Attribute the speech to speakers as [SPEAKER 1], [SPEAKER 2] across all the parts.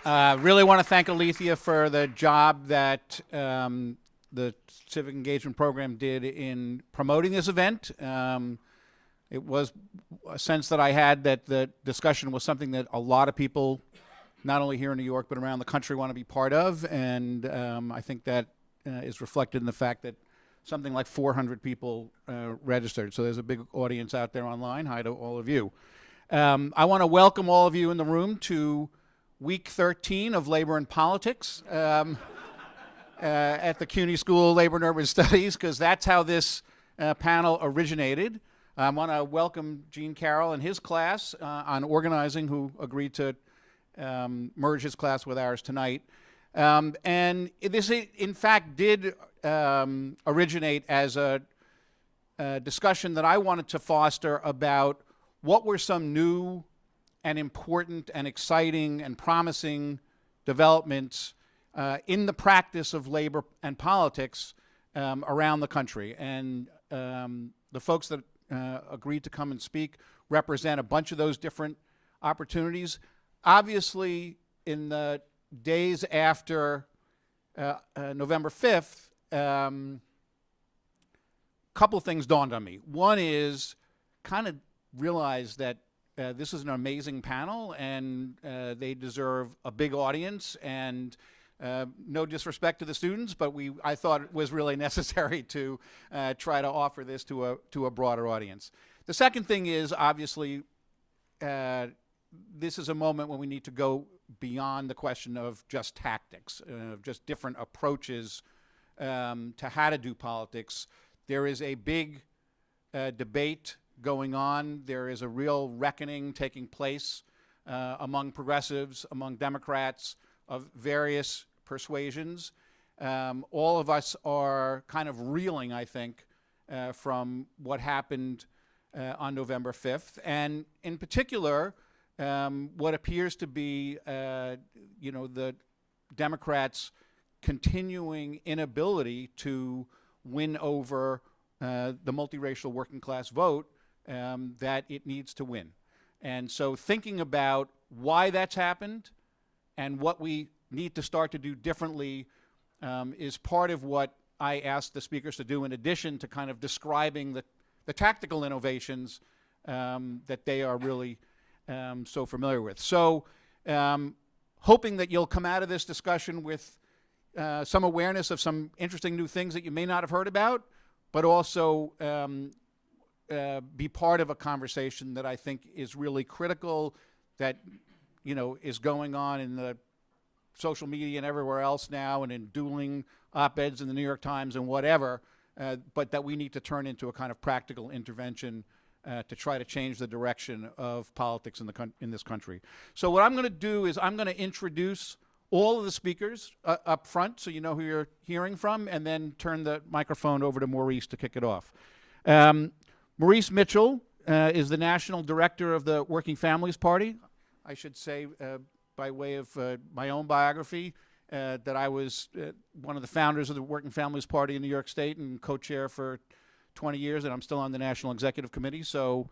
[SPEAKER 1] Really want to thank Alethea for the job that the Civic Engagement Program did in promoting this event. It was a sense that I had that the discussion was something that a lot of people, not only here in New York, but around the country want to be part of. And I think that is reflected in the fact that something like 400 people registered. So there's a big audience out there online. Hi to all of you. I want to welcome all of you in the room to week 13 of Labor and Politics at the CUNY School of Labor and Urban Studies, because that's how this panel originated. I want to welcome Gene Carroll and his class on organizing, who agreed to merge his class with ours tonight. And this, in fact, did originate as a discussion that I wanted to foster about what were some new and important and exciting and promising developments in the practice of labor and politics around the country. And the folks that agreed to come and speak represent a bunch of those different opportunities. Obviously, in the days after November 5th, a couple of things dawned on me. One is kind of realize that this is an amazing panel, and they deserve a big audience, and no disrespect to the students, but I thought it was really necessary to try to offer this to a broader audience. The second thing is, obviously, this is a moment when we need to go beyond the question of just tactics, just different approaches to how to do politics. There is a big debate going on. There is a real reckoning taking place among progressives, among Democrats of various persuasions. All of us are kind of reeling, I think, from what happened on November 5th. And in particular, what appears to be, the Democrats' continuing inability to win over the multiracial working class vote that it needs to win. And so thinking about why that's happened and what we need to start to do differently is part of what I asked the speakers to do, in addition to kind of describing the tactical innovations that they are really so familiar with. So hoping that you'll come out of this discussion with some awareness of some interesting new things that you may not have heard about, but also be part of a conversation that I think is really critical, that is going on in the social media and everywhere else now, and in dueling op-eds in the New York Times and whatever, but that we need to turn into a kind of practical intervention to try to change the direction of politics in this country. So what I'm going to do is I'm going to introduce all of the speakers up front, so you know who you're hearing from, and then turn the microphone over to Maurice to kick it off. Maurice Mitchell is the National Director of the Working Families Party. I should say, by way of my own biography, that I was one of the founders of the Working Families Party in New York State and co-chair for 20 years, and I'm still on the National Executive Committee, so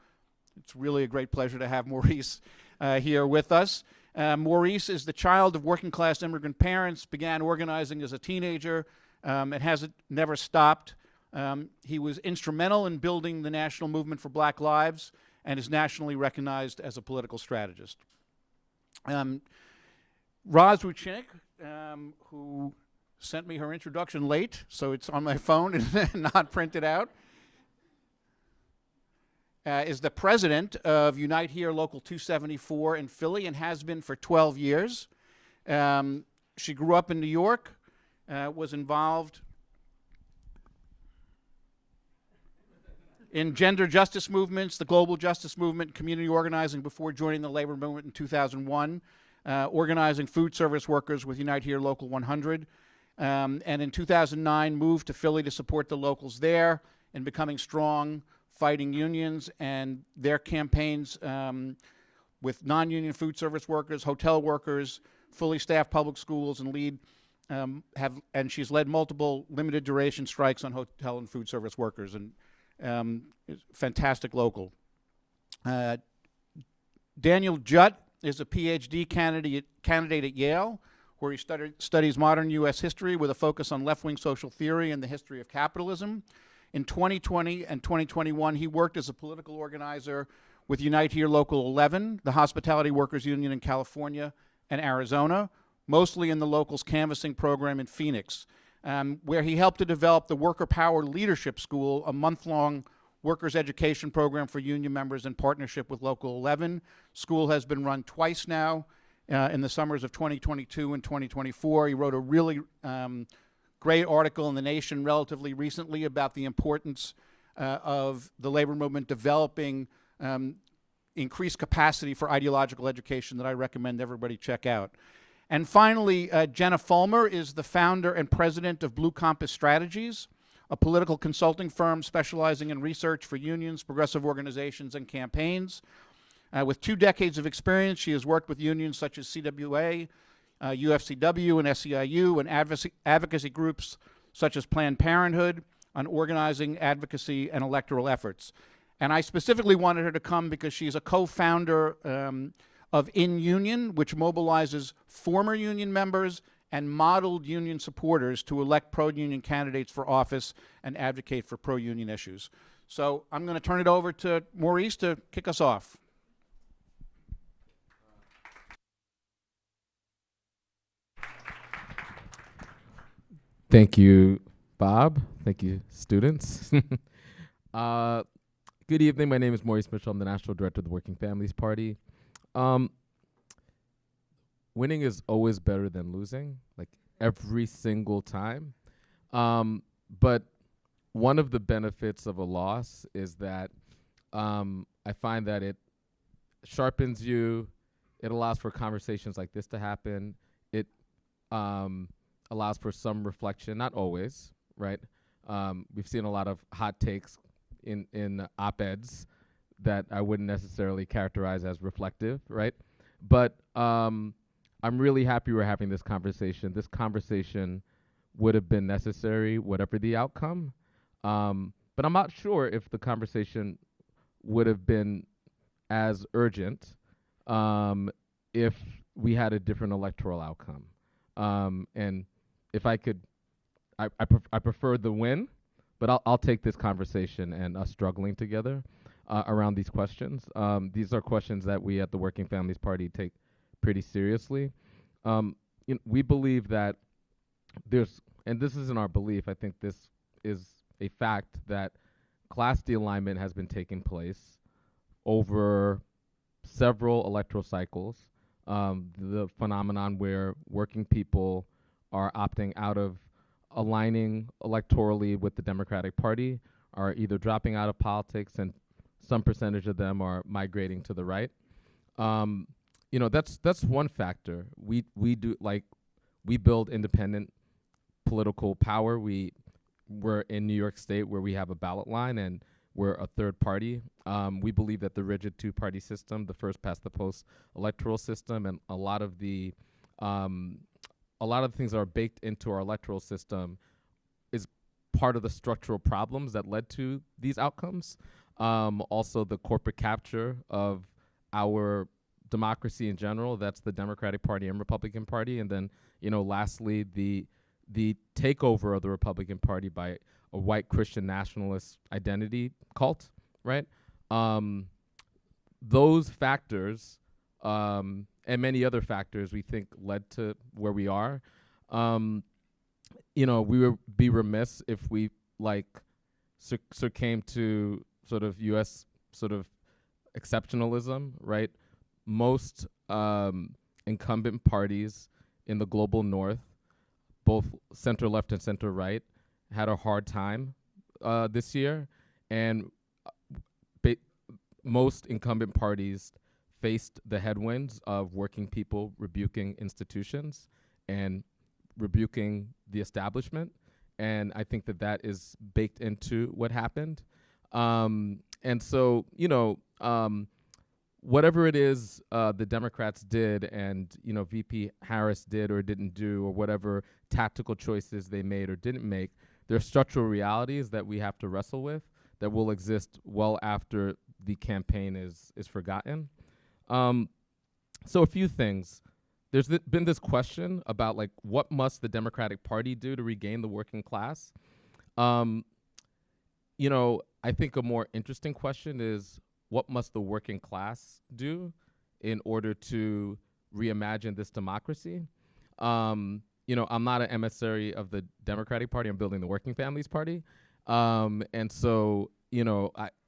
[SPEAKER 1] it's really a great pleasure to have Maurice here with us. Maurice is the child of working class immigrant parents, began organizing as a teenager, and hasn't never stopped. He was instrumental in building the national movement for Black Lives and is nationally recognized as a political strategist. Roz Wuchinik, who sent me her introduction late, so it's on my phone and not printed out, is the president of Unite Here Local 274 in Philly and has been for 12 years. She grew up in New York, was involved in gender justice movements, the global justice movement, community organizing before joining the labor movement in 2001, organizing food service workers with Unite Here Local 100, and in 2009 moved to Philly to support the locals there in becoming strong, fighting unions and their campaigns with non-union food service workers, hotel workers, fully staffed public schools, and she's led multiple limited duration strikes on hotel and food service workers, and fantastic local. Daniel Jutt is a PhD candidate at Yale, where he studies modern U.S. history with a focus on left-wing social theory and the history of capitalism. In 2020 and 2021, he worked as a political organizer with Unite Here Local 11, the Hospitality Workers Union in California and Arizona, mostly in the locals canvassing program in Phoenix, where he helped to develop the Worker Power Leadership School, a month-long workers' education program for union members in partnership with Local 11. School has been run twice now in the summers of 2022 and 2024. He wrote a really great article in The Nation relatively recently about the importance of the labor movement developing increased capacity for ideological education that I recommend everybody check out. And finally, Jenna Fulmer is the founder and president of Blue Compass Strategies, a political consulting firm specializing in research for unions, progressive organizations, and campaigns. With 2 decades of experience, she has worked with unions such as CWA, UFCW, and SEIU, and advocacy groups such as Planned Parenthood on organizing, advocacy, and electoral efforts. And I specifically wanted her to come because she's a co-founder of In Union, which mobilizes former union members and modeled union supporters to elect pro-union candidates for office and advocate for pro-union issues. So I'm going to turn it over to Maurice to kick us off.
[SPEAKER 2] Thank you, Bob. Thank you, students. Good evening. My name is Maurice Mitchell. I'm the National Director of the Working Families Party. Winning is always better than losing, like every single time. But one of the benefits of a loss is that I find that it sharpens you. It allows for conversations like this to happen. It allows for some reflection, not always, right? We've seen a lot of hot takes in op-eds that I wouldn't necessarily characterize as reflective, right? But I'm really happy we're having this conversation. This conversation would have been necessary, whatever the outcome. But I'm not sure if the conversation would have been as urgent if we had a different electoral outcome. And if I could, I prefer the win, but I'll take this conversation and us struggling together around these questions. These are questions that we at the Working Families Party take pretty seriously. We believe that there's, and this isn't our belief, I think this is a fact, that class de-alignment has been taking place over several electoral cycles. The phenomenon where working people are opting out of aligning electorally with the Democratic Party, are either dropping out of politics, and some percentage of them are migrating to the right. That's one factor. We build independent political power. We're in New York State, where we have a ballot line and we're a third party. We believe that the rigid two-party system, the first past the post electoral system, and a lot of the things that are baked into our electoral system is part of the structural problems that led to these outcomes. Also, the corporate capture of our democracy in general, that's the Democratic Party and Republican Party. And then, lastly, the takeover of the Republican Party by a white Christian nationalist identity cult, right? Those factors and many other factors we think led to where we are. We would be remiss if we came to sort of U.S. sort of exceptionalism, right? Most incumbent parties in the global north, both center left and center right, had a hard time this year, and most incumbent parties faced the headwinds of working people rebuking institutions and rebuking the establishment. And I think that is baked into what happened. And so, whatever it is the Democrats did and, VP Harris did or didn't do, or whatever tactical choices they made or didn't make, there are structural realities that we have to wrestle with that will exist well after the campaign is forgotten. So a few things. There's been this question about like what must the Democratic Party do to regain the working class. Um, I think a more interesting question is what must the working class do in order to reimagine this democracy? I'm not an emissary of the Democratic Party. I'm building the Working Families Party. And so,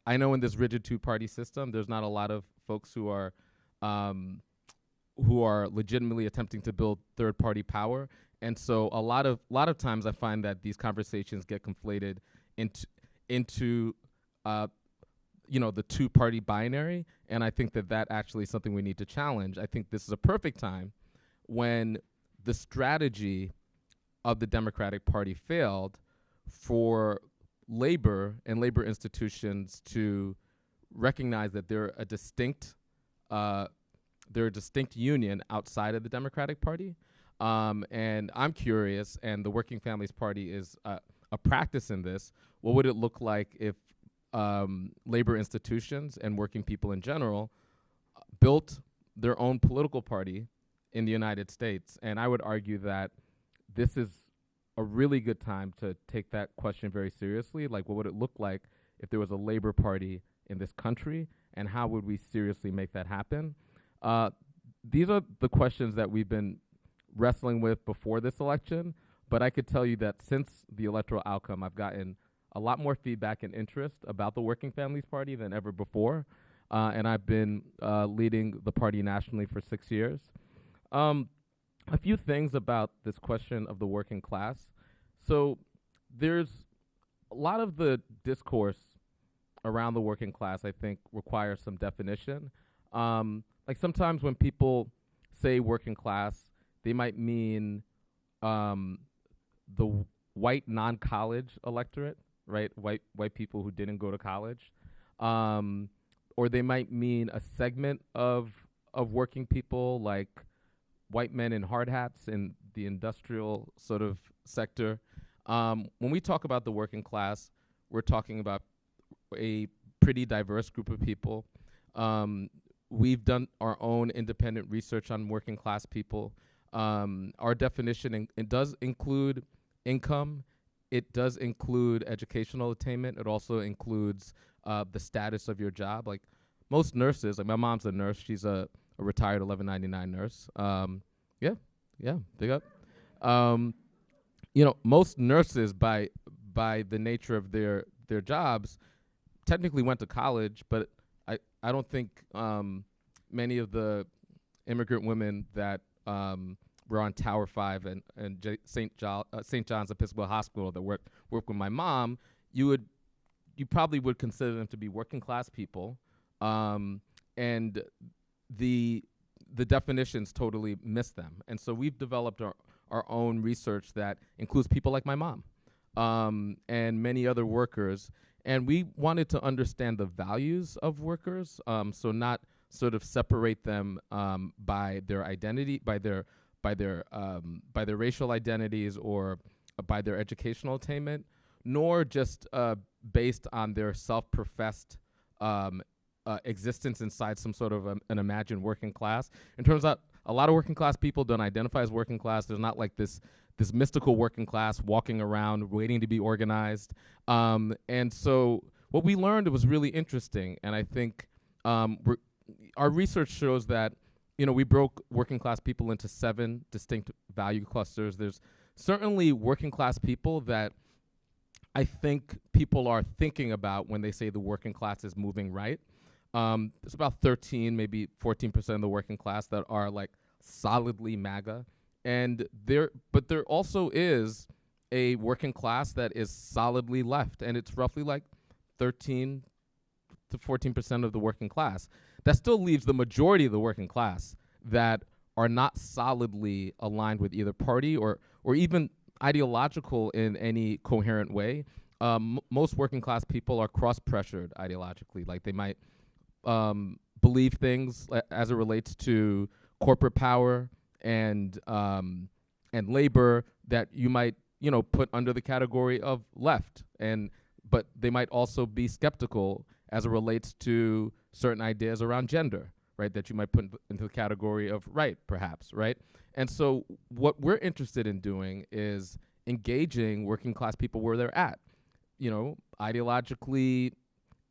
[SPEAKER 2] I know in this rigid two-party system, there's not a lot of folks who are legitimately attempting to build third-party power. And so a lot of times I find that these conversations get conflated into the two-party binary, and I think that actually is something we need to challenge. I think this is a perfect time when the strategy of the Democratic Party failed for labor and labor institutions to recognize that they're a distinct union outside of the Democratic Party. And I'm curious, and the Working Families Party is a practice in this. What would it look like if labor institutions and working people in general built their own political party in the United States? And I would argue that this is a really good time to take that question very seriously. Like, what would it look like if there was a labor party in this country, and how would we seriously make that happen? These are the questions that we've been wrestling with before this election, but I could tell you that since the electoral outcome, I've gotten a lot more feedback and interest about the Working Families Party than ever before, and I've been leading the party nationally for 6 years. A few things about this question of the working class. So there's a lot of the discourse around the working class, I think, requires some definition. Like sometimes when people say working class, they might mean the white non-college electorate, right? White people who didn't go to college, or they might mean a segment of working people, like white men in hard hats in the industrial sort of sector. When we talk about the working class, we're talking about a pretty diverse group of people. We've done our own independent research on working class people. Our definition it does include income. It does include educational attainment. It also includes the status of your job. Like most nurses, like my mom's a nurse. She's a retired 1199 nurse. Yeah, big up. Most nurses by the nature of their jobs technically went to college, but I don't think many of the immigrant women that were on Tower 5 and St. John's Episcopal Hospital that work with my mom, you probably would consider them to be working class people, and the definitions totally miss them. And so we've developed our own research that includes people like my mom and many other workers. And we wanted to understand the values of workers, so not sort of separate them by their identity, by their racial identities or by their educational attainment, nor just based on their self-professed existence inside some sort of an imagined working class. It turns out a lot of working class people don't identify as working class. There's not like this mystical working class walking around waiting to be organized. And so what we learned was really interesting. And I think our research shows that, we broke working class people into 7 distinct value clusters. There's certainly working class people that I think people are thinking about when they say the working class is moving right. There's about 13, maybe 14% of the working class that are like solidly MAGA. But there also is a working class that is solidly left, and it's roughly like 13 to 14% of the working class. That still leaves the majority of the working class that are not solidly aligned with either party or even ideological in any coherent way. Most working class people are cross-pressured ideologically. Like they might believe things as it relates to corporate power and labor that you might put under the category of left, but they might also be skeptical as it relates to certain ideas around gender, right? That you might put into the category of right, perhaps, right? And so what we're interested in doing is engaging working class people where they're at, ideologically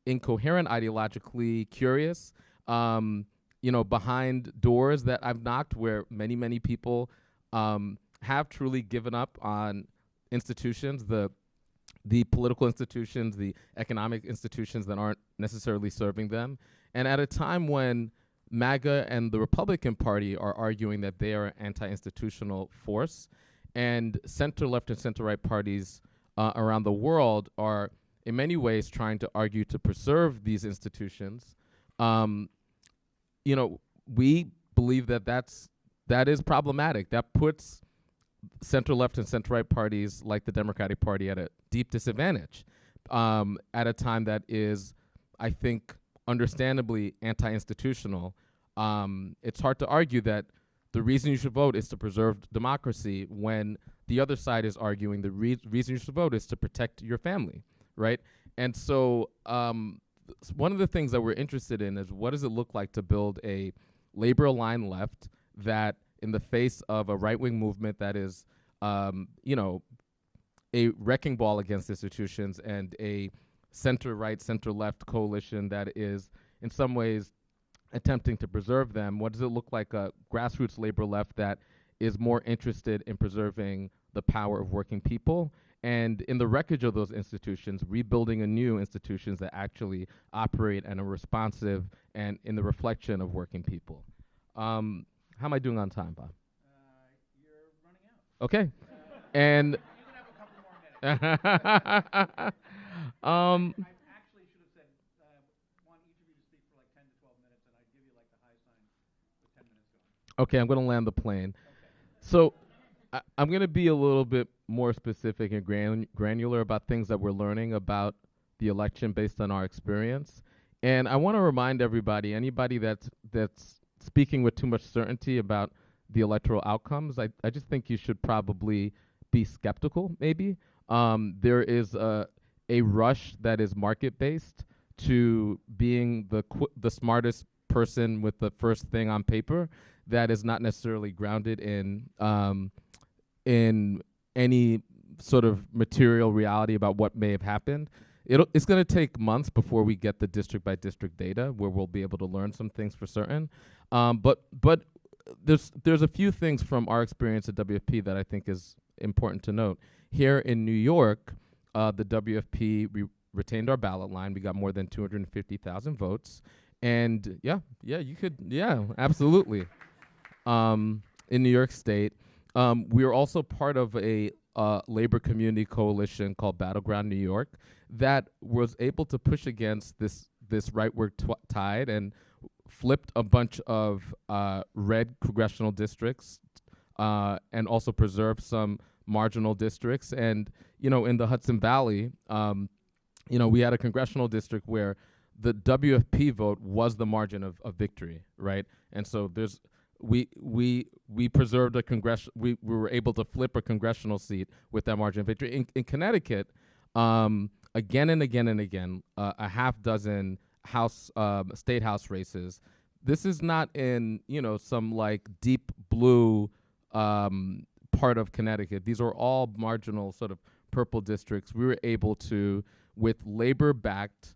[SPEAKER 2] incoherent, ideologically curious, behind doors that I've knocked where many, many people have truly given up on institutions, the political institutions, the economic institutions that aren't necessarily serving them. And at a time when MAGA and the Republican Party are arguing that they are an anti-institutional force, and center-left and center-right parties around the world are in many ways trying to argue to preserve these institutions, we believe that that is problematic. That puts center-left and center-right parties like the Democratic Party at a deep disadvantage at a time that is, I think, understandably anti-institutional. It's hard to argue that the reason you should vote is to preserve democracy when the other side is arguing the reason you should vote is to protect your family, right? And so one of the things that we're interested in is what does it look like to build a labor-aligned left that in the face of a right-wing movement that is, a wrecking ball against institutions and a center-right, center-left coalition that is in some ways attempting to preserve them, what does it look like a grassroots labor left that is more interested in preserving the power of working people and in the wreckage of those institutions, rebuilding a new institutions that actually operate and are responsive and in the reflection of working people. How am I doing on time, Bob?
[SPEAKER 1] You're running out.
[SPEAKER 2] Okay. And
[SPEAKER 1] you can have a couple more minutes. I actually should have said, want each of you to speak for like 10 to 12 minutes, and I'd give you like the high sign with 10 minutes going.
[SPEAKER 2] Okay, I'm going to land the plane.
[SPEAKER 1] Okay.
[SPEAKER 2] So I'm going to be a little bit more specific and granular about things that we're learning about the election based on our experience. And I want to remind everybody, anybody that's speaking with too much certainty about the electoral outcomes, I just think you should probably be skeptical, maybe. There is a rush that is market-based to being the smartest person with the first thing on paper that is not necessarily grounded in any sort of material reality about what may have happened. It's going to take months before we get the district-by-district data where we'll be able to learn some things for certain. But there's a few things from our experience at WFP that I think is important to note. Here in New York, the WFP retained our ballot line. We got more than 250,000 votes. And absolutely. In New York State, we are also part of a labor community coalition called Battleground New York that was able to push against this rightward tide and flipped a bunch of red congressional districts and also preserved some marginal districts. And, in the Hudson Valley, we had a congressional district where the WFP vote was the margin of victory, right? And so we preserved we were able to flip a congressional seat with that margin of victory. In Connecticut, again and again and again, a half dozen state house races. This is not in some like deep blue part of Connecticut. These are all marginal sort of purple districts. We were able to, with labor-backed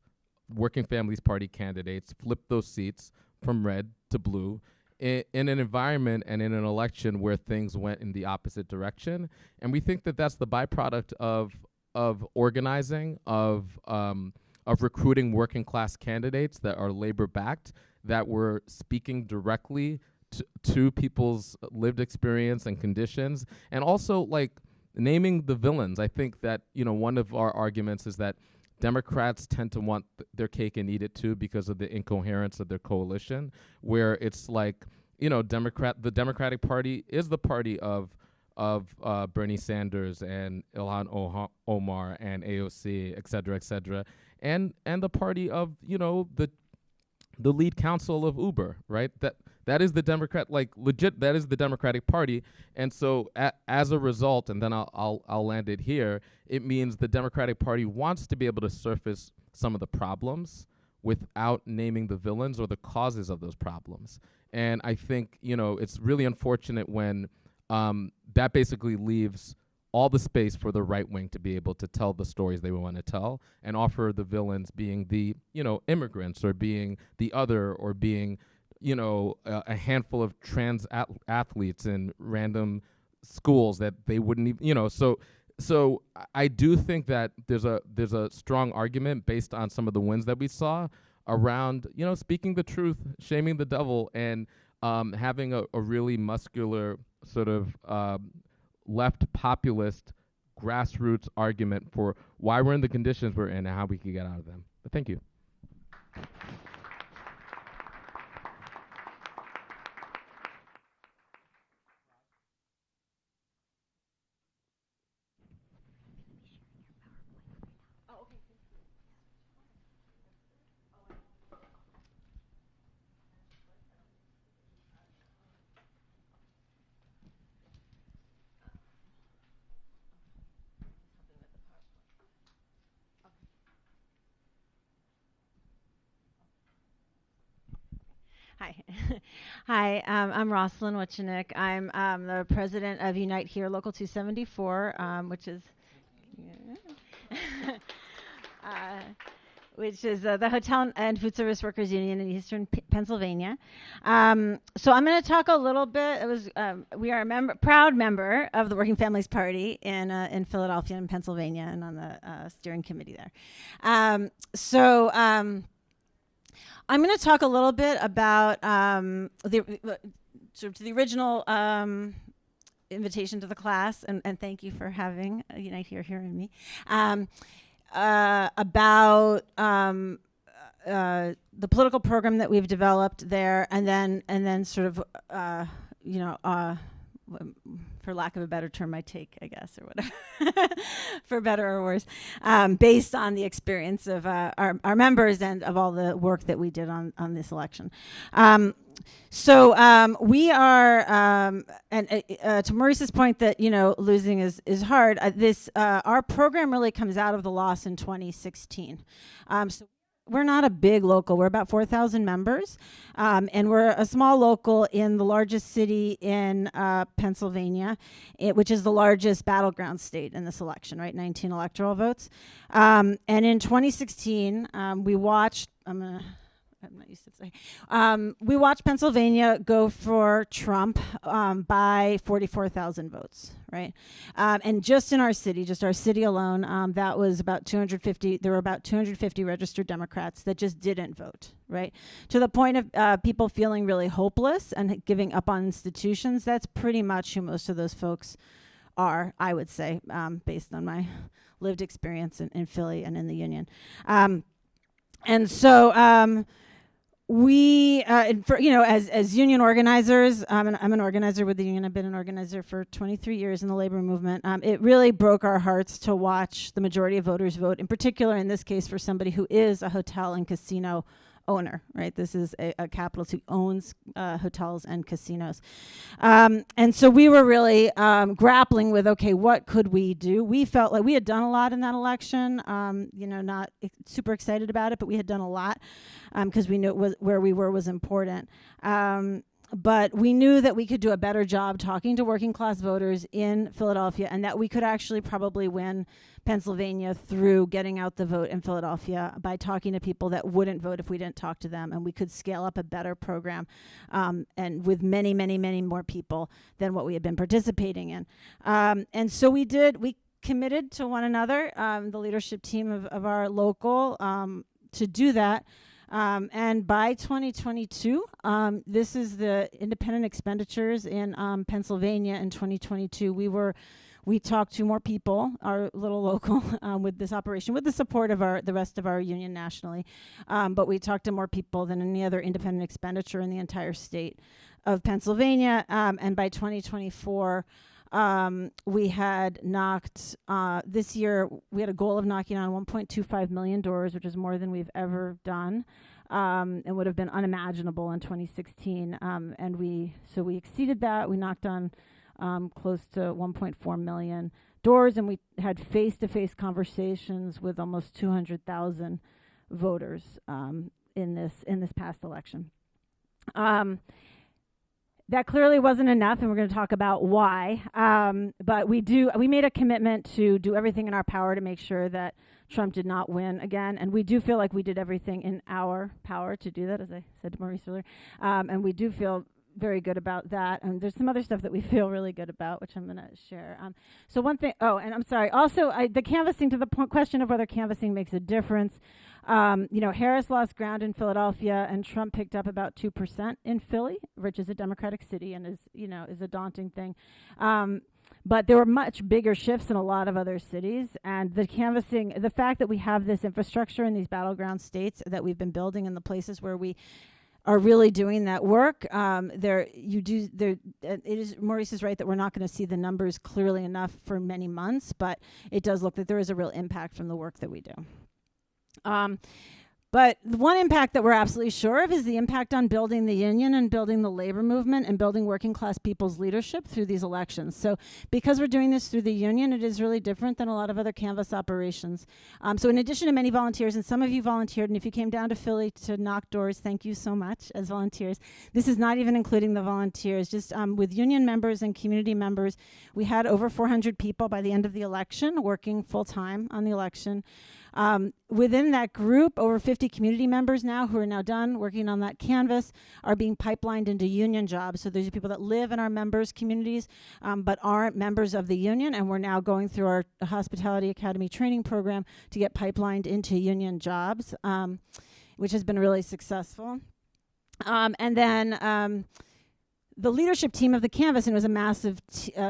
[SPEAKER 2] Working Families Party candidates, flip those seats from red to blue in an environment and in an election where things went in the opposite direction. And we think that that's the byproduct of organizing, of recruiting working class candidates that are labor-backed, that were speaking directly to people's lived experience and conditions, and also like naming the villains. I think that one of our arguments is that Democrats tend to want their cake and eat it too because of the incoherence of their coalition, where it's like, the Democratic Party is the party of Bernie Sanders and Ilhan Omar and AOC, et cetera, and the party of the lead counsel of Uber, right? That is the Democrat, like legit. That is the Democratic Party, and so as a result, and then I'll land it here. It means the Democratic Party wants to be able to surface some of the problems without naming the villains or the causes of those problems. And I think, it's really unfortunate when that basically leaves all the space for the right wing to be able to tell the stories they want to tell and offer the villains being the, immigrants or being the other or being, a handful of trans athletes in random schools that they wouldn't even, so I do think that there's a strong argument based on some of the wins that we saw around, speaking the truth, shaming the devil, and having a really muscular sort of left populist grassroots argument for why we're in the conditions we're in and how we can get out of them. But thank you.
[SPEAKER 3] Hi. Hi, I'm Rosalind Wichenik. I'm the president of Unite Here Local 274, which is the Hotel and Food Service Workers Union in Eastern Pennsylvania. So I'm going to talk a little bit. We are a proud member of the Working Families Party in Philadelphia and Pennsylvania, and on the steering committee there. I'm going to talk a little bit about the original invitation to the class, and thank you for having Unite Here hearing me, about the political program that we've developed there, and then sort of for lack of a better term, my take, I guess, or whatever, for better or worse, based on the experience of our members and of all the work that we did on this election. We are, and to Maurice's point that, losing is hard, our program really comes out of the loss in 2016. So we're not a big local. We're about 4,000 members, and we're a small local in the largest city in Pennsylvania, which is the largest battleground state in this election, right? 19 electoral votes. And in 2016, we watched, I'm not used to saying, we watched Pennsylvania go for Trump by 44,000 votes, right? And just in our city alone, that was about 250, there were about 250 registered Democrats that just didn't vote, right? To the point of people feeling really hopeless and giving up on institutions. That's pretty much who most of those folks are, I would say, based on my lived experience in Philly and in the union. We, as union organizers, I'm an organizer with the union. I've been an organizer for 23 years in the labor movement. It really broke our hearts to watch the majority of voters vote, in particular in this case for somebody who is a hotel and casino owner, right? This is a capitalist who owns hotels and casinos. And so we were really grappling with, okay, what could we do? We felt like we had done a lot in that election, not super excited about it, but we had done a lot because we knew where we were was important. But we knew that we could do a better job talking to working class voters in Philadelphia, and that we could actually probably win Pennsylvania through getting out the vote in Philadelphia by talking to people that wouldn't vote if we didn't talk to them. And we could scale up a better program and with many, many, many more people than what we had been participating in. And so we committed to one another, the leadership team of our local, to do that. And by 2022, this is the independent expenditures in Pennsylvania in 2022. We talked to more people, our little local, with this operation, with the support of the rest of our union nationally. But we talked to more people than any other independent expenditure in the entire state of Pennsylvania. And by 2024, we had knocked, this year, we had a goal of knocking on 1.25 million doors, which is more than we've ever done, and would have been unimaginable in 2016. And we exceeded that. We knocked on close to 1.4 million doors, and we had face-to-face conversations with almost 200,000 voters in this past election. That clearly wasn't enough, and we're going to talk about why. But we made a commitment to do everything in our power to make sure that Trump did not win again, and we do feel like we did everything in our power to do that, as I said to Maurice earlier. And we do feel very good about that. And there's some other stuff that we feel really good about, which I'm going to share. So one thing, and I'm sorry. Also, the canvassing, to the question of whether canvassing makes a difference. Harris lost ground in Philadelphia, and Trump picked up about 2% in Philly, which is a Democratic city and is a daunting thing. But there were much bigger shifts in a lot of other cities, and the canvassing, the fact that we have this infrastructure in these battleground states that we've been building in the places where we are really doing that work. It is, Maurice is right that we're not going to see the numbers clearly enough for many months, but it does look that there is a real impact from the work that we do. But the one impact that we're absolutely sure of is the impact on building the union and building the labor movement and building working class people's leadership through these elections. So because we're doing this through the union, it is really different than a lot of other canvass operations. So in addition to many volunteers, and some of you volunteered, and if you came down to Philly to knock doors, thank you so much as volunteers. This is not even including the volunteers. Just with union members and community members, we had over 400 people by the end of the election working full-time on the election. Within that group, over 50 community members now who are now done working on that canvas are being pipelined into union jobs. So these are people that live in our members' communities but aren't members of the union, and we're now going through our Hospitality Academy training program to get pipelined into union jobs, which has been really successful. And then the leadership team of the canvas, and it was a massive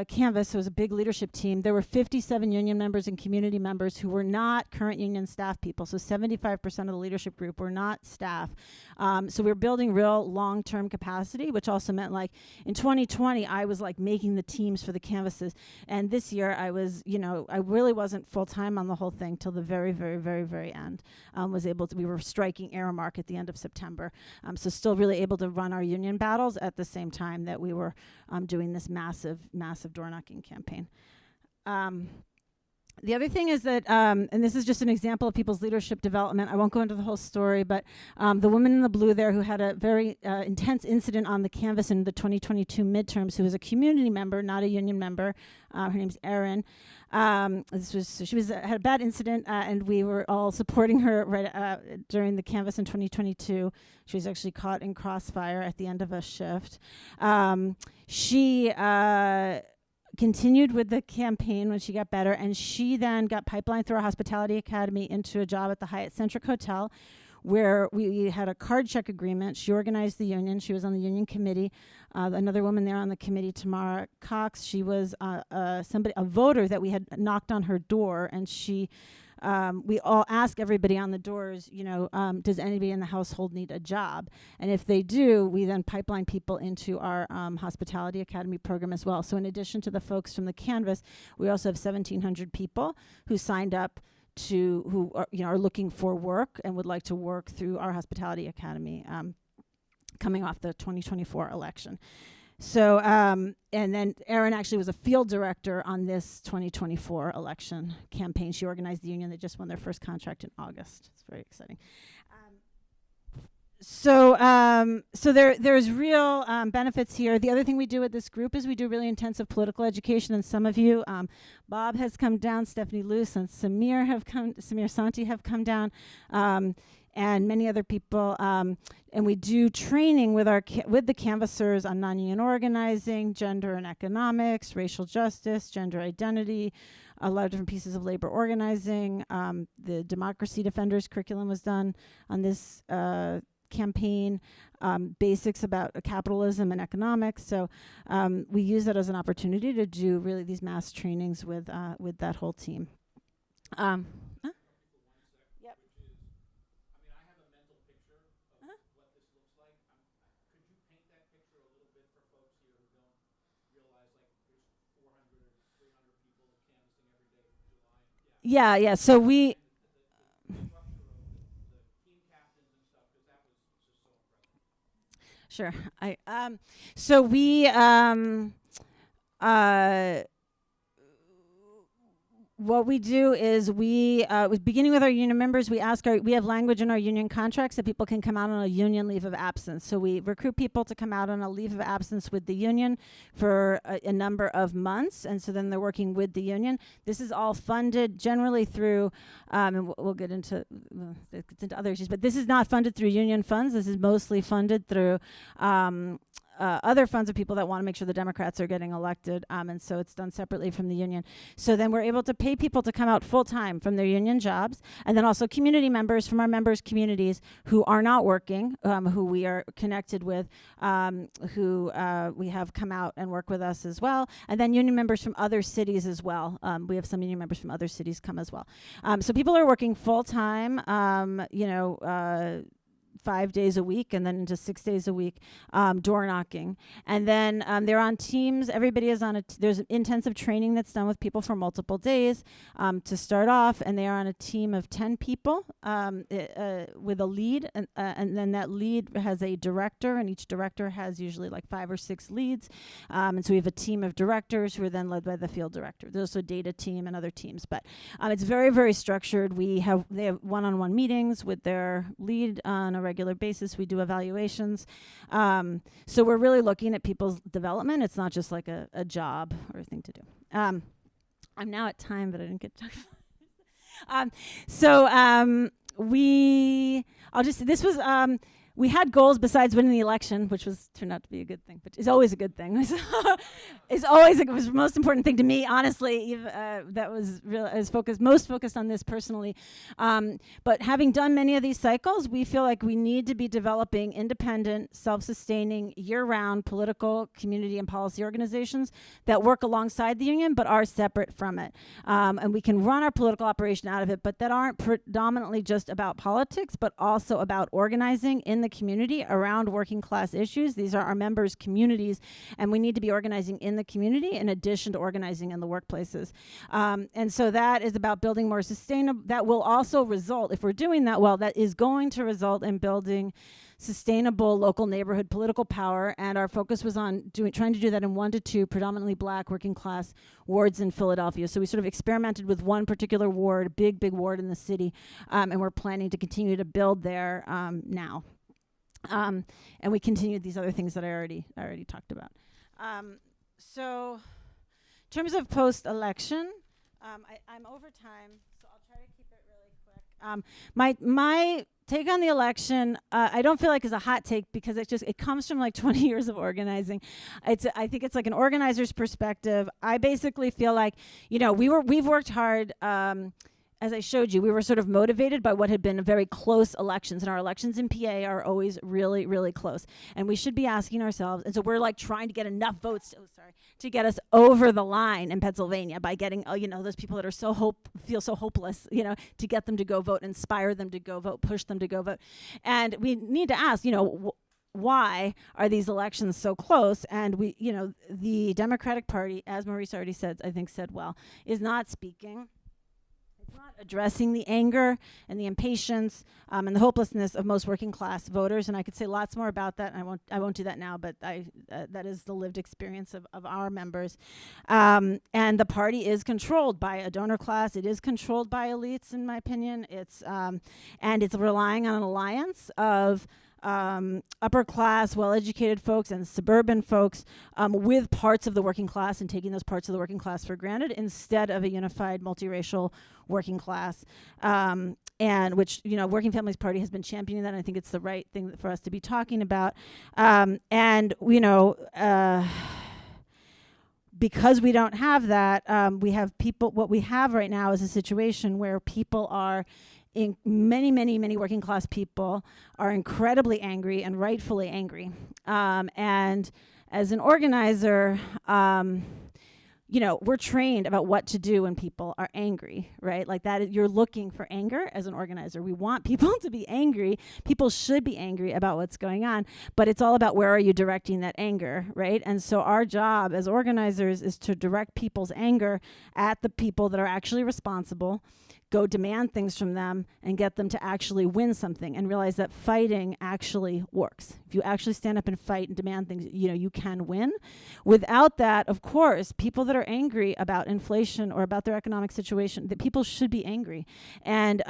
[SPEAKER 3] canvas, so it was a big leadership team. There were 57 union members and community members who were not current union staff people. So 75% of the leadership group were not staff. So we were building real long-term capacity, which also meant like in 2020, I was like making the teams for the canvases. And this year I was, I really wasn't full-time on the whole thing till the very, very, very, very end. We were striking error mark at the end of September. So still really able to run our union battles at the same time that we were doing this massive, massive door-knocking campaign. The other thing is that, and this is just an example of people's leadership development. I won't go into the whole story, but the woman in the blue there who had a very intense incident on the canvas in the 2022 midterms, who was a community member, not a union member. Her name's Erin. She had a bad incident, and we were all supporting her right during the canvas in 2022. She was actually caught in crossfire at the end of a shift. She continued with the campaign when she got better, and she then got pipelined through our Hospitality Academy into a job at the Hyatt Centric Hotel, where we had a card check agreement. She organized the union. She was on the union committee. Another woman there on the committee, Tamara Cox, she was a voter that we had knocked on her door, and we all ask everybody on the doors, does anybody in the household need a job? And if they do, we then pipeline people into our Hospitality Academy program as well. So in addition to the folks from the canvas, we also have 1,700 people who signed up who are looking for work and would like to work through our Hospitality Academy coming off the 2024 election. So, and then Erin actually was a field director on this 2024 election campaign. She organized the union that just won their first contract in August. It's very exciting. So there's real benefits here. The other thing we do with this group is we do really intensive political education, and some of you, Bob has come down, Stephanie Luce and Samir Santi have come down, and many other people. And we do training with the canvassers on non-union organizing, gender and economics, racial justice, gender identity, a lot of different pieces of labor organizing. The Democracy Defenders curriculum was done on this campaign, basics about capitalism and economics. So we use that as an opportunity to do really these mass trainings with that whole team. Yep. Yeah. So we. Sure. So we what we do is beginning with our union members, we have language in our union contracts that people can come out on a union leave of absence. So we recruit people to come out on a leave of absence with the union for a number of months, and so then they're working with the union. This is all funded generally through, and we'll get into other issues, but this is not funded through union funds. This is mostly funded through other funds of people that want to make sure the Democrats are getting elected, and so it's done separately from the union. So then we're able to pay people to come out full-time from their union jobs, and then also community members from our members' communities who are not working, who we are connected with, who we have come out and work with us as well, and then union members from other cities as well. We have some union members from other cities come as well. So people are working full-time, 5 days a week and then into 6 days a week, door knocking. And then they're on teams. Everybody is on there's intensive training that's done with people for multiple days to start off. And they are on a team of 10 people with a lead. And then that lead has a director, and each director has usually like 5 or 6 leads. And so we have a team of directors who are then led by the field director. There's also a data team and other teams. But it's very, very structured. They have one-on-one meetings with their lead on a regular basis. We do evaluations. So we're really looking at people's development. It's not just like a job or a thing to do. I'm now at time, but I didn't get to we had goals besides winning the election, which turned out to be a good thing, but it's always a good thing. It was the most important thing to me, honestly. That was most focused on this personally. But having done many of these cycles, we feel like we need to be developing independent, self-sustaining, year-round political, community, and policy organizations that work alongside the union but are separate from it. And we can run our political operation out of it, but that aren't predominantly just about politics, but also about organizing in the community around working class issues. These are our members' communities, and we need to be organizing in the community in addition to organizing in the workplaces. And so that is about building more sustainable. That will also result, if we're doing that well, that is going to result in building sustainable local neighborhood political power. And our focus was on trying to do that in 1 to 2 predominantly Black working class wards in Philadelphia. So we sort of experimented with one particular ward, big ward in the city, and we're planning to continue to build there now. And we continued these other things that I already talked about. So in terms of post-election, I'm over time, so I'll try to keep it really quick. My take on the election, I don't feel like is a hot take because it comes from like 20 years of organizing. I think it's like an organizer's perspective. I basically feel like, we've worked hard. As I showed you, we were sort of motivated by what had been very close elections, and our elections in PA are always really, really close. And we should be asking ourselves, and so we're like trying to get enough votes to get us over the line in Pennsylvania by getting, those people that are feel so hopeless, to get them to go vote, inspire them to go vote, push them to go vote. And we need to ask, why are these elections so close? And the Democratic Party, as Maurice already said well, is not speaking. Not addressing the anger and the impatience and the hopelessness of most working class voters, and I could say lots more about that. And I won't do that now, but that is the lived experience of our members. And the party is controlled by a donor class. It is controlled by elites, in my opinion. And it's relying on an alliance of upper class, well-educated folks and suburban folks with parts of the working class and taking those parts of the working class for granted instead of a unified multiracial working class. And which, Working Families Party has been championing that. And I think it's the right thing for us to be talking about. Because we don't have that, we have people, what we have right now is a situation where people are many working class people are incredibly angry and rightfully angry. And as an organizer, we're trained about what to do when people are angry, right? Like that, you're looking for anger as an organizer. We want people to be angry. People should be angry about what's going on, but it's all about where are you directing that anger, right? And so our job as organizers is to direct people's anger at the people that are actually responsible, go demand things from them and get them to actually win something, and realize that fighting actually works. If you actually stand up and fight and demand things, you can win. Without that, of course, people that are angry about inflation or about their economic situation, that people should be angry. And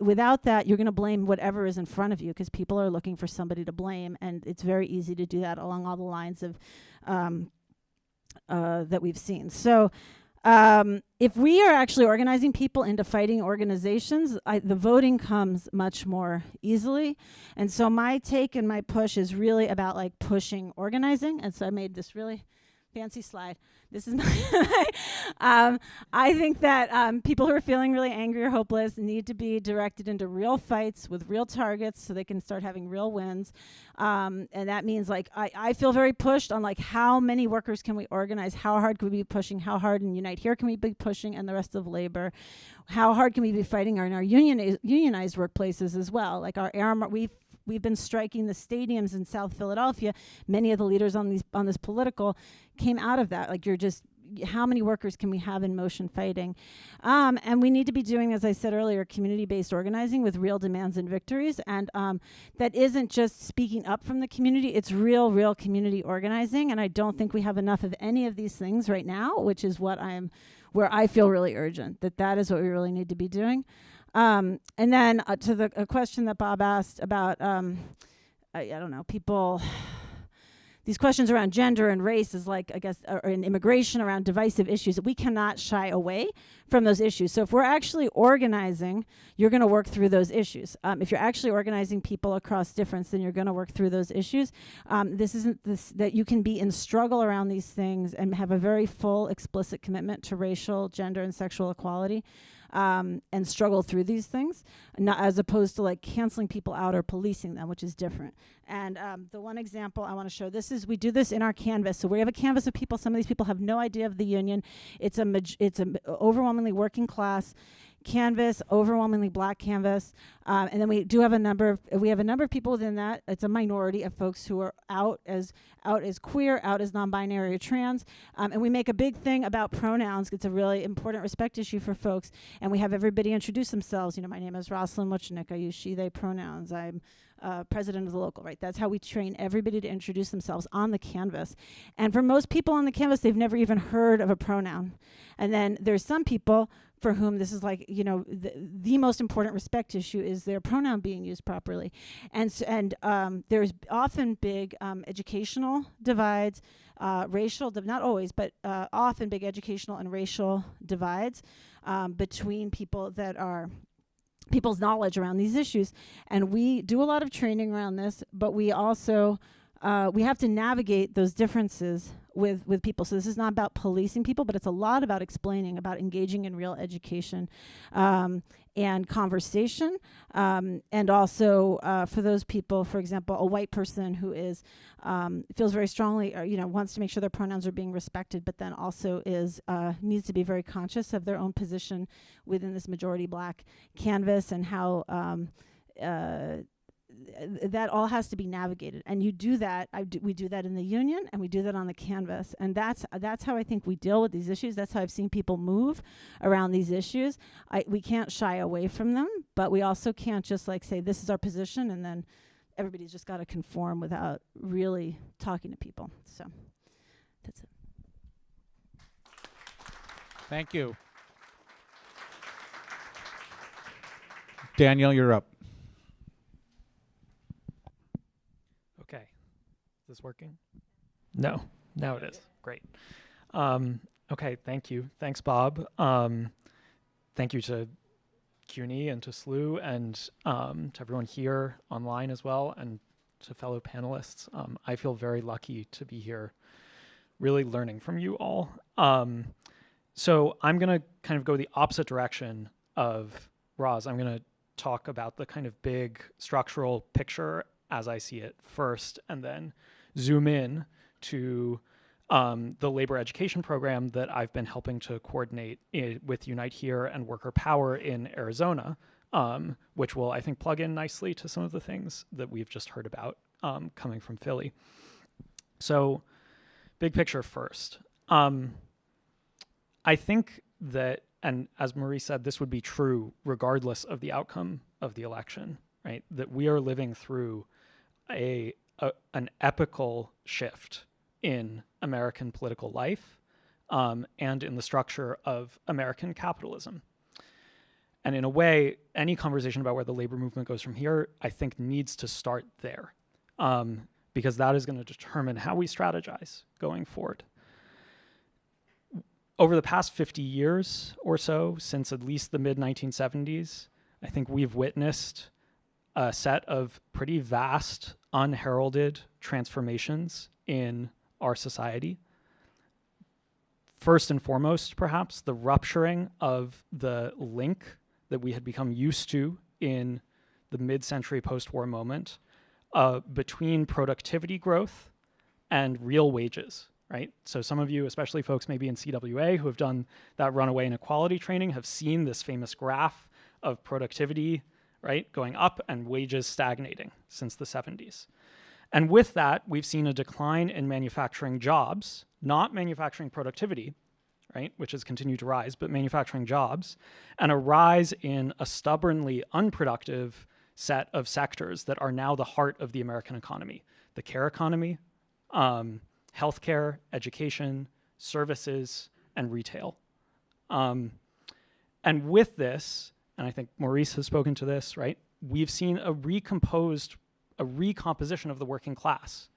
[SPEAKER 3] without that, you're going to blame whatever is in front of you, because people are looking for somebody to blame. And it's very easy to do that along all the lines of that we've seen. So if we are actually organizing people into fighting organizations, the voting comes much more easily. And so my take and my push is really about like pushing organizing. And so I made this really fancy slide. This is my I think that people who are feeling really angry or hopeless need to be directed into real fights with real targets so they can start having real wins. And that means like I feel very pushed on like how many workers can we organize, how hard can we be pushing, how hard in Unite Here can we be pushing, and the rest of labor, how hard can we be fighting in our unionized workplaces as well. Like we've been striking the stadiums in South Philadelphia. Many of the leaders on this political came out of that. Like how many workers can we have in motion fighting? And we need to be doing, as I said earlier, community-based organizing with real demands and victories. And that isn't just speaking up from the community, it's real community organizing. And I don't think we have enough of any of these things right now, which is where I feel really urgent, that is what we really need to be doing. And then to the question that Bob asked about, I don't know, people, these questions around gender and race is like, I guess, or in immigration, around divisive issues. We cannot shy away from those issues. So if we're actually organizing, you're going to work through those issues. If you're actually organizing people across difference, then you're going to work through those issues. That you can be in struggle around these things and have a very full, explicit commitment to racial, gender, and sexual equality. And struggle through these things, not as opposed to like canceling people out or policing them, which is different. And the one example I want to show, we do this in our canvas. So we have a canvas of people. Some of these people have no idea of the union. It's a overwhelmingly working class canvas, overwhelmingly black canvas, and then we have a number of people within that. It's a minority of folks who are out as queer, out as non-binary or trans, and we make a big thing about pronouns. It's a really important respect issue for folks, and we have everybody introduce themselves. My name is Rosalind Muchnick. I use she, they pronouns. I'm president of the local, right? That's how we train everybody to introduce themselves on the canvas. And for most people on the canvas, they've never even heard of a pronoun. And then there's some people for whom this is like, the most important respect issue is their pronoun being used properly. And there's often big educational divides, not always, but often big educational and racial divides between people that are people's knowledge around these issues. And we do a lot of training around this, but we also we have to navigate those differences with people. So this is not about policing people, but it's a lot about explaining, about engaging in real education and conversation. And also for those people, for example, a white person who is feels very strongly, or, wants to make sure their pronouns are being respected, but then also needs to be very conscious of their own position within this majority black canvas, and how that all has to be navigated. And you do that. We do that in the union, and we do that on the canvas. And that's how I think we deal with these issues. That's how I've seen people move around these issues. We can't shy away from them, but we also can't just like say this is our position and then everybody's just got to conform without really talking to people. So that's it.
[SPEAKER 1] Thank you. Daniel, you're up.
[SPEAKER 4] Okay. Is this working? No. Now it is. Great. Okay, thank you. Thanks, Bob. Thank you to CUNY and to SLU and to everyone here online as well, and to fellow panelists. I feel very lucky to be here really learning from you all. So I'm going to kind of go the opposite direction of Roz. I'm going to talk about the kind of big structural picture as I see it first, and then zoom in to the labor education program that I've been helping to coordinate with Unite Here and Worker Power in Arizona, which will, I think, plug in nicely to some of the things that we've just heard about coming from Philly. So big picture first. I think that and as Marie said, this would be true regardless of the outcome of the election, right? That we are living through an epical shift in American political life and in the structure of American capitalism. And in a way, any conversation about where the labor movement goes from here, I think needs to start there, because that is going to determine how we strategize going forward. Over the past 50 years or so, since at least the mid-1970s, I think we've witnessed a set of pretty vast, unheralded transformations in our society. First and foremost, perhaps, the rupturing of the link that we had become used to in the mid-century post-war moment between productivity growth and real wages, right? So some of you, especially folks maybe in CWA who have done that runaway inequality training, have seen this famous graph of productivity, right, going up and wages stagnating since the 70s. And with that, we've seen a decline in manufacturing jobs, not manufacturing productivity, right, which has continued to rise, but manufacturing jobs, and a rise in a stubbornly unproductive set of sectors that are now the heart of the American economy: the care economy, healthcare, education, services, and retail. And with this, and I think Maurice has spoken to this, right, we've seen a recomposition of the working class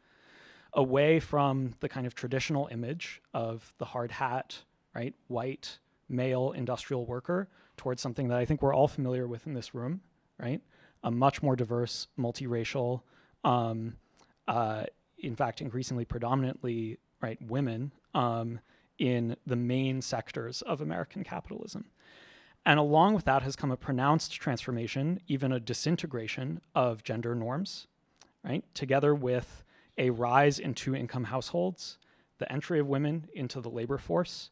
[SPEAKER 4] away from the kind of traditional image of the hard hat, right, white, male industrial worker towards something that I think we're all familiar with in this room, right? A much more diverse, multiracial, in fact, increasingly predominantly, right, women in the main sectors of American capitalism. And along with that has come a pronounced transformation, even a disintegration of gender norms, right? Together with a rise in two-income households, the entry of women into the labor force,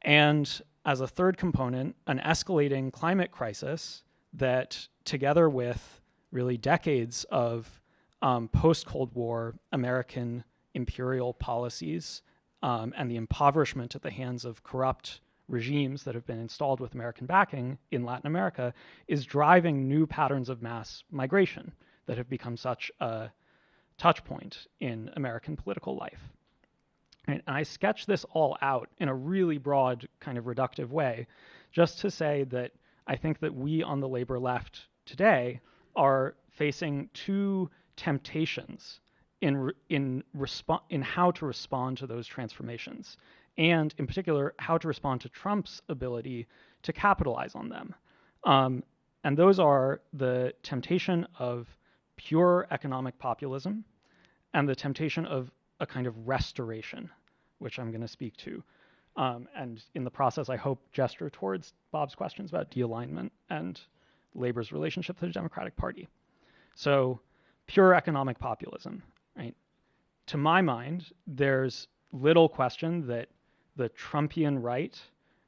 [SPEAKER 4] and as a third component, an escalating climate crisis that, together with really decades of post-Cold War American imperial policies and the impoverishment at the hands of corrupt regimes that have been installed with American backing in Latin America, is driving new patterns of mass migration that have become such a touch point in American political life. And I sketch this all out in a really broad, kind of reductive way, just to say that I think that we on the labor left today are facing two temptations in how to respond to those transformations, and in particular, how to respond to Trump's ability to capitalize on them. And those are the temptation of pure economic populism and the temptation of a kind of restoration, which I'm going to speak to. And in the process, I hope gesture towards Bob's questions about de-alignment and labor's relationship to the Democratic Party. So pure economic populism, right? To my mind, there's little question that the Trumpian right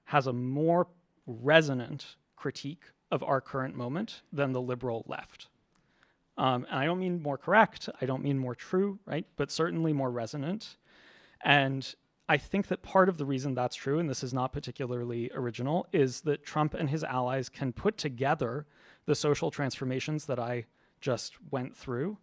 [SPEAKER 4] has a more resonant critique of our current moment than the liberal left. And I don't mean more correct, I don't mean more true, right? But certainly more resonant. And I think that part of the reason that's true, and this is not particularly original, is that Trump and his allies can put together the social transformations that I just went through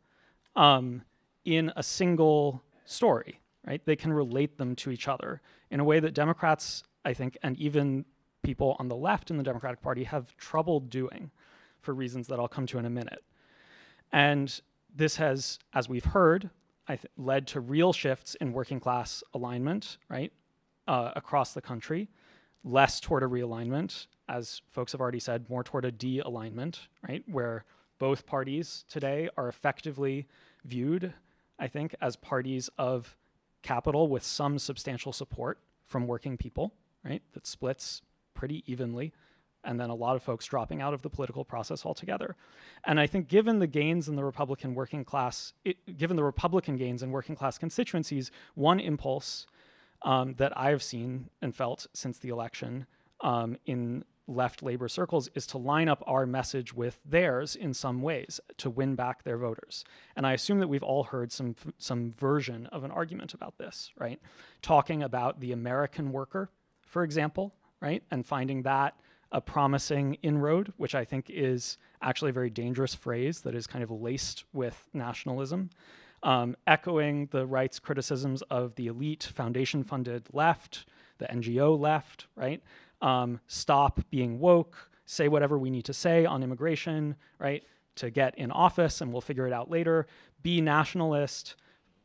[SPEAKER 4] in a single story, right? They can relate them to each other in a way that Democrats, I think, and even people on the left in the Democratic Party have trouble doing for reasons that I'll come to in a minute. And this has, as we've heard, led to real shifts in working class alignment, right, across the country, less toward a realignment, as folks have already said, more toward a de-alignment, right, where both parties today are effectively viewed, I think, as parties of capital with some substantial support from working people, right, that splits pretty evenly, and then a lot of folks dropping out of the political process altogether. And I think given the gains in the Republican working class, given the Republican gains in working class constituencies, one impulse that I've seen and felt since the election in left labor circles is to line up our message with theirs in some ways to win back their voters. And I assume that we've all heard some version of an argument about this, right? Talking about the American worker, for example, right? And finding that a promising inroad, which I think is actually a very dangerous phrase that is kind of laced with nationalism. Echoing the right's criticisms of the elite foundation-funded left, the NGO left, right? Stop being woke, say whatever we need to say on immigration, right? To get in office, and we'll figure it out later. Be nationalist,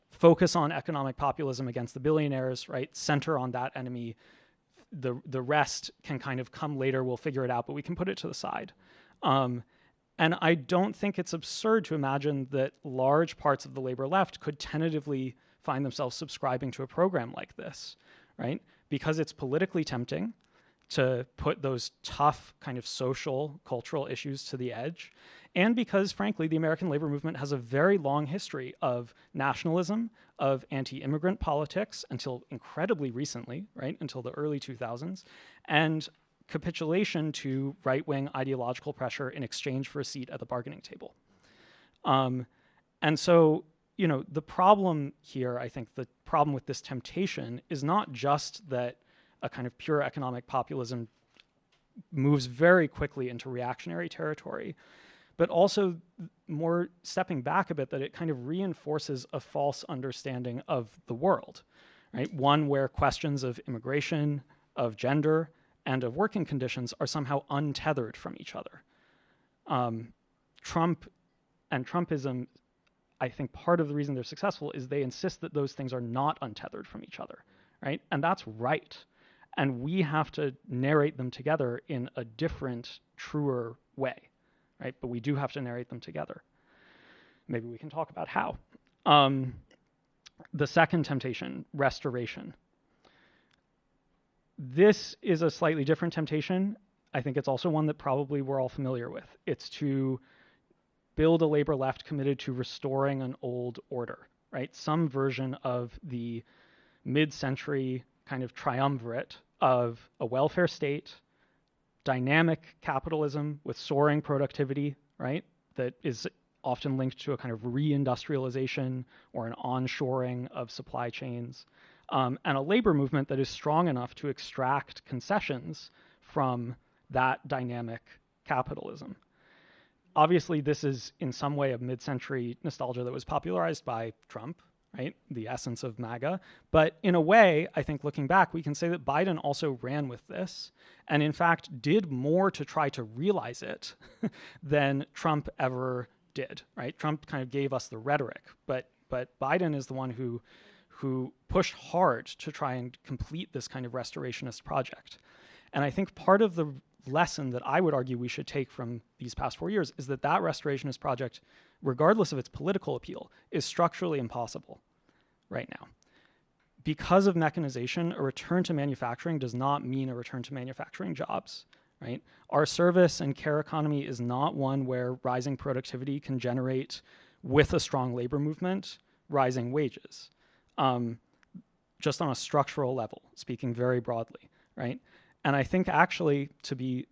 [SPEAKER 4] focus on economic populism against the billionaires, right? Center on that enemy. The rest can kind of come later, we'll figure it out, but we can put it to the side. And I don't think it's absurd to imagine that large parts of the labor left could tentatively find themselves subscribing to a program like this, right? Because it's politically tempting to put those tough kind of social, cultural issues to the edge, and because, frankly, the American labor movement has a very long history of nationalism, of anti-immigrant politics until incredibly recently, right, until the early 2000s, and capitulation to right-wing ideological pressure in exchange for a seat at the bargaining table. And so, you know, the problem here, I think the problem with this temptation is not just that a kind of pure economic populism moves very quickly into reactionary territory, but also more stepping back a bit, that it kind of reinforces a false understanding of the world, right? One where questions of immigration, of gender, and of working conditions are somehow untethered from each other. Trump and Trumpism, I think part of the reason they're successful is they insist that those things are not untethered from each other, right? And that's right. And we have to narrate them together in a different, truer way, right? But we do have to narrate them together. Maybe we can talk about how. The second temptation, restoration. This is a slightly different temptation. I think it's also one that probably we're all familiar with. It's to build a labor left committed to restoring an old order, right? Some version of the mid-century kind of triumvirate of a welfare state, dynamic capitalism with soaring productivity, right? That is often linked to a kind of reindustrialization or an onshoring of supply chains, and a labor movement that is strong enough to extract concessions from that dynamic capitalism. Obviously, this is in some way a mid-century nostalgia that was popularized by Trump, right? The essence of MAGA. But in a way, I think looking back, we can say that Biden also ran with this and in fact did more to try to realize it than Trump ever did, right? Trump kind of gave us the rhetoric, but Biden is the one who pushed hard to try and complete this kind of restorationist project. And I think part of the lesson that I would argue we should take from these past 4 years is that that restorationist project, regardless of its political appeal, is structurally impossible right now. Because of mechanization, a return to manufacturing does not mean a return to manufacturing jobs, right? Our service and care economy is not one where rising productivity can generate, with a strong labor movement, rising wages. Just on a structural level, speaking very broadly, right? And I think actually to be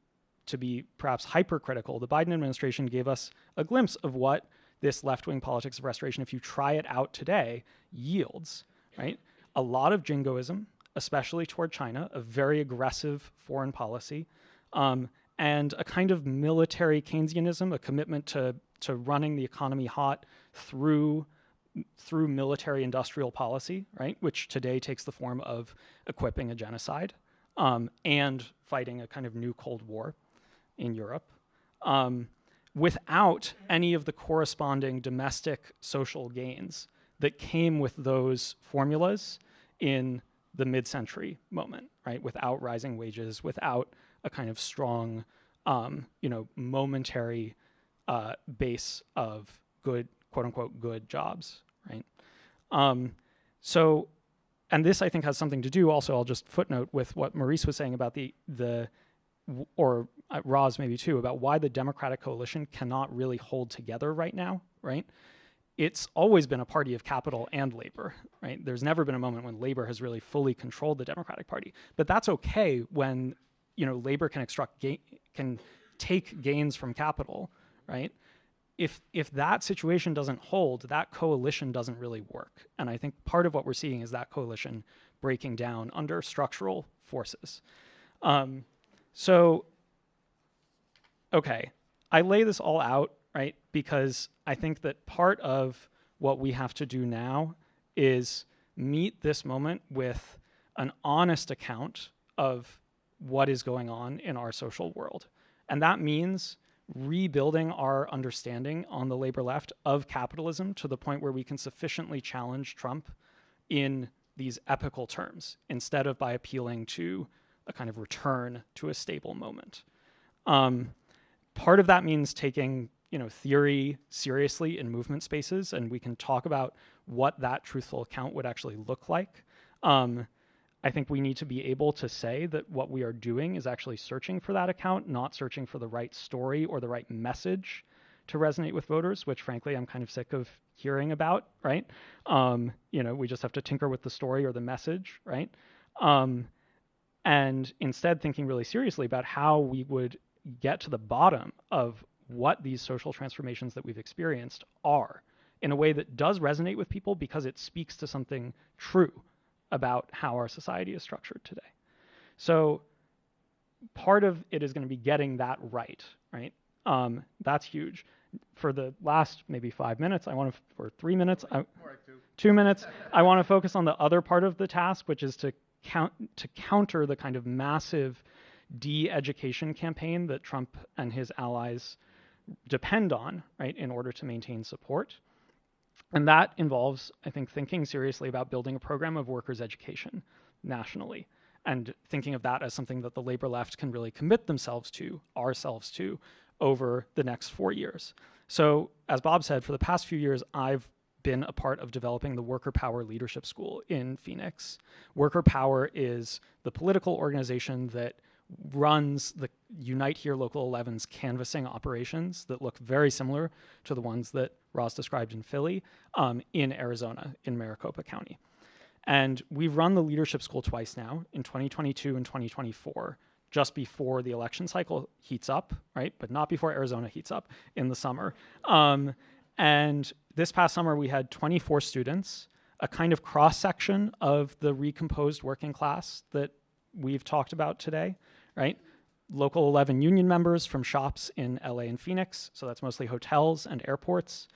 [SPEAKER 4] perhaps hypercritical, the Biden administration gave us a glimpse of what this left-wing politics of restoration, if you try it out today, yields, right? A lot of jingoism, especially toward China, a very aggressive foreign policy, and a kind of military Keynesianism, a commitment to running the economy hot through military industrial policy, right? Which today takes the form of equipping a genocide and fighting a kind of new Cold War in Europe, without any of the corresponding domestic social gains that came with those formulas in the mid-century moment, right? Without rising wages, without a kind of strong, momentary base of good, quote unquote, good jobs, right? And this I think has something to do also, I'll just footnote with what Maurice was saying about or Roz maybe too, about why the Democratic coalition cannot really hold together right now, right? It's always been a party of capital and labor, right? There's never been a moment when labor has really fully controlled the Democratic Party, but that's okay when, labor can take gains from capital, right? If that situation doesn't hold, that coalition doesn't really work. And I think part of what we're seeing is that coalition breaking down under structural forces. So, okay, I lay this all out, right, because I think that part of what we have to do now is meet this moment with an honest account of what is going on in our social world. And that means rebuilding our understanding on the labor left of capitalism to the point where we can sufficiently challenge Trump in these epical terms instead of by appealing to a kind of return to a stable moment. Part of that means taking theory seriously in movement spaces, and we can talk about what that truthful account would actually look like. I think we need to be able to say that what we are doing is actually searching for that account, not searching for the right story or the right message to resonate with voters, which frankly I'm kind of sick of hearing about, right? We just have to tinker with the story or the message, right? And instead thinking really seriously about how we would get to the bottom of what these social transformations that we've experienced are in a way that does resonate with people because it speaks to something true about how our society is structured today. So part of it is going to be getting that right? That's huge. For the last maybe 5 minutes, or 3 minutes, 2 minutes, I want to focus on the other part of the task, which is to counter the kind of massive de-education campaign that Trump and his allies depend on, right, in order to maintain support. And that involves, I think, thinking seriously about building a program of workers' education nationally, and thinking of that as something that the labor left can really commit ourselves to, over the next 4 years. So, as Bob said, for the past few years, I've been a part of developing the Worker Power Leadership School in Phoenix. Worker Power is the political organization that runs the Unite Here Local 11's canvassing operations that look very similar to the ones that Ross described in Philly, in Arizona, in Maricopa County. And we've run the leadership school twice now, in 2022 and 2024, just before the election cycle heats up, right? But not before Arizona heats up in the summer. And this past summer, we had 24 students, a kind of cross-section of the recomposed working class that we've talked about today, right? Local 11 union members from shops in LA and Phoenix, so that's mostly hotels and airports.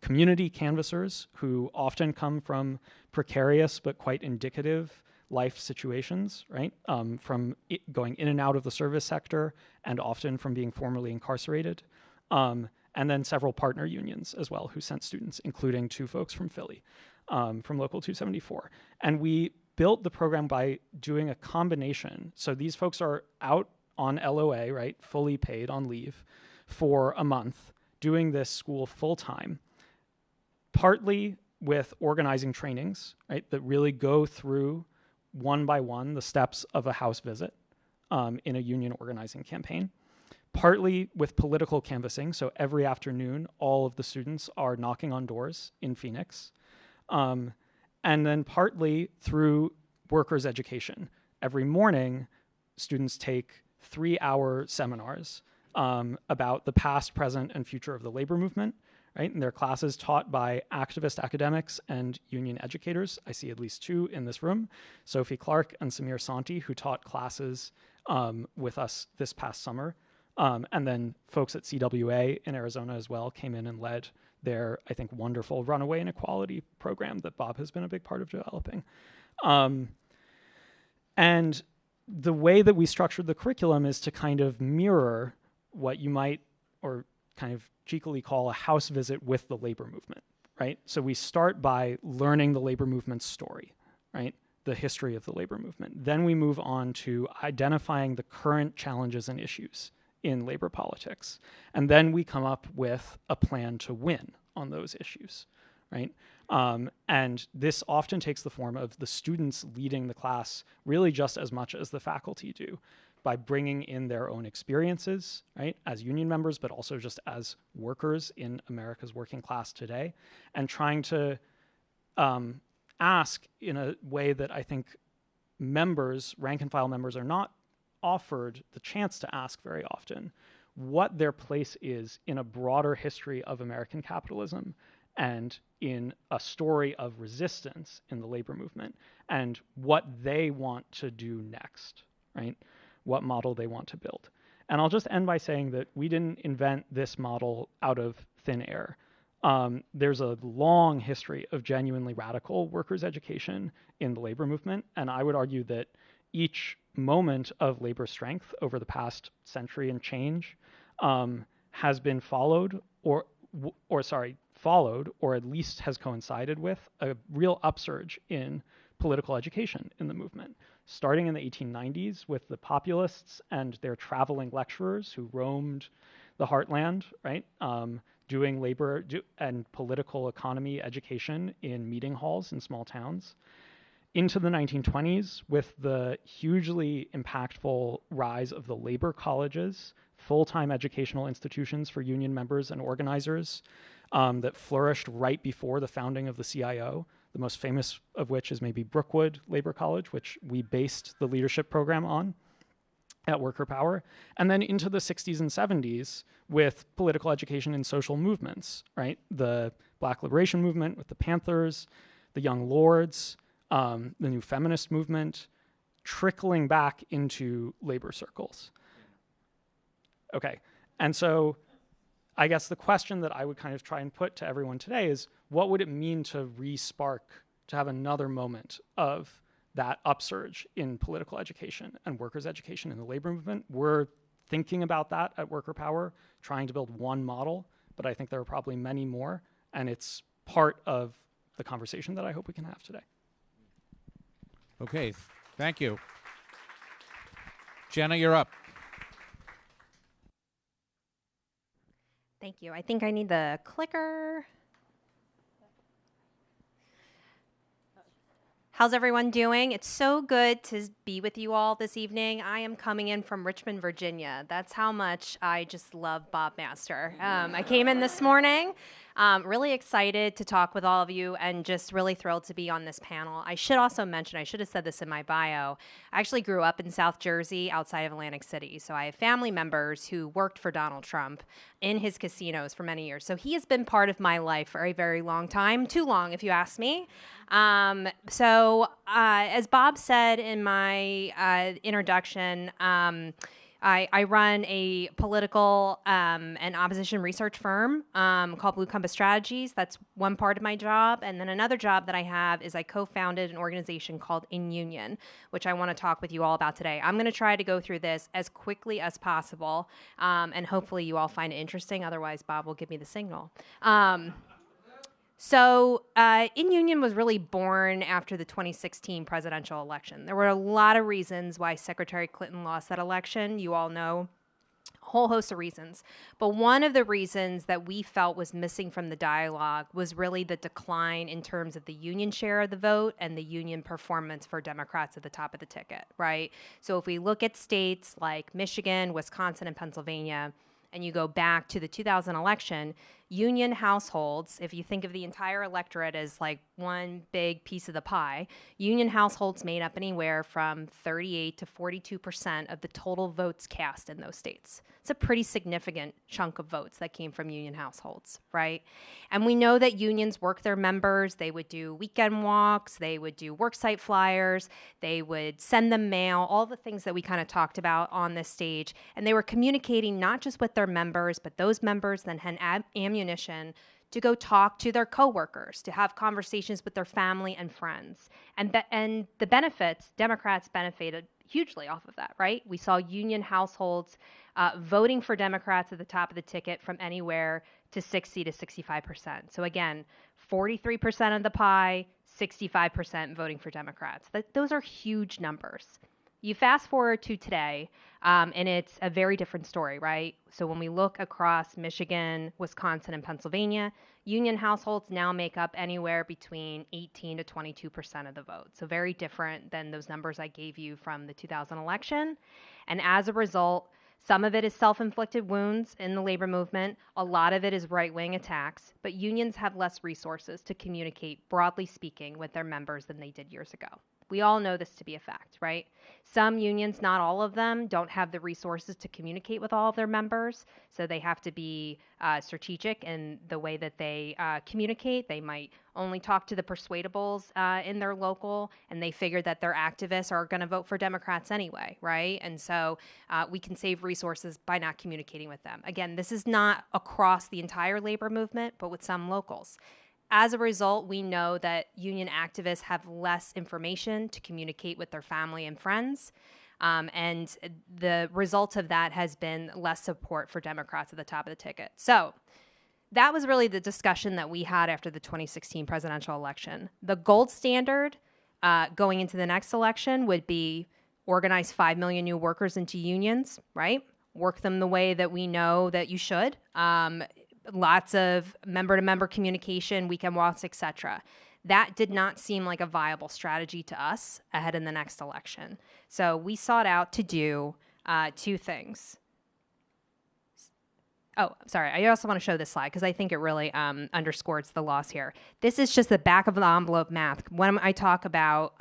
[SPEAKER 4] Community canvassers who often come from precarious but quite indicative life situations, right? From going in and out of the service sector and often from being formerly incarcerated. And then several partner unions as well who sent students, including 2 folks from Philly, from Local 274. And we built the program by doing a combination. So these folks are out on LOA, right, fully paid on leave for a month, doing this school full time, partly with organizing trainings, right, that really go through one by one the steps of a house visit in a union organizing campaign, partly with political canvassing. So every afternoon, all of the students are knocking on doors in Phoenix. And then partly through workers' education. Every morning, students take 3-hour seminars about the past, present, and future of the labor movement, right? And they're classes taught by activist academics and union educators. I see at least 2 in this room, Sophie Clark and Samir Santi, who taught classes with us this past summer. And then folks at CWA in Arizona as well came in and led their, I think, wonderful runaway inequality program that Bob has been a big part of developing. And the way that we structured the curriculum is to kind of mirror what you might, or kind of cheekily call, a house visit with the labor movement, right? So we start by learning the labor movement's story, right? The history of the labor movement. Then we move on to identifying the current challenges and issues in labor politics. And then we come up with a plan to win on those issues, right? And this often takes the form of the students leading the class really just as much as the faculty do, by bringing in their own experiences, right, as union members, but also just as workers in America's working class today, and trying to ask in a way that I think members, rank and file members, are not offered the chance to ask very often, what their place is in a broader history of American capitalism and in a story of resistance in the labor movement, and what they want to do next, right? What model they want to build. And I'll just end by saying that we didn't invent this model out of thin air. There's a long history of genuinely radical workers' education in the labor movement, and I would argue that each moment of labor strength over the past century and change has been followed or at least has coincided with a real upsurge in political education in the movement, starting in the 1890s with the populists and their traveling lecturers who roamed the heartland, right? Doing labor and political economy education in meeting halls in small towns. Into the 1920s with the hugely impactful rise of the labor colleges, full-time educational institutions for union members and organizers that flourished right before the founding of the CIO, the most famous of which is maybe Brookwood Labor College, which we based the leadership program on at Worker Power, and then into the 60s and 70s with political education and social movements, right? The Black Liberation Movement with the Panthers, the Young Lords, the new feminist movement, trickling back into labor circles. Okay, and so I guess the question that I would kind of try and put to everyone today is, what would it mean to re-spark, to have another moment of that upsurge in political education and workers' education in the labor movement? We're thinking about that at Worker Power, trying to build one model, but I think there are probably many more, and it's part of the conversation that I hope we can have today.
[SPEAKER 1] Okay, thank you. Jenna, you're up.
[SPEAKER 5] Thank you. I think I need the clicker. How's everyone doing? It's so good to be with you all this evening. I am coming in from Richmond, Virginia. That's how much I just love Bob Master. I came in this morning, really excited to talk with all of you and just really thrilled to be on this panel. I should also mention, I should have said this in my bio, I actually grew up in South Jersey outside of Atlantic City. So I have family members who worked for Donald Trump in his casinos for many years. So he has been part of my life for a very long time, too long if you ask me. As Bob said in my introduction, I run a political and opposition research firm called Blue Compass Strategies. That's one part of my job. And then another job that I have is I co-founded an organization called In Union, which I want to talk with you all about today. I'm going to try to go through this as quickly as possible, and hopefully you all find it interesting. Otherwise, Bob will give me the signal. In Union was really born after the 2016 presidential election. There were a lot of reasons why Secretary Clinton lost that election. You all know a whole host of reasons. But one of the reasons that we felt was missing from the dialogue was really the decline in terms of the union share of the vote and the union performance for Democrats at the top of the ticket, right? So if we look at states like Michigan, Wisconsin, and Pennsylvania, and you go back to the 2000 election, union households, if you think of the entire electorate as like one big piece of the pie, union households made up anywhere from 38 to 42% of the total votes cast in those states. It's a pretty significant chunk of votes that came from union households, right? And we know that unions work their members. They would do weekend walks, they would do worksite flyers, they would send them mail, all the things that we kind of talked about on this stage. And they were communicating not just with their members, but those members then had ammunition to go talk to their coworkers, to have conversations with their family and friends. And the benefits, Democrats benefited hugely off of that, right? We saw union households voting for Democrats at the top of the ticket from anywhere to 60 to 65%. So again, 43% of the pie, 65% voting for Democrats. Those are huge numbers. You fast forward to today, and it's a very different story, right? So when we look across Michigan, Wisconsin, and Pennsylvania, union households now make up anywhere between 18 to 22% of the vote. So very different than those numbers I gave you from the 2000 election. And as a result, some of it is self-inflicted wounds in the labor movement. A lot of it is right-wing attacks, but unions have less resources to communicate, broadly speaking, with their members than they did years ago. We all know this to be a fact, right? Some unions, not all of them, don't have the resources to communicate with all of their members, so they have to be strategic in the way that they communicate. They might only talk to the persuadables in their local, and they figure that their activists are going to vote for Democrats anyway, right? And so we can save resources by not communicating with them. Again, this is not across the entire labor movement, but with some locals. As a result, we know that union activists have less information to communicate with their family and friends. And the result of that has been less support for Democrats at the top of the ticket. So that was really the discussion that we had after the 2016 presidential election. The gold standard going into the next election would be organize 5 million new workers into unions, right? Work them the way that we know that you should. Lots of member-to-member communication, weekend walks, etc. That did not seem like a viable strategy to us ahead in the next election. So we sought out to do two things. Oh, sorry. I also want to show this slide because I think it really underscores the loss here. This is just the back of the envelope math. When I talk about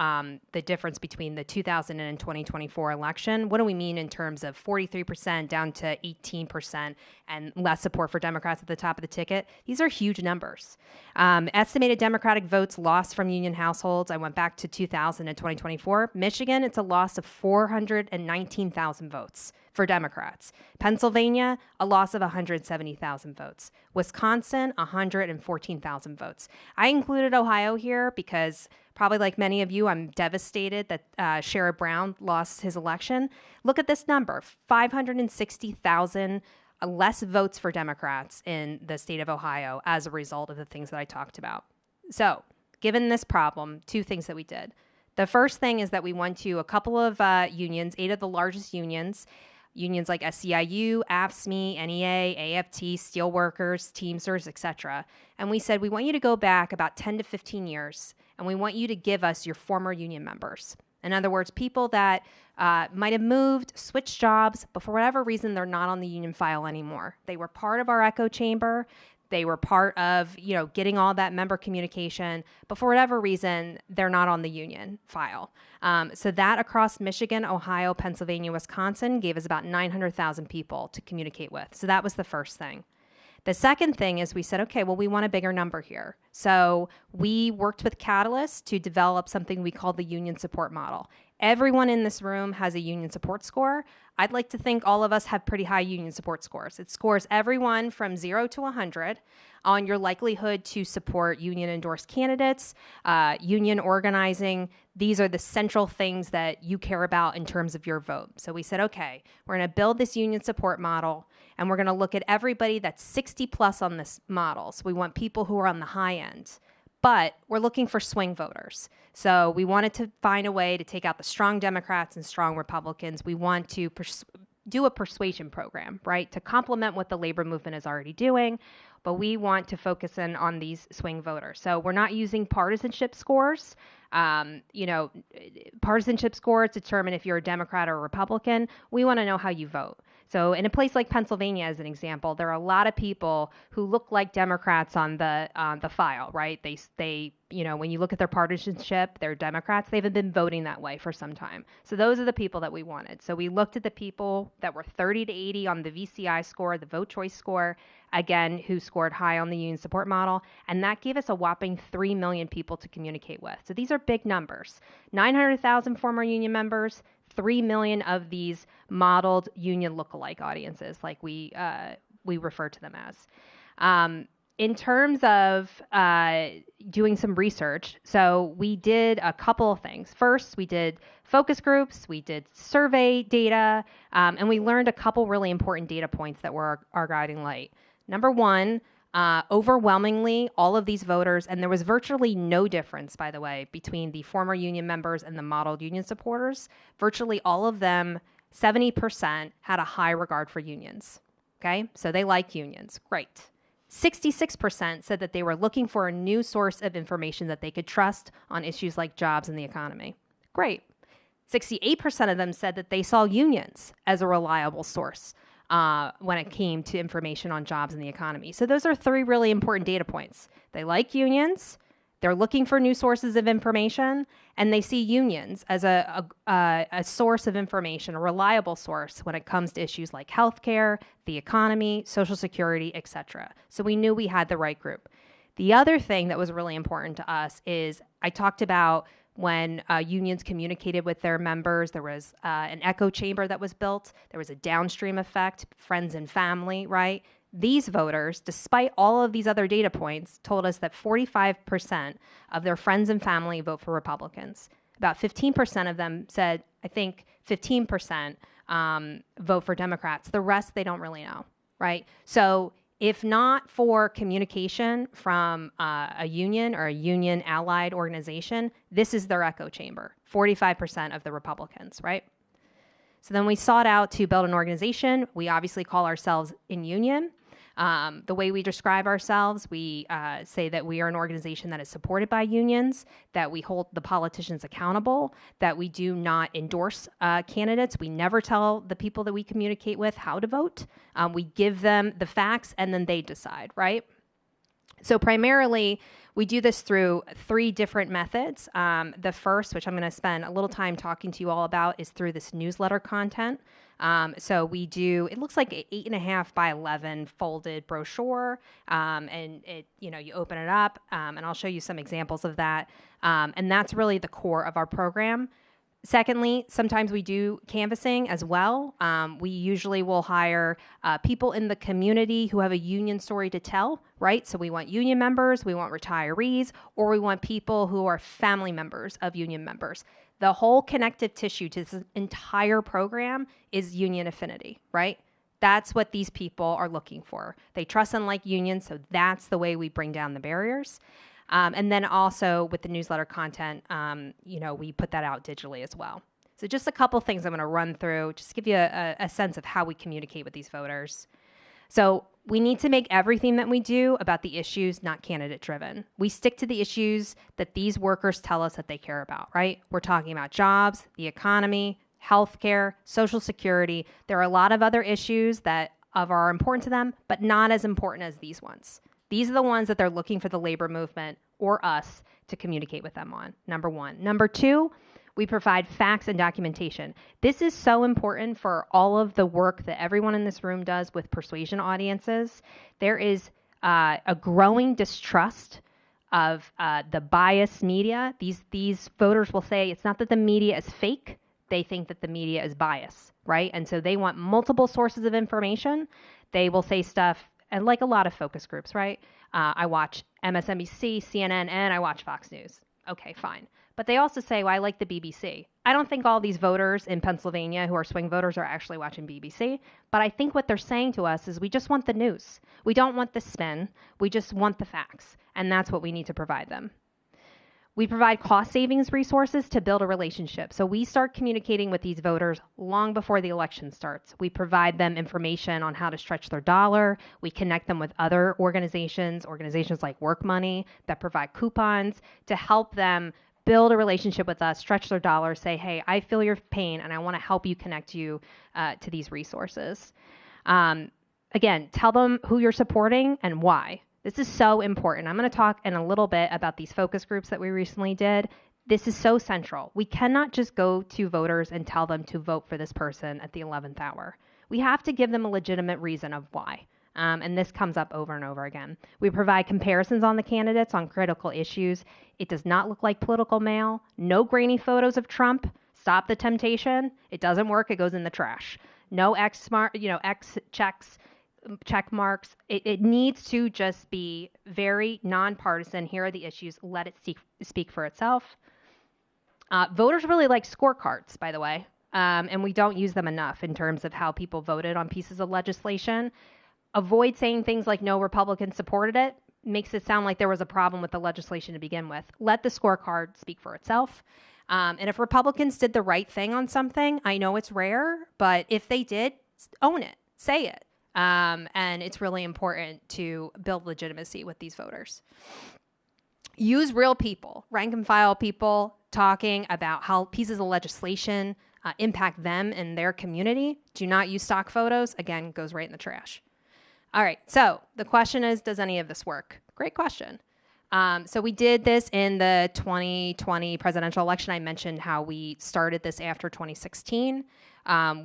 [SPEAKER 5] the difference between the 2000 and 2024 election, what do we mean in terms of 43% down to 18% and less support for Democrats at the top of the ticket? These are huge numbers. Estimated Democratic votes lost from union households. I went back to 2000 and 2024. Michigan, it's a loss of 419,000 votes for Democrats. Pennsylvania, a loss of 170,000 votes. Wisconsin, 114,000 votes. I included Ohio here because probably like many of you, I'm devastated that Sherrod Brown lost his election. Look at this number, 560,000 less votes for Democrats in the state of Ohio as a result of the things that I talked about. So given this problem, two things that we did. The first thing is that we went to a couple of unions, 8 of the largest unions like SEIU, AFSCME, NEA, AFT, Steelworkers, Teamsters, etc. And we said, we want you to go back about 10 to 15 years, and we want you to give us your former union members. In other words, people that might have moved, switched jobs, but for whatever reason, they're not on the union file anymore. They were part of our echo chamber. They were part of, getting all that member communication, but for whatever reason, they're not on the union file. So that across Michigan, Ohio, Pennsylvania, Wisconsin gave us about 900,000 people to communicate with. So that was the first thing. The second thing is we said, okay, well, we want a bigger number here. So we worked with Catalyst to develop something we call the union support model. Everyone in this room has a union support score. I'd like to think all of us have pretty high union support scores. It scores everyone from 0 to 100 on your likelihood to support union-endorsed candidates, union organizing. These are the central things that you care about in terms of your vote. So we said, okay, we're going to build this union support model, and we're going to look at everybody that's 60 plus on this model. So we want people who are on the high end. But we're looking for swing voters. So we wanted to find a way to take out the strong Democrats and strong Republicans. We want to do a persuasion program, right, to complement what the labor movement is already doing. But we want to focus in on these swing voters. So we're not using partisanship scores. Partisanship scores determine if you're a Democrat or a Republican. We want to know how you vote. So in a place like Pennsylvania, as an example, there are a lot of people who look like Democrats on the file, right? They when you look at their partisanship, they're Democrats. They haven't been voting that way for some time. So those are the people that we wanted. So we looked at the people that were 30 to 80 on the VCI score, the vote choice score, again, who scored high on the union support model. And that gave us a whopping 3 million people to communicate with. So these are big numbers. 900,000 former union members, 3 million of these modeled union lookalike audiences, like we refer to them as. In terms of doing some research, so we did a couple of things. First, we did focus groups, we did survey data, and we learned a couple really important data points that were our guiding light. Number one, overwhelmingly, all of these voters, and there was virtually no difference, by the way, between the former union members and the modeled union supporters. Virtually all of them, 70%, had a high regard for unions. Okay, so they like unions. Great. 66% said that they were looking for a new source of information that they could trust on issues like jobs and the economy. Great. 68% of them said that they saw unions as a reliable source when it came to information on jobs and the economy. So those are 3 really important data points. They like unions, They're looking for new sources of information, and they see unions as a source of information, a reliable source when it comes to issues like healthcare, the economy, Social Security, etc. So we knew we had the right group. The other thing that was really important to us is I talked about when unions communicated with their members, there was an echo chamber that was built. There was a downstream effect, friends and family, right? These voters, despite all of these other data points, told us that 45% of their friends and family vote for Republicans. About 15% of them said, I think 15% vote for Democrats. The rest, they don't really know, right? So if not for communication from a union or a union allied organization, this is their echo chamber, 45% of the Republicans, right? So then we sought out to build an organization. We obviously call ourselves in union. The way we describe ourselves, we say that we are an organization that is supported by unions, that we hold the politicians accountable, that we do not endorse candidates. We never tell the people that we communicate with how to vote. We give them the facts and then they decide, right? So primarily, we do this through 3 different methods. The first, which I'm going to spend a little time talking to you all about, is through this newsletter content. So we do, it looks like an 8.5 by 11 folded brochure, and it, you open it up, and I'll show you some examples of that. And that's really the core of our program. Secondly, sometimes we do canvassing as well. We usually will hire people in the community who have a union story to tell, right? So we want union members, we want retirees, or we want people who are family members of union members. The whole connective tissue to this entire program is union affinity, right? That's what these people are looking for. They trust and like unions, so that's the way we bring down the barriers. And then also with the newsletter content, we put that out digitally as well. So just a couple things I'm going to run through, just to give you a sense of how we communicate with these voters. So we need to make everything that we do about the issues, not candidate driven. We stick to the issues that these workers tell us that they care about, right? We're talking about jobs, the economy, healthcare, Social Security. There are a lot of other issues that are important to them, but not as important as these ones. These are the ones that they're looking for the labor movement or us to communicate with them on, number 1. Number 2, we provide facts and documentation. This is so important for all of the work that everyone in this room does with persuasion audiences. There is a growing distrust of the biased media. These voters will say it's not that the media is fake, they think that the media is biased, right? And so they want multiple sources of information. They will say stuff, and like a lot of focus groups, right? I watch MSNBC, CNN, and I watch Fox News. Okay, fine. But they also say, well, I like the BBC. I don't think all these voters in Pennsylvania who are swing voters are actually watching BBC. But I think what they're saying to us is we just want the news. We don't want the spin. We just want the facts. And that's what we need to provide them. We provide cost savings resources to build a relationship. So we start communicating with these voters long before the election starts. We provide them information on how to stretch their dollar. We connect them with other organizations like Work Money, that provide coupons to help them build a relationship with us, stretch their dollar, say, hey, I feel your pain and I want to help you connect you to these resources. Again, tell them who you're supporting and why. This is so important. I'm going to talk in a little bit about these focus groups that we recently did. This is so central. We cannot just go to voters and tell them to vote for this person at the 11th hour. We have to give them a legitimate reason of why. And this comes up over and over again. We provide comparisons on the candidates on critical issues. It does not look like political mail. No grainy photos of Trump. Stop the temptation. It doesn't work. It goes in the trash. No X checks. Check marks. It needs to just be very nonpartisan. Here are the issues. Let it speak for itself. Voters really like scorecards, by the way, and we don't use them enough in terms of how people voted on pieces of legislation. Avoid saying things like no Republicans supported it. Makes it sound like there was a problem with the legislation to begin with. Let the scorecard speak for itself. And if Republicans did the right thing on something, I know it's rare, but if they did, own it. Say it. And it's really important to build legitimacy with these voters. Use real people, rank and file people, talking about how pieces of legislation impact them and their community. Do not use stock photos. Again, goes right in the trash. All right, so the question is, does any of this work? Great question. So we did this in the 2020 presidential election. I mentioned how we started this after 2016.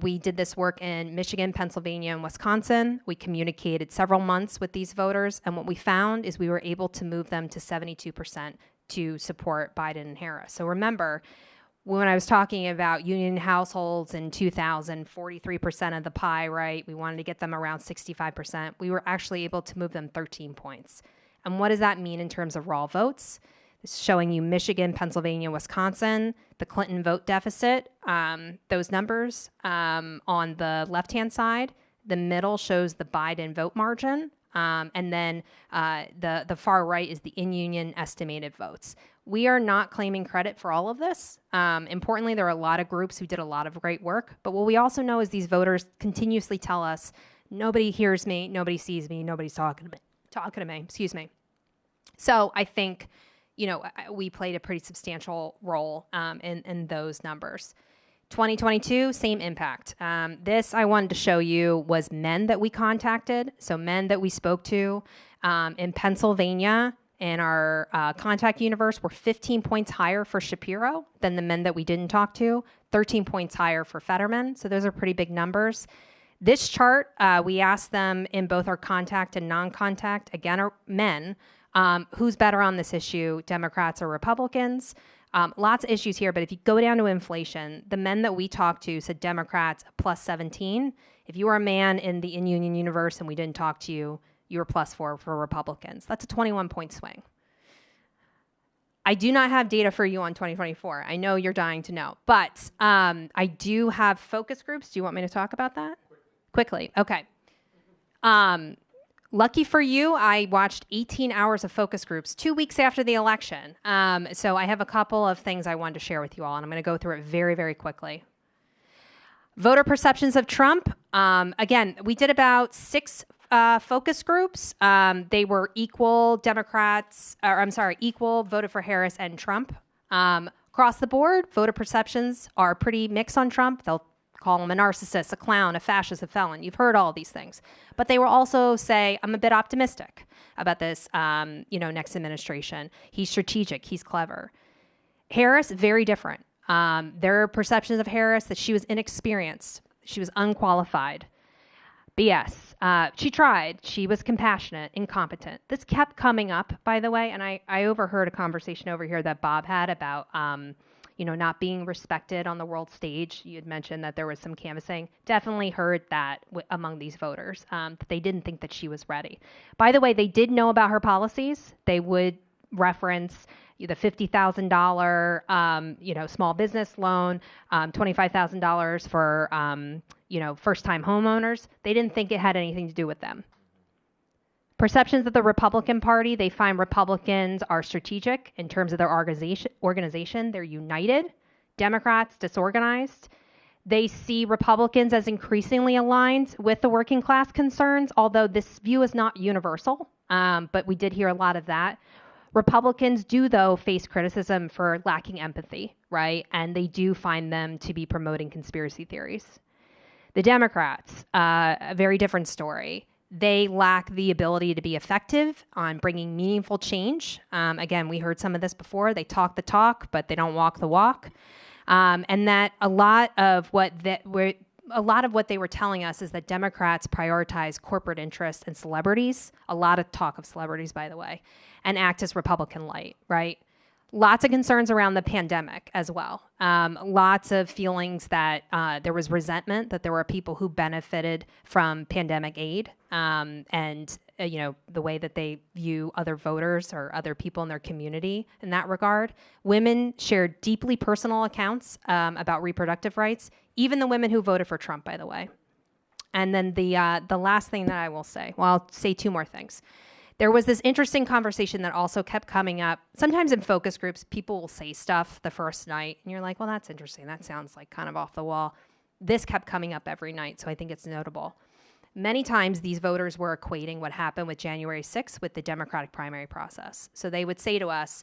[SPEAKER 5] We did this work in Michigan, Pennsylvania, and Wisconsin. We communicated several months with these voters, and what we found is we were able to move them to 72% to support Biden and Harris. So remember, when I was talking about union households in 2000, 43% of the pie, right? We wanted to get them around 65%. We were actually able to move them 13 points. And what does that mean in terms of raw votes? It's showing you Michigan, Pennsylvania, Wisconsin, the Clinton vote deficit, those numbers on the left-hand side. The middle shows the Biden vote margin. And then the far right is the in-union estimated votes. We are not claiming credit for all of this. Importantly, there are a lot of groups who did a lot of great work. But what we also know is these voters continuously tell us, nobody hears me, nobody sees me, nobody's talking to me, excuse me. So I think, we played a pretty substantial role in those numbers. 2022, same impact. This I wanted to show you was men that we contacted, so men that we spoke to. In Pennsylvania, in our contact universe, were 15 points higher for Shapiro than the men that we didn't talk to, 13 points higher for Fetterman, so those are pretty big numbers. This chart, we asked them in both our contact and non-contact, again, are men, who's better on this issue, Democrats or Republicans? Lots of issues here, but if you go down to inflation, the men that we talked to said Democrats plus 17. If you were a man in the in-union universe and we didn't talk to you, you were plus 4 for Republicans. That's a 21-point swing. I do not have data for you on 2024. I know you're dying to know, but I do have focus groups. Do you want me to talk about that? Quickly. Okay. Lucky for you, I watched 18 hours of focus groups 2 weeks after the election. So I have a couple of things I wanted to share with you all, and I'm going to go through it very, very quickly. Voter perceptions of Trump. Again, we did about 6 focus groups. They were equal equal voted for Harris and Trump. Across the board, voter perceptions are pretty mixed on Trump. They'll call him a narcissist, a clown, a fascist, a felon. You've heard all these things. But they will also say, I'm a bit optimistic about this, next administration. He's strategic. He's clever. Harris, very different. Their perceptions of Harris that she was inexperienced. She was unqualified. BS. She tried. She was compassionate, incompetent. This kept coming up, by the way, and I overheard a conversation over here that Bob had about not being respected on the world stage. You had mentioned that there was some canvassing. Definitely heard that among these voters, that they didn't think that she was ready. By the way, they did know about her policies. They would reference the $50,000, small business loan, $25,000 for, first-time homeowners. They didn't think it had anything to do with them. Perceptions of the Republican Party, they find Republicans are strategic in terms of their organization. They're united. Democrats, disorganized. They see Republicans as increasingly aligned with the working class concerns, although this view is not universal, but we did hear a lot of that. Republicans do, though, face criticism for lacking empathy, right? And they do find them to be promoting conspiracy theories. The Democrats, a very different story. They lack the ability to be effective on bringing meaningful change. Again, we heard some of this before. They talk the talk, but they don't walk the walk. And that a lot of what they were telling us is that Democrats prioritize corporate interests and celebrities. A lot of talk of celebrities, by the way, and act as Republican light, right? Lots of concerns around the pandemic as well. Lots of feelings that there was resentment, that there were people who benefited from pandemic aid, and the way that they view other voters or other people in their community in that regard. Women shared deeply personal accounts about reproductive rights, even the women who voted for Trump, by the way. And then the last thing that I will say, well, I'll say 2 more things. There was this interesting conversation that also kept coming up. Sometimes in focus groups, people will say stuff the first night, and you're like, well, that's interesting. That sounds like kind of off the wall. This kept coming up every night, so I think it's notable. Many times, these voters were equating what happened with January 6th with the Democratic primary process. So they would say to us,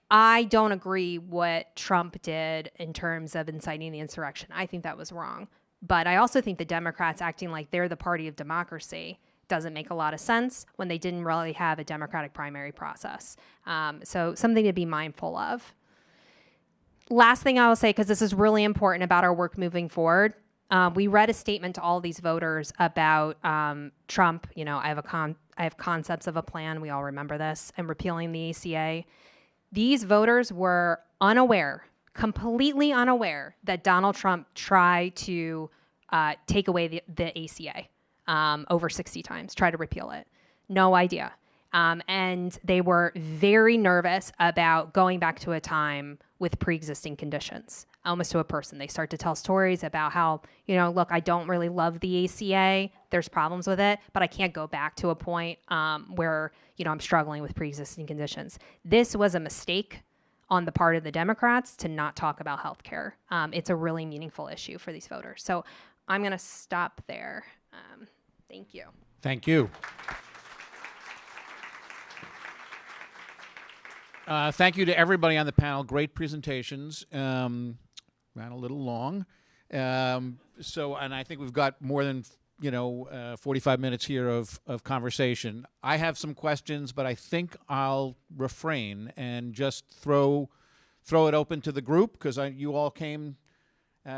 [SPEAKER 5] I don't agree what Trump did in terms of inciting the insurrection. I think that was wrong. But I also think the Democrats acting like they're the party of democracy doesn't make a lot of sense when they didn't really have a Democratic primary process. So something to be mindful of. Last thing I will say, because this is really important about our work moving forward, we read a statement to all these voters about Trump. You know, I have concepts of a plan. We all remember this, and repealing the ACA. These voters were unaware, completely unaware, that Donald Trump tried to take away the ACA over 60 times, try to repeal it. No idea. And they were very nervous about going back to a time with pre-existing conditions, almost to a person. They start to tell stories about how, you know, look, I don't really love the ACA. There's problems with it, but I can't go back to a point where, you know, I'm struggling with pre-existing conditions. This was a mistake on the part of the Democrats to not talk about healthcare. It's a really meaningful issue for these voters. So I'm going to stop there. Thank you.
[SPEAKER 1] Thank you. Thank you to everybody on the panel. Great presentations. Ran a little long. And I think we've got more than 45 minutes here of conversation. I have some questions, but I think I'll refrain and just throw it open to the group, because you all came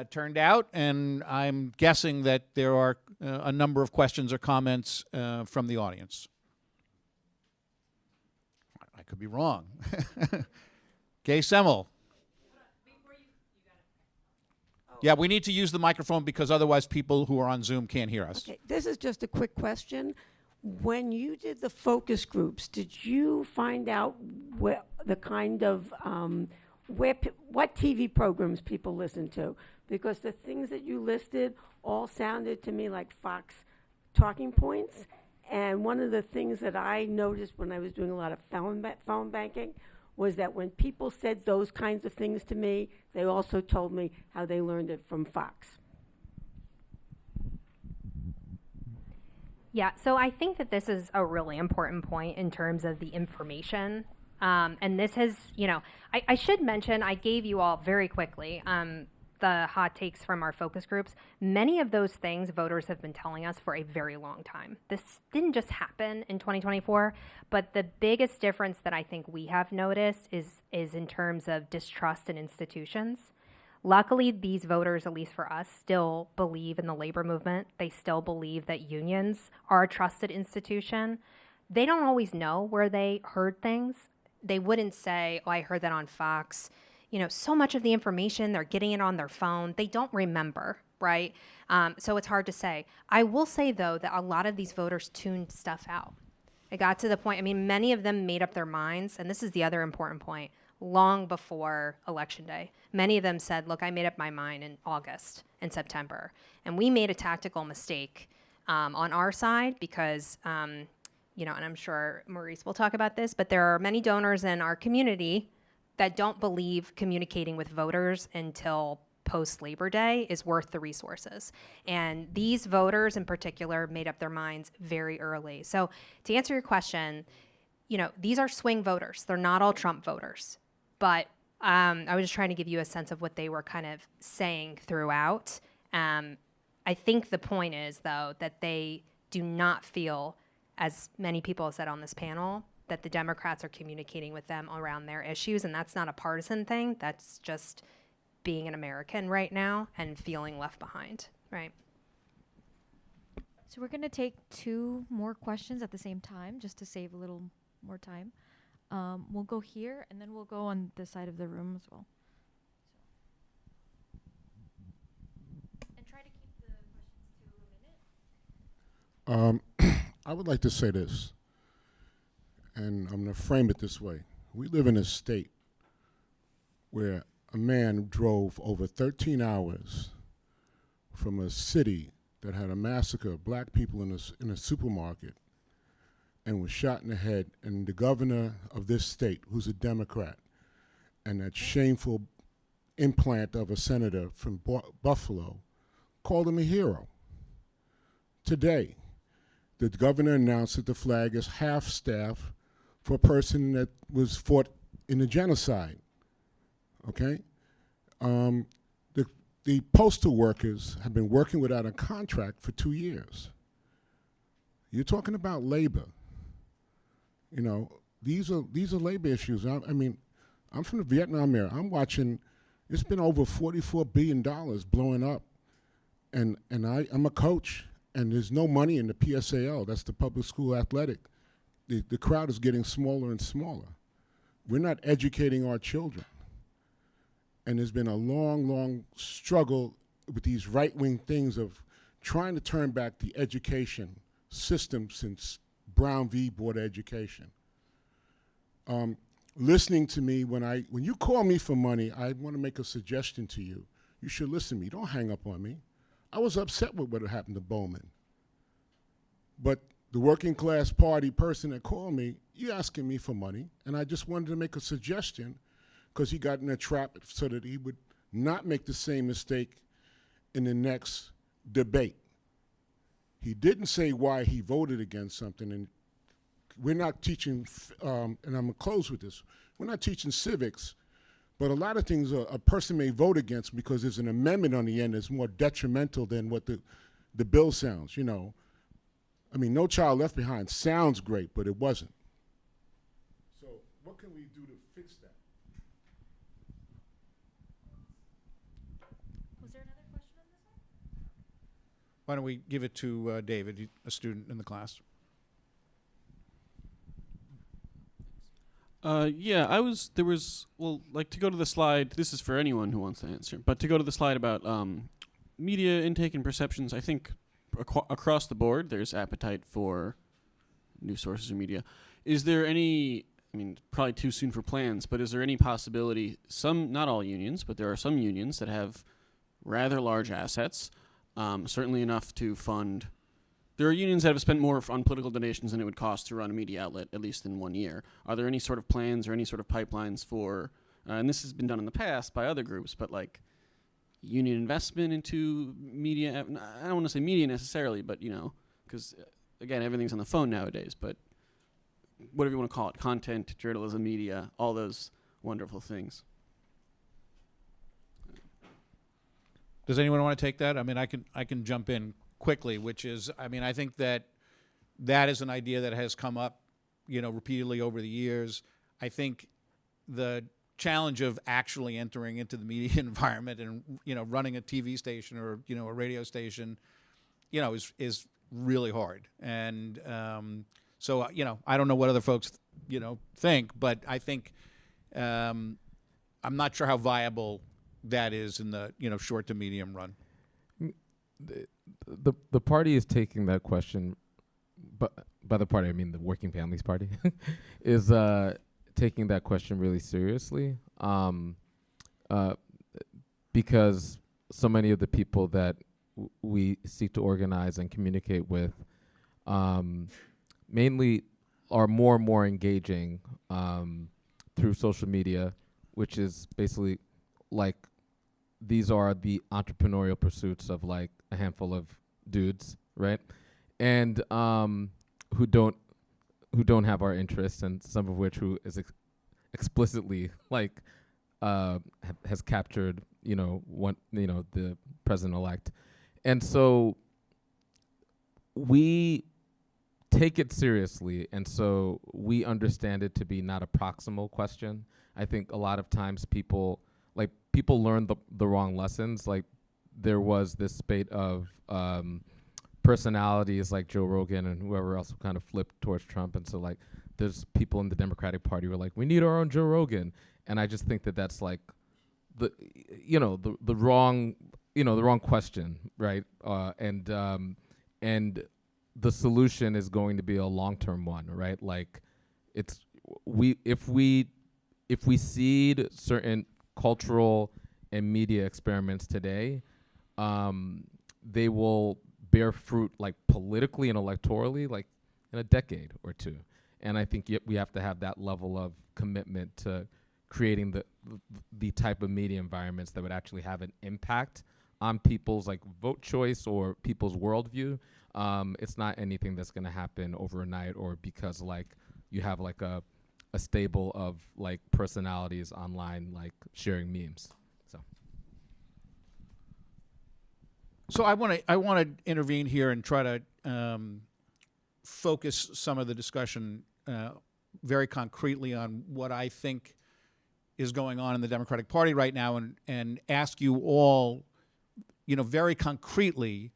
[SPEAKER 1] turned out, and I'm guessing that there are a number of questions or comments from the audience. I could be wrong. Gay Semmel. Yeah, we need to use the microphone because otherwise people who are on Zoom can't hear us.
[SPEAKER 6] Okay, this is just a quick question. When you did the focus groups, did you find out the kind of what TV programs people listen to? Because the things that you listed all sounded to me like Fox talking points. And one of the things that I noticed when I was doing a lot of phone banking was that when people said those kinds of things to me, they also told me how they learned it from Fox.
[SPEAKER 5] Yeah, so I think that this is a really important point in terms of the information. And this has, I should mention, I gave you all very quickly the hot takes from our focus groups. Many of those things voters have been telling us for a very long time. This didn't just happen in 2024, but the biggest difference that I think we have noticed is in terms of distrust in institutions. Luckily, these voters, at least for us, still believe in the labor movement. They still believe that unions are a trusted institution. They don't always know where they heard things. They wouldn't say, oh, I heard that on Fox. So much of the information, they're getting it on their phone. They don't remember, right? So it's hard to say. I will say, though, that a lot of these voters tuned stuff out. It got to the point, many of them made up their minds, and this is the other important point, long before Election Day. Many of them said, look, I made up my mind in August and September. And we made a tactical mistake on our side because, and I'm sure Maurice will talk about this, but there are many donors in our community that don't believe communicating with voters until post-Labor Day is worth the resources. And these voters in particular made up their minds very early. So to answer your question, these are swing voters. They're not all Trump voters. But I was just trying to give you a sense of what they were kind of saying throughout. I think the point is, though, that they do not feel, as many people have said on this panel, that the Democrats are communicating with them around their issues, and that's not a partisan thing. That's just being an American right now and feeling left behind, right?
[SPEAKER 7] So we're going to take 2 more questions at the same time, just to save a little more time. We'll go here, and then we'll go on this side of the room as well. And try to keep the questions to a minute.
[SPEAKER 8] I would like to say this, and I'm going to frame it this way. We live in a state where a man drove over 13 hours from a city that had a massacre of black people in a supermarket and was shot in the head, and the governor of this state, who's a Democrat, and that shameful implant of a senator from Buffalo, called him a hero. Today, the governor announced that the flag is half-staff for a person that was fought in the genocide, okay? The postal workers have been working without a contract for 2 years. You're talking about labor. You know, these are labor issues. I mean, I'm from the Vietnam era. I'm watching. It's been over $44 billion blowing up, and I'm a coach, and there's no money in the PSAL. That's the public school athletic. The crowd is getting smaller and smaller. We're not educating our children, and there's been a long, long struggle with these right-wing things of trying to turn back the education system since Brown v. Board of Education. Listening to me when you call me for money, I want to make a suggestion to you. You should listen to me. Don't hang up on me. I was upset with what happened to Bowman. But the working class party person that called me, you asking me for money, and I just wanted to make a suggestion because he got in a trap so that he would not make the same mistake in the next debate. He didn't say why he voted against something, and we're not teaching, and I'm going to close with this, we're not teaching civics, but a lot of things a person may vote against because there's an amendment on the end that's more detrimental than what the bill sounds, you know. I mean, No Child Left Behind sounds great, but it wasn't. So what can we do to fix that?
[SPEAKER 7] Was there another question on this one?
[SPEAKER 1] Why don't we give it to David, a student in the class?
[SPEAKER 9] Yeah, to go to the slide, this is for anyone who wants to answer, but to go to the slide about media intake and perceptions, I think across the board, there's appetite for new sources of media. Is there any, I mean, probably too soon for plans, but is there any possibility, not all unions, but there are some unions that have rather large assets, certainly enough to fund. There are unions that have spent more on political donations than it would cost to run a media outlet, at least in 1 year. Are there any sort of plans or any sort of pipelines for, and this has been done in the past by other groups, but like union investment into media? I don't want to say media necessarily, but, you know, because, again, everything's on the phone nowadays, but whatever you want to call it, content, journalism, media, all those wonderful things.
[SPEAKER 1] Does anyone want to take that? I mean, I can jump in quickly, which is, I mean, I think that is an idea that has come up, you know, repeatedly over the years. I think the challenge of actually entering into the media environment and, you know, running a TV station or, you know, a radio station, you know, is really hard. And so, you know, I don't know what other folks, you know, think, but I think I'm not sure how viable that is in the, you know, short to medium run.
[SPEAKER 2] The party is taking that question, but by the party I mean the Working Families Party, is taking that question really seriously, because so many of the people that we seek to organize and communicate with mainly are more and more engaging through social media, which is basically like these are the entrepreneurial pursuits of like a handful of dudes, right? And who don't have our interests, and some of which who is explicitly like has captured, you know, the president-elect. And so we take it seriously, and so we understand it to be not a proximal question. I think a lot of times people learn the wrong lessons. Like there was this spate of personalities like Joe Rogan and whoever else kind of flipped towards Trump, and so like there's people in the Democratic Party who are like, we need our own Joe Rogan, and I just think that that's like the wrong question, right? And the solution is going to be a long-term one, right? Like if we seed certain cultural and media experiments today, they will bear fruit like politically and electorally like in a decade or two. And I think we have to have that level of commitment to creating the type of media environments that would actually have an impact on people's like vote choice or people's worldview. It's not anything that's going to happen overnight or because like you have like a stable of like personalities online like sharing memes. So
[SPEAKER 1] I want to intervene here and try to focus some of the discussion very concretely on what I think is going on in the Democratic Party right now, and ask you all, very concretely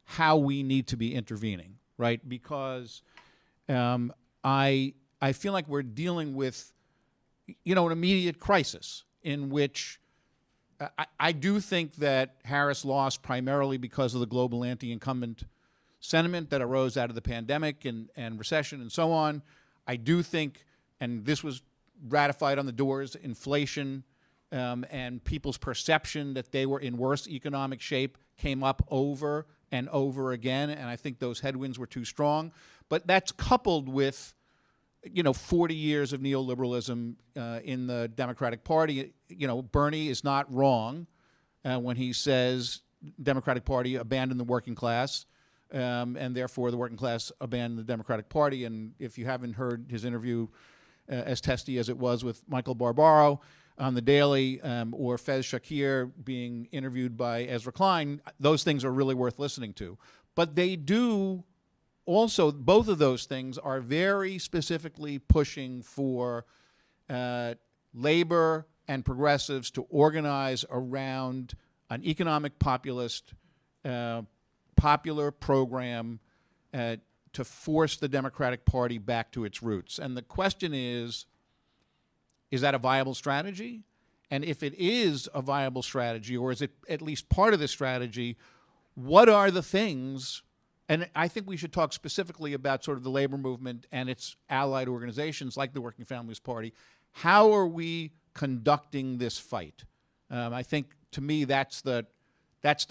[SPEAKER 1] how we need to be intervening, right? Because I feel like we're dealing with, an immediate crisis in which I do think that Harris lost primarily because of the global anti-incumbent sentiment that arose out of the pandemic and recession and so on. I do think, and this was ratified on the doors, inflation and people's perception that they were in worse economic shape came up over and over again, and I think those headwinds were too strong. But that's coupled with 40 years of neoliberalism in the Democratic Party. Bernie is not wrong when he says Democratic Party abandoned the working class, and therefore the working class abandoned the Democratic Party. And if you haven't heard his interview, as testy as it was with Michael Barbaro on The Daily, or Fez Shakir being interviewed by Ezra Klein, those things are really worth listening to. But they do also, both of those things are very specifically pushing for labor and progressives to organize around an economic populist, popular program to force the Democratic Party back to its roots. And the question is that a viable strategy? And if it is a viable strategy, or is it at least part of the strategy, what are the things? And I think we should talk specifically about sort of the labor movement and its allied organizations like the Working Families Party. How are we conducting this fight? I think, to me, that's the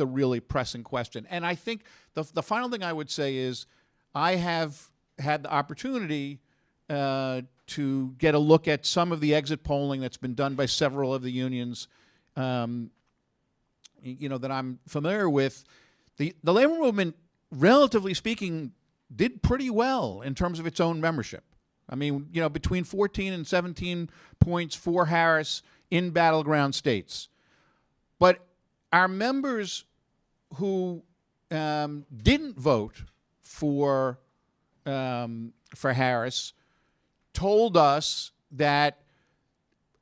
[SPEAKER 1] really pressing question. And I think the final thing I would say is I have had the opportunity to get a look at some of the exit polling that's been done by several of the unions, that I'm familiar with. The labor movement, relatively speaking, did pretty well in terms of its own membership. I mean, between 14 and 17 points for Harris in battleground states. But our members who didn't vote for Harris told us that,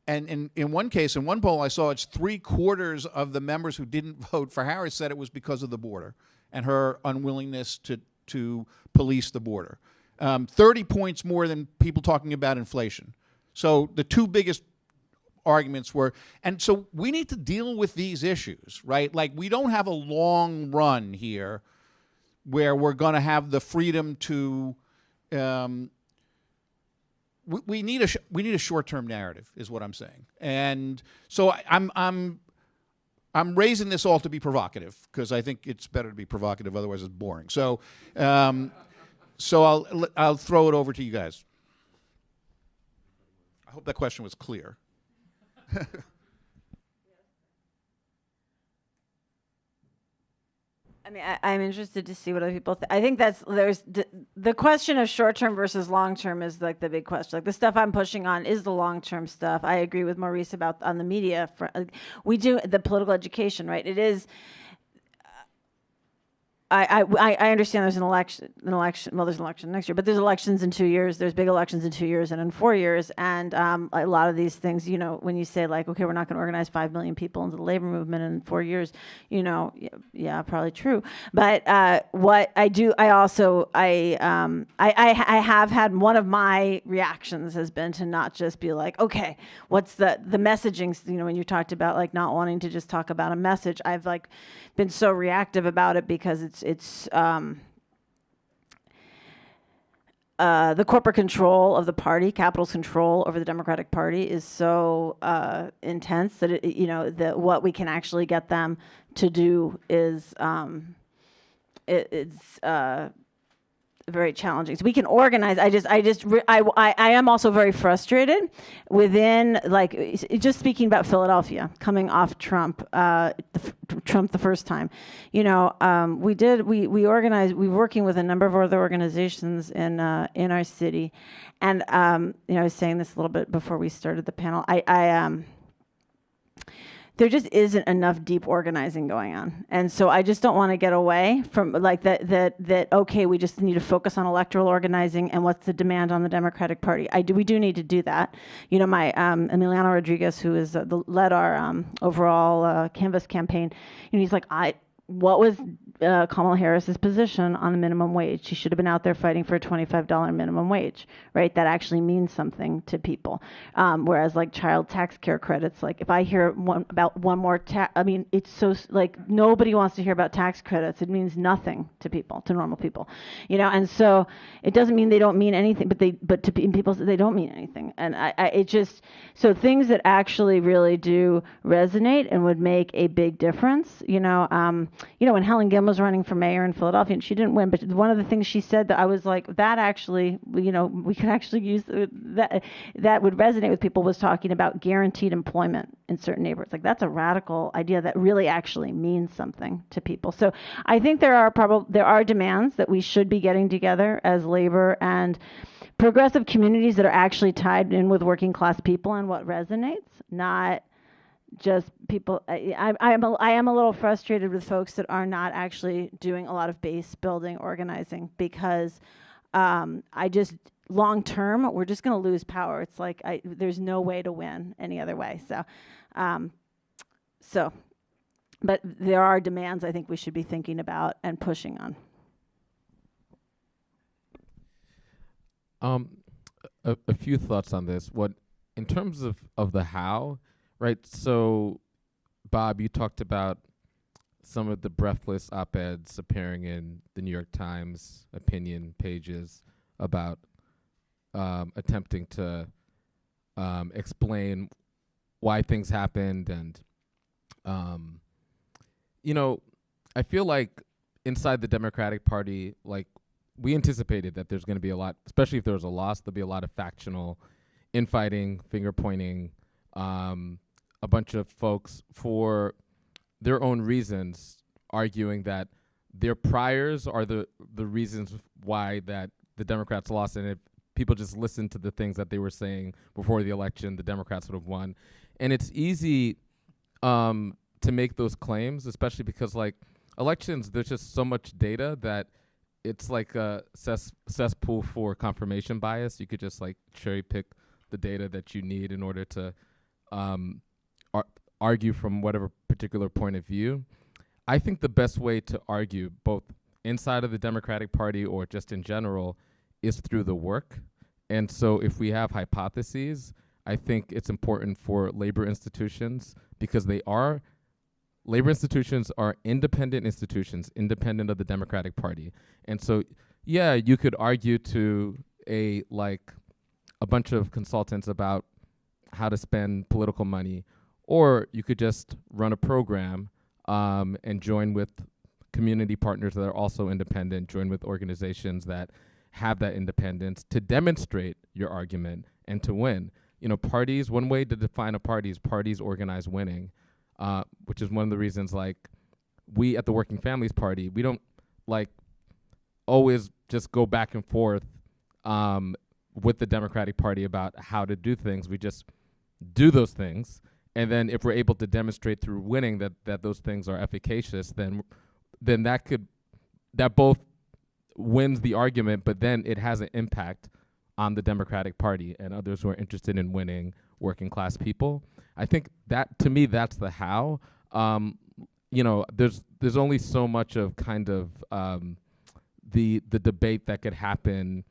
[SPEAKER 1] and in one case, in one poll I saw, it's 3/4 of the members who didn't vote for Harris said it was because of the border and her unwillingness to police the border. 30 points more than people talking about inflation. So the two biggest arguments were, and so we need to deal with these issues, right? Like, we don't have a long run here where we're going to have the freedom to. We need a short-term narrative, is what I'm saying, and so I'm raising this all to be provocative because I think it's better to be provocative, otherwise it's boring. So, I'll throw it over to you guys. I hope that question was clear.
[SPEAKER 3] I mean, I'm interested to see what other people think. I think there's the question of short-term versus long-term is like the big question. Like, the stuff I'm pushing on is the long-term stuff. I agree with Maurice about on the media. We do the political education, right? It is. I understand there's an election. Well, there's an election next year, but there's elections in 2 years. There's big elections in 2 years and in 4 years. And a lot of these things, when you say like, okay, we're not going to organize 5 million people into the labor movement in 4 years, yeah, probably true. But what I do, I have had, one of my reactions has been to not just be like, okay, what's the messaging? When you talked about like not wanting to just talk about a message, I've like been so reactive about it because it's the corporate control of the party, capital's control over the Democratic Party is so intense that what we can actually get them to do is it's very challenging. So we can organize. I am also very frustrated within, like, just speaking about Philadelphia coming off Trump, Trump the first time. We organized. We were working with a number of other organizations in our city, and I was saying this a little bit before we started the panel. there just isn't enough deep organizing going on. And so I just don't want to get away from like that, okay, we just need to focus on electoral organizing and what's the demand on the Democratic Party. We do need to do that. You know, my Emiliano Rodriguez, who is led our overall Canvas campaign, you know, he's like, what was Kamala Harris's position on the minimum wage? She should have been out there fighting for a $25 minimum wage, right? That actually means something to people. Whereas like child tax care credits, like if I hear about one more tax, I mean, it's so like nobody wants to hear about tax credits. It means nothing to people, to normal people, you know. And so it doesn't mean they don't mean anything, but to people they don't mean anything. And it just, so things that actually really do resonate and would make a big difference, you know. When Helen Gim was running for mayor in Philadelphia, and she didn't win, but one of the things she said that I was like, that actually, you know, we could actually use that would resonate with people, was talking about guaranteed employment in certain neighborhoods. Like that's a radical idea that really actually means something to people. So I think there are demands that we should be getting together as labor and progressive communities that are actually tied in with working class people and what resonates, not just people. I am a little frustrated with folks that are not actually doing a lot of base building organizing, because I just long term we're just going to lose power. It's like there's no way to win any other way. But there are demands I think we should be thinking about and pushing on.
[SPEAKER 2] A few thoughts on this. What in terms of the how. Right, so Bob, you talked about some of the breathless op-eds appearing in the New York Times opinion pages about attempting to explain why things happened. And, you know, I feel like inside the Democratic Party, like we anticipated that there's going to be a lot, especially if there was a loss, there'll be a lot of factional infighting, finger pointing, a bunch of folks for their own reasons arguing that their priors are the reasons why that the Democrats lost, and if people just listened to the things that they were saying before the election, the Democrats would have won. And it's easy to make those claims, especially because like elections, there's just so much data that it's like a cesspool for confirmation bias. You could just like cherry pick the data that you need in order to argue from whatever particular point of view. I think the best way to argue, both inside of the Democratic Party or just in general, is through the work. And so if we have hypotheses, I think it's important for labor institutions, because labor institutions are independent institutions, independent of the Democratic Party. And so, yeah, you could argue to a bunch of consultants about how to spend political money, or you could just run a program and join with community partners that are also independent, join with organizations that have that independence to demonstrate your argument and to win. You know, parties, one way to define a party is parties organize winning, which is one of the reasons like we at the Working Families Party, we don't like always just go back and forth with the Democratic Party about how to do things. We just do those things, and then if we're able to demonstrate through winning that those things are efficacious, then that both wins the argument, but then it has an impact on the Democratic Party and others who are interested in winning working class people. I think that, to me, that's the how. You know, there's only so much of kind of the debate that could happen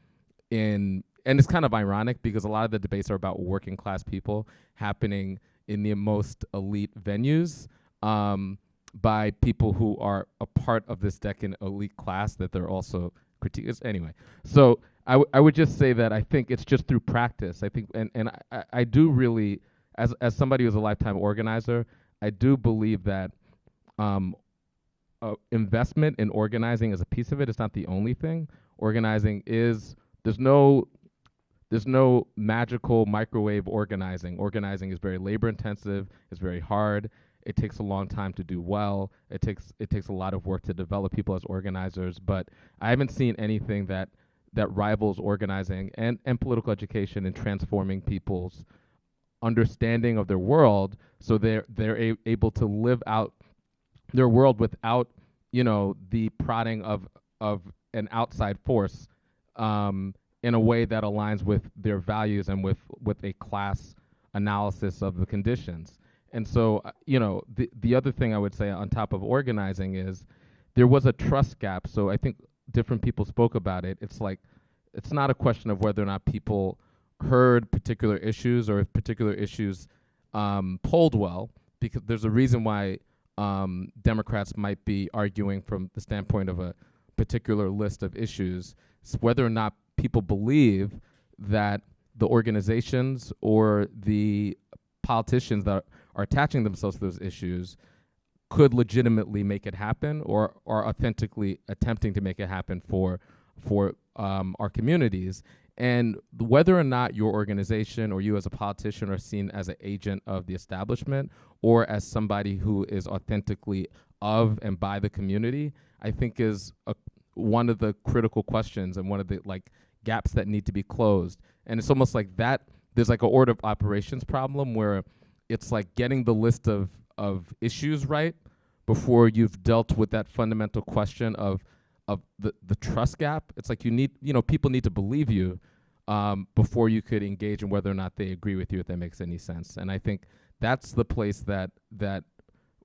[SPEAKER 2] in. And it's kind of ironic because a lot of the debates are about working class people happening in the most elite venues by people who are a part of this decadent elite class that they're also critiques. Anyway, so I would just say that I think it's just through practice. I think, and I do really, as somebody who's a lifetime organizer, I do believe that investment in organizing is a piece of it. It's not the only thing. Organizing is, there's no magical microwave organizing. Organizing is very labor intensive. It's very hard. It takes a long time to do well. It takes a lot of work to develop people as organizers. But I haven't seen anything that rivals organizing and political education in transforming people's understanding of their world, so they're able to live out their world without, the prodding of an outside force, in a way that aligns with their values and with a class analysis of the conditions. And so, the other thing I would say on top of organizing is there was a trust gap. So I think different people spoke about it. It's like, it's not a question of whether or not people heard particular issues or if particular issues polled well, because there's a reason why Democrats might be arguing from the standpoint of a particular list of issues. It's whether or not people believe that the organizations or the politicians that are attaching themselves to those issues could legitimately make it happen, or are authentically attempting to make it happen for our communities. And whether or not your organization or you as a politician are seen as an agent of the establishment or as somebody who is authentically of and by the community, I think is one of the critical questions and one of the gaps that need to be closed. And it's almost like that there's like an order of operations problem where it's like getting the list of issues right before you've dealt with that fundamental question of the trust gap. It's like you need, people need to believe you before you could engage in whether or not they agree with you, if that makes any sense. And I think that's the place that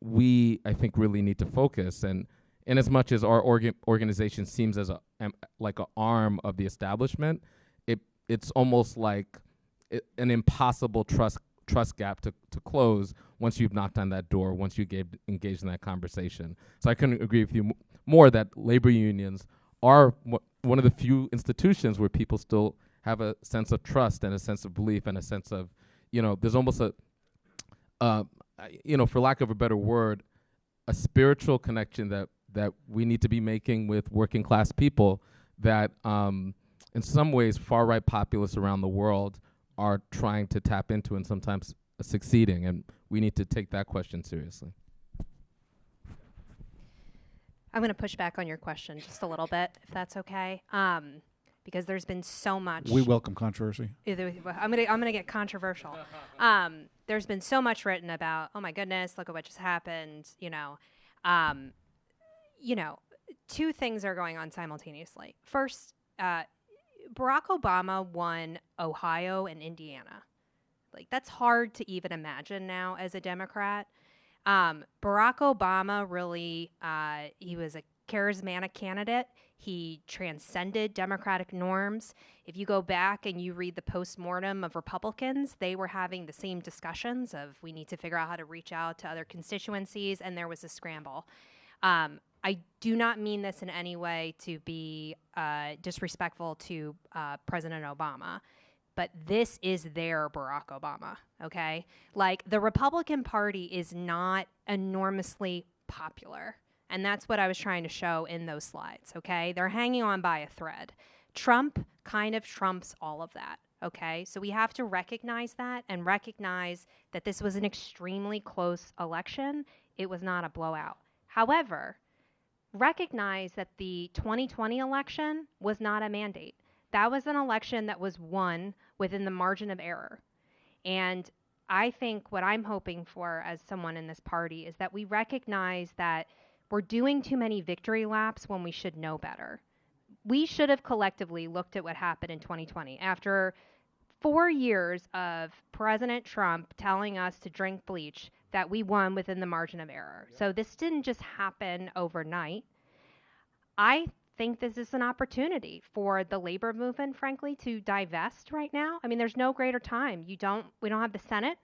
[SPEAKER 2] we, I think, really need to focus. And in as much as our organization seems as like an arm of the establishment, it's almost like an impossible trust gap to close once you've knocked on that door, once you engaged in that conversation. So I couldn't agree with you more that labor unions are one of the few institutions where people still have a sense of trust and a sense of belief and a sense of, there's almost a, for lack of a better word, a spiritual connection that we need to be making with working class people that in some ways far-right populists around the world are trying to tap into and sometimes succeeding, and we need to take that question seriously.
[SPEAKER 5] I'm going to push back on your question just a little bit, if that's okay, because there's been so much.
[SPEAKER 1] We welcome controversy.
[SPEAKER 5] I'm gonna get controversial. There's been so much written about, oh my goodness, look at what just happened. Two things are going on simultaneously. First, Barack Obama won Ohio and Indiana. That's hard to even imagine now as a Democrat. Barack Obama really, he was a charismatic candidate. He transcended Democratic norms. If you go back and you read the postmortem of Republicans, they were having the same discussions of we need to figure out how to reach out to other constituencies, and there was a scramble. I do not mean this in any way to be disrespectful to President Obama, but this is their Barack Obama, okay? The Republican Party is not enormously popular, and that's what I was trying to show in those slides, okay? They're hanging on by a thread. Trump kind of trumps all of that, okay? So we have to recognize that and recognize that this was an extremely close election. It was not a blowout. However, recognize that the 2020 election was not a mandate. That was an election that was won within the margin of error. And I think what I'm hoping for as someone in this party is that we recognize that we're doing too many victory laps when we should know better. We should have collectively looked at what happened in 2020. After 4 years of President Trump telling us to drink bleach, that we won within the margin of error. So this didn't just happen overnight. I think this is an opportunity for the labor movement, frankly, to divest right now. I mean, there's no greater time. We don't have the Senate,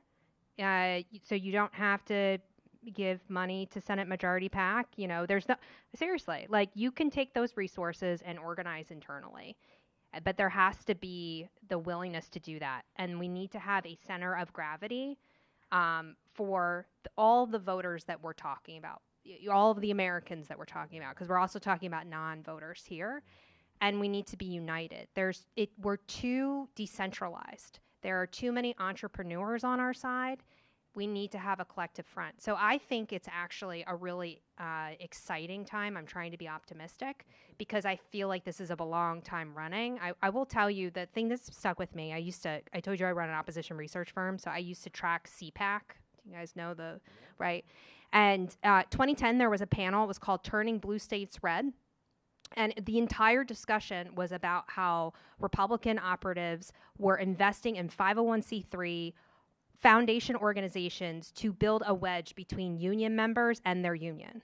[SPEAKER 5] so you don't have to give money to Senate Majority PAC. There's no, seriously, you can take those resources and organize internally. But there has to be the willingness to do that. And we need to have a center of gravity for all the voters that we're talking about, all of the Americans that we're talking about, because we're also talking about non-voters here, and we need to be united. We're too decentralized. There are too many entrepreneurs on our side, We need to have a collective front. So I think it's actually a really exciting time. I'm trying to be optimistic because I feel like this is a long time running. I will tell you the thing that's stuck with me. I told you I run an opposition research firm, so I used to track CPAC. Do you guys know right? And 2010, there was a panel. It was called Turning Blue States Red. And the entire discussion was about how Republican operatives were investing in 501c3 foundation organizations to build a wedge between union members and their union,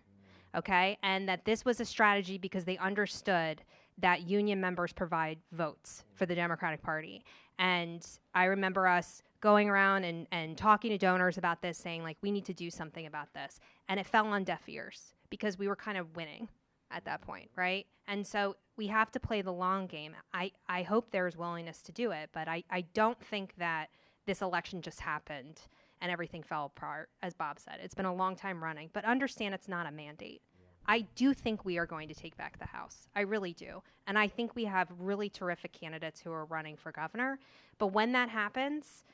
[SPEAKER 5] okay? And that this was a strategy because they understood that union members provide votes for the Democratic Party. And I remember us going around and talking to donors about this, saying, like, we need to do something about this. And it fell on deaf ears because we were kind of winning at that point, right? And so we have to play the long game. I hope there's willingness to do it, but I don't think that this election just happened and everything fell apart, as Bob said. It's been a long time running, but understand it's not a mandate. I do think we are going to take back the House. I really do. And I think we have really terrific candidates who are running for governor. But when that happens,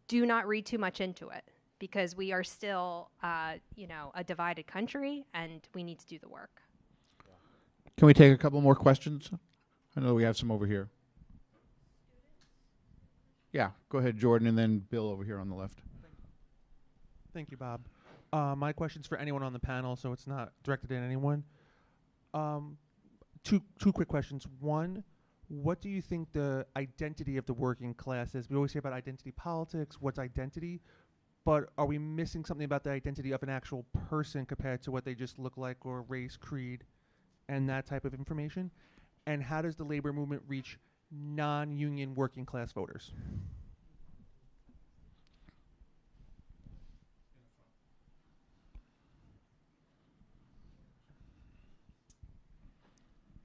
[SPEAKER 5] do not read too much into it because we are still, a divided country and we need to do the work.
[SPEAKER 1] Can we take a couple more questions? I know we have some over here. Yeah, go ahead, Jordan, and then Bill over here on the left.
[SPEAKER 10] Thank you, Bob. My question's for anyone on the panel, so it's not directed at anyone. Two quick questions. One, what do you think the identity of the working class is? We always hear about identity politics. What's identity? But are we missing something about the identity of an actual person compared to what they just look like, or race, creed, and that type of information? And how does the labor movement reach non-union working class voters?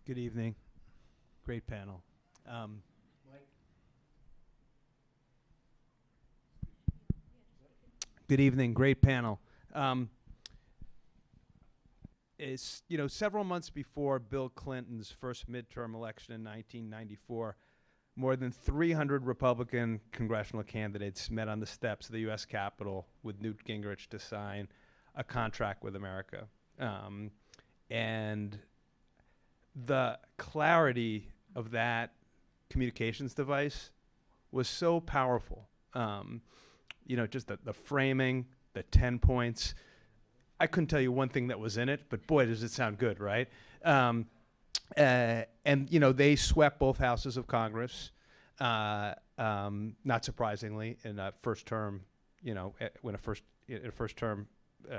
[SPEAKER 11] Good evening. Great panel. Good evening. Great panel. Several months before Bill Clinton's first midterm election in 1994, more than 300 Republican congressional candidates met on the steps of the U.S. Capitol with Newt Gingrich to sign a contract with America. And the clarity of that communications device was so powerful. Just the framing, the 10 points. I couldn't tell you one thing that was in it, but boy, does it sound good, right? They swept both houses of Congress, not surprisingly, in a first term, when a first term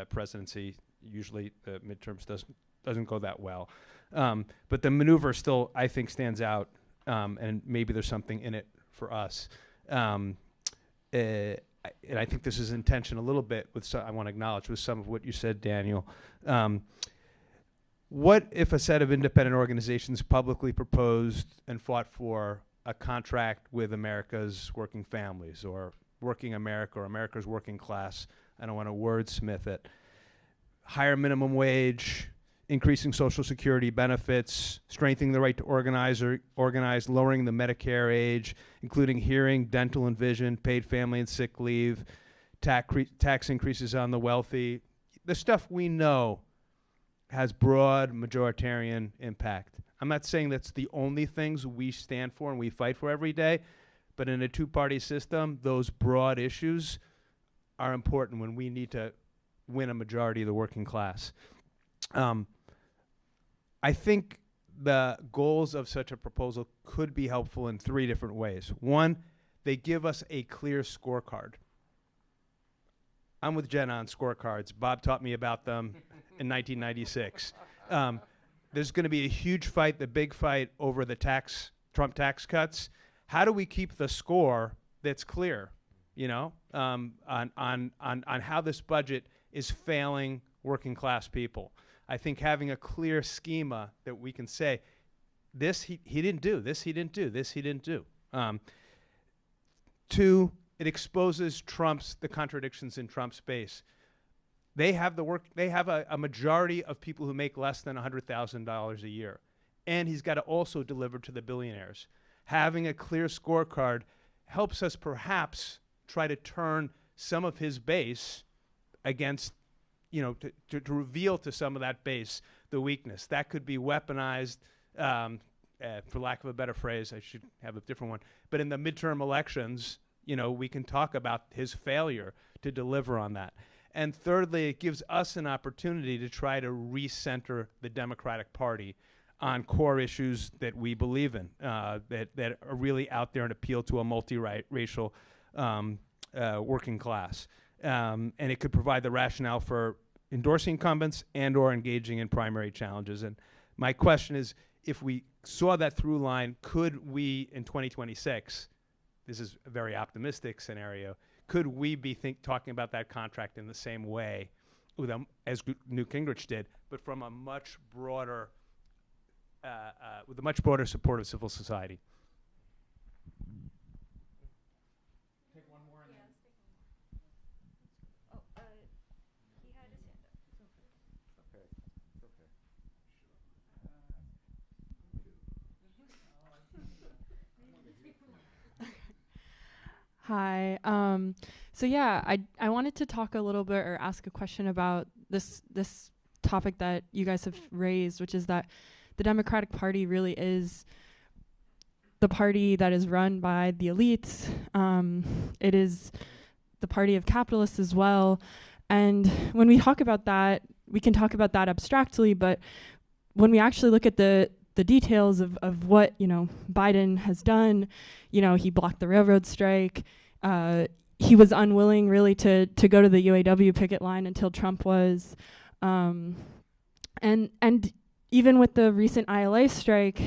[SPEAKER 11] presidency, usually the midterms doesn't go that well. But the maneuver still, I think, stands out, and maybe there's something in it for us. And I think this is in tension a little bit with, I want to acknowledge, with some of what you said, Daniel. What if a set of independent organizations publicly proposed and fought for a contract with America's working families, or working America, or America's working class? I don't want to wordsmith it. Higher minimum wage, increasing Social Security benefits, strengthening the right to organize, lowering the Medicare age, including hearing, dental and vision, paid family and sick leave, tax increases on the wealthy. The stuff we know has broad majoritarian impact. I'm not saying that's the only things we stand for and we fight for every day, but in a two-party system, those broad issues are important when we need to win a majority of the working class. I think the goals of such a proposal could be helpful in three different ways. One, they give us a clear scorecard. I'm with Jen on scorecards. Bob taught me about them in 1996. There's going to be a huge fight, the big fight over the Trump tax cuts. How do we keep the score that's clear, on how this budget is failing working class people? I think having a clear schema that we can say, this he didn't do, this he didn't do, this he didn't do. Two, it exposes the contradictions in Trump's base. They have a majority of people who make less than $100,000 a year. And he's got to also deliver to the billionaires. Having a clear scorecard helps us perhaps try to turn some of his base against, to reveal to some of that base the weakness. That could be weaponized, for lack of a better phrase. I should have a different one. But in the midterm elections, we can talk about his failure to deliver on that. And thirdly, it gives us an opportunity to try to recenter the Democratic Party on core issues that we believe in, that are really out there and appeal to a multiracial working class. And it could provide the rationale for endorsing incumbents and or engaging in primary challenges. And my question is, if we saw that through line, could we in 2026, this is a very optimistic scenario, could we be talking about that contract in the same way as Newt Gingrich did, but from a much broader, with a much broader support of civil society?
[SPEAKER 7] Take one more and then. Oh, he had his hand up.
[SPEAKER 2] Okay.
[SPEAKER 12] Hi. So yeah, I wanted to talk a little bit or ask a question about this topic that you guys have raised, which is that the Democratic Party really is the party that is run by the elites. It is the party of capitalists as well. And when we talk about that, we can talk about that abstractly, but when we actually look at the details of what, Biden has done, he blocked the railroad strike. He was unwilling really to go to the UAW picket line until Trump was. And even with the recent ILA strike,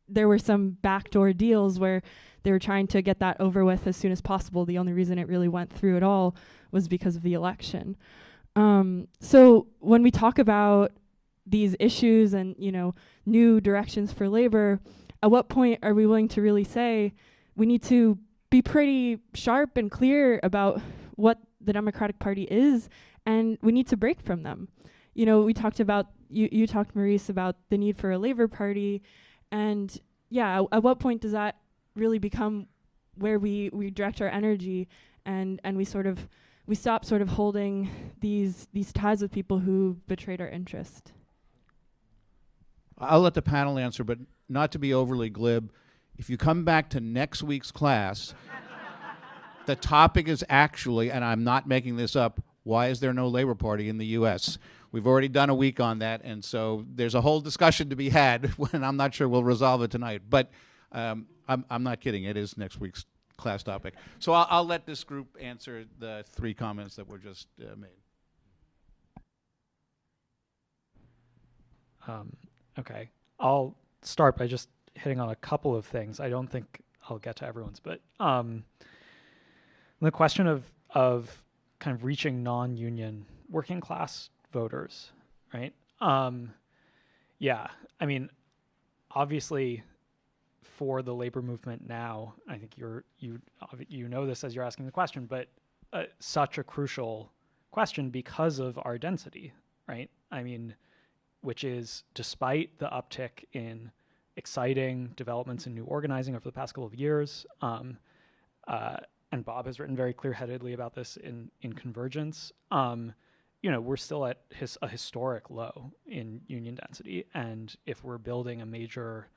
[SPEAKER 12] there were some backdoor deals where they were trying to get that over with as soon as possible. The only reason it really went through at all was because of the election. So when we talk about these issues and, new directions for labor, at what point are we willing to really say we need to be pretty sharp and clear about what the Democratic Party is, and we need to break from them? We talked about, you talked, Maurice, about the need for a labor party, and at what point does that really become where we direct our energy and we stop sort of holding these ties with people who betrayed our interest?
[SPEAKER 1] I'll let the panel answer, but not to be overly glib. If you come back to next week's class, the topic is actually, and I'm not making this up, why is there no Labor Party in the U.S.? We've already done a week on that, and so there's a whole discussion to be had, and I'm not sure we'll resolve it tonight. But I'm not kidding. It is next week's class topic. So I'll let this group answer the three comments that were just made.
[SPEAKER 4] Okay, I'll start by just hitting on a couple of things. I don't think I'll get to everyone's, but the question of kind of reaching non-union working class voters, right? Obviously for the labor movement now, I think you know this as you're asking the question, but such a crucial question because of our density, right? Which is, despite the uptick in exciting developments in new organizing over the past couple of years, and Bob has written very clear-headedly about this in Convergence, we're still at a historic low in union density. And if we're building a major,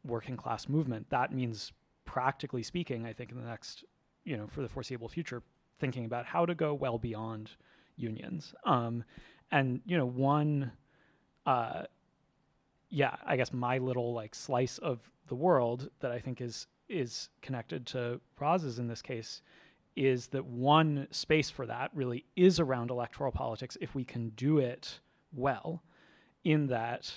[SPEAKER 4] working class movement, that means, practically speaking, I think in the next, for the foreseeable future, thinking about how to go well beyond unions. I guess my little slice of the world that I think is connected to Roz's in this case is that one space for that really is around electoral politics if we can do it well, in that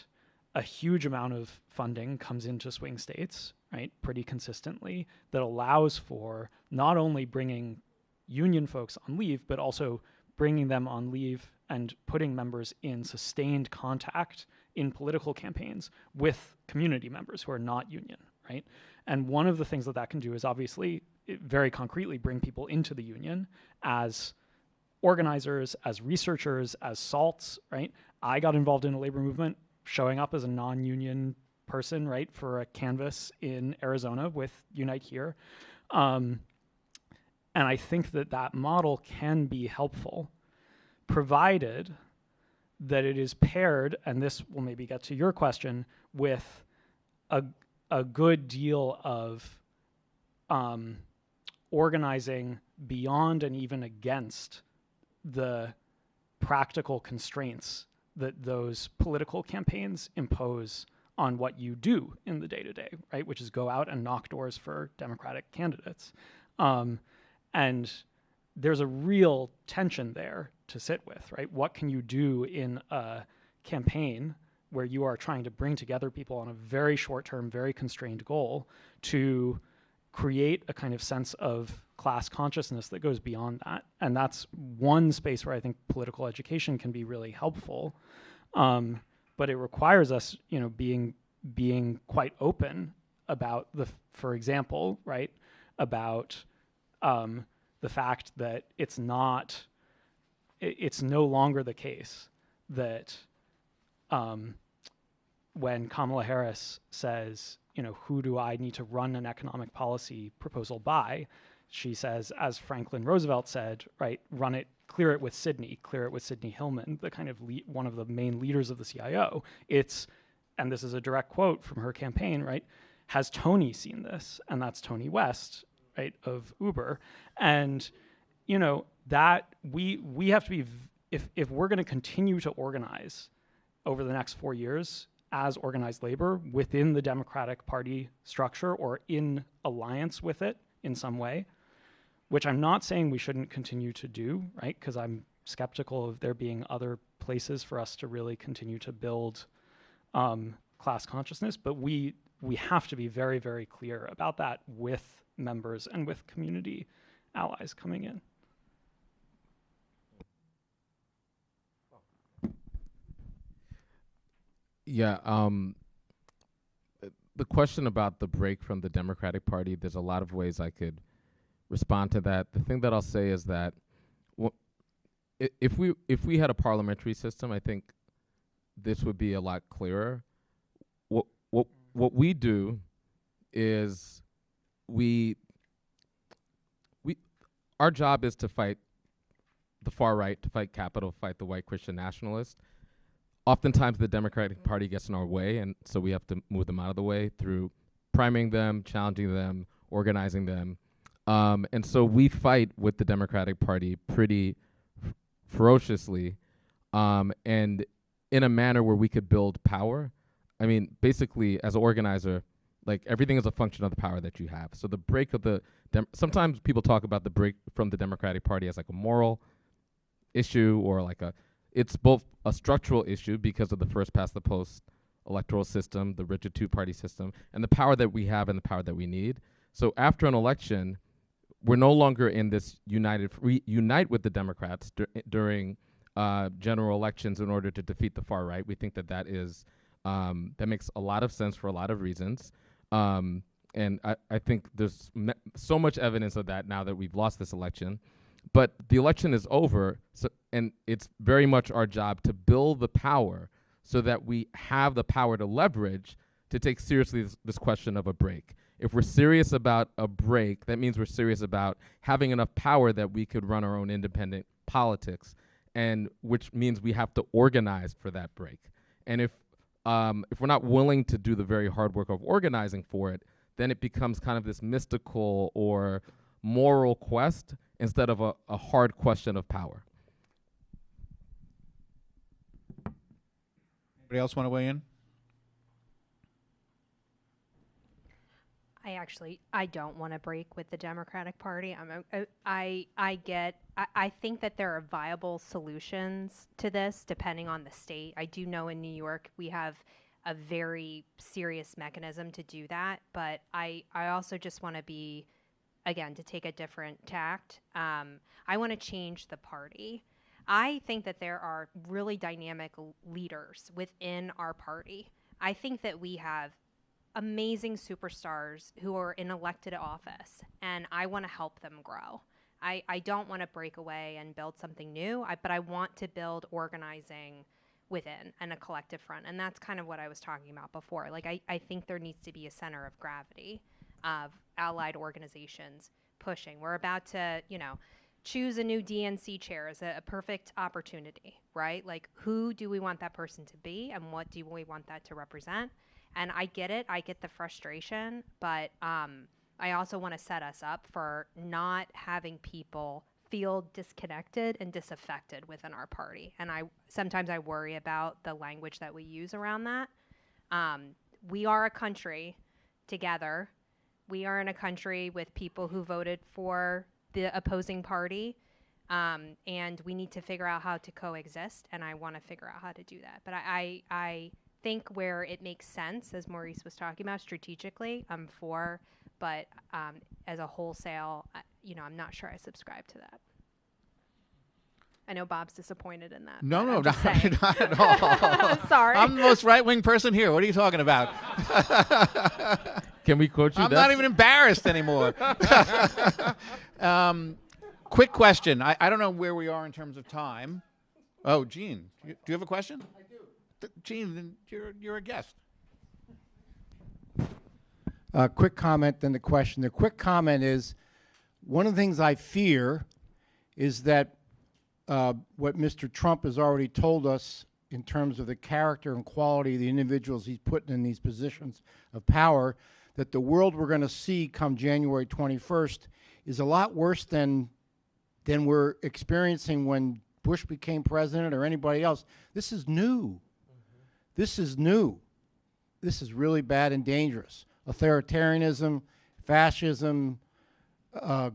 [SPEAKER 4] a huge amount of funding comes into swing states, right, pretty consistently, that allows for not only bringing union folks on leave, but also bringing them on leave and putting members in sustained contact in political campaigns with community members who are not union, right? And one of the things that can do is obviously very concretely bring people into the union as organizers, as researchers, as salts, right? I got involved in a labor movement showing up as a non-union person, right, for a canvas in Arizona with Unite Here. And I think that that model can be helpful, provided that it is paired, and this will maybe get to your question, with a good deal of organizing beyond and even against the practical constraints that those political campaigns impose on what you do in the day-to-day, right? Which is go out and knock doors for Democratic candidates. And there's a real tension there to sit with, right? What can you do in a campaign where you are trying to bring together people on a very short-term, very constrained goal to create a kind of sense of class consciousness that goes beyond that? And that's one space where I think political education can be really helpful. But it requires us, being quite open about for example, right, about the fact that it's no longer the case that when Kamala Harris says, who do I need to run an economic policy proposal by? She says, as Franklin Roosevelt said, right, clear it with Sidney Hillman, the kind of one of the main leaders of the CIO. And this is a direct quote from her campaign, right? Has Tony seen this? And that's Tony West, right, of Uber. And, that we have to be, if we're going to continue to organize over the next 4 years as organized labor within the Democratic Party structure or in alliance with it in some way, which I'm not saying we shouldn't continue to do, right? Because I'm skeptical of there being other places for us to really continue to build class consciousness, but we have to be very, very clear about that with members and with community allies coming in.
[SPEAKER 2] Yeah, the question about the break from the Democratic Party, there's a lot of ways I could respond to that. The thing that I'll say is that if we had a parliamentary system, I think this would be a lot clearer. What we do is our job is to fight the far right, to fight capital, fight the white Christian nationalists. Oftentimes the Democratic Party gets in our way, and so we have to move them out of the way through priming them, challenging them, organizing them. And so we fight with the Democratic Party pretty ferociously, and in a manner where we could build power. I mean, basically, as an organizer, like everything is a function of the power that you have. So the break of sometimes people talk about the break from the Democratic Party as like a moral issue or it's both a structural issue because of the first past the post electoral system, the rigid two-party system, and the power that we have and the power that we need. So after an election, we're no longer in this unite with the Democrats during general elections in order to defeat the far right. We think that is that makes a lot of sense for a lot of reasons. And I think there's so much evidence of that now that we've lost this election. But the election is over, and it's very much our job to build the power so that we have the power to leverage to take seriously this question of a break. If we're serious about a break, that means we're serious about having enough power that we could run our own independent politics, and which means we have to organize for that break. And if we're not willing to do the very hard work of organizing for it, then it becomes kind of this mystical or moral quest instead of a hard question of power.
[SPEAKER 1] Anybody else want to weigh in?
[SPEAKER 5] I don't want to break with the Democratic Party. I think that there are viable solutions to this depending on the state. I do know in New York we have a very serious mechanism to do that, but I also just want to be, again, to take a different tact. I want to change the party. I think that there are really dynamic leaders within our party. I think that we have amazing superstars who are in elected office, and I want to help them grow. I don't want to break away and build something new, but I want to build organizing within and a collective front. And that's kind of what I was talking about before. I think there needs to be a center of gravity of allied organizations pushing. We're about to, choose a new DNC chair as a perfect opportunity, right? Like, who do we want that person to be, and what do we want that to represent? And I get it. I get the frustration, but I also want to set us up for not having people feel disconnected and disaffected within our party. And sometimes I worry about the language that we use around that. We are a country together. We are in a country with people who voted for the opposing party, and we need to figure out how to coexist, and I want to figure out how to do that. But I think where it makes sense, as Maurice was talking about, strategically, I'm for, but as a wholesale, I'm not sure I subscribe to that. I know Bob's disappointed in that.
[SPEAKER 1] No,
[SPEAKER 5] but
[SPEAKER 1] not at all.
[SPEAKER 5] Sorry.
[SPEAKER 1] I'm the most right-wing person here. What are you talking about?
[SPEAKER 2] Can we quote you?
[SPEAKER 1] I'm not even embarrassed anymore. Quick question. I don't know where we are in terms of time. Oh, Gene, do you have a question? I do. Gene, then you're a guest.
[SPEAKER 13] Quick comment, then the question. The quick comment is, one of the things I fear is that what Mr. Trump has already told us in terms of the character and quality of the individuals he's putting in these positions of power, that the world we're going to see come January 21st is a lot worse than we're experiencing when Bush became president or anybody else. This is new. This is new. This is really bad and dangerous. Authoritarianism, fascism,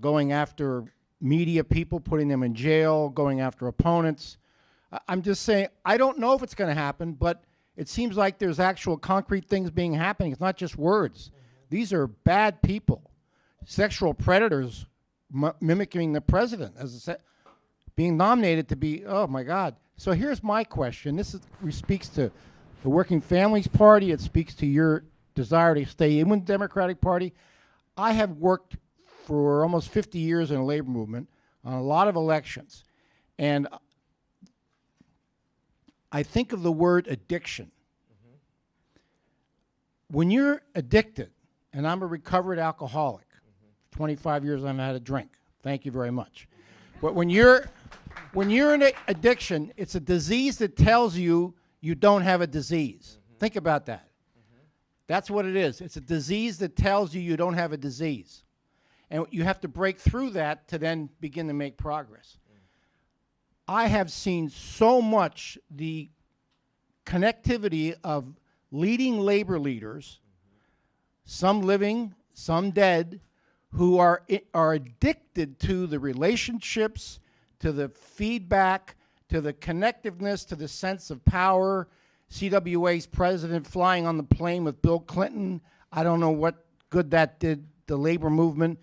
[SPEAKER 13] going after media people, putting them in jail, going after opponents. I'm just saying, I don't know if it's going to happen, but it seems like there's actual concrete things being happening. It's not just words. These are bad people, sexual predators mimicking the president, being nominated to be, oh my God. So here's my question. This speaks to the Working Families Party. It speaks to your desire to stay in with the Democratic Party. I have worked for almost 50 years in the labor movement on a lot of elections. And I think of the word addiction. When you're addicted, and I'm a recovered alcoholic, 25 years I've had a drink. Thank you very much. But when you're in addiction, it's a disease that tells you you don't have a disease. Think about that. That's what it is. It's a disease that tells you you don't have a disease. And you have to break through that to then begin to make progress. I have seen so much the connectivity of leading labor leaders, some living, some dead, who are addicted to the relationships, to the feedback, to the connectiveness, to the sense of power. CWA's president flying on the plane with Bill Clinton. I don't know what good that did the labor movement.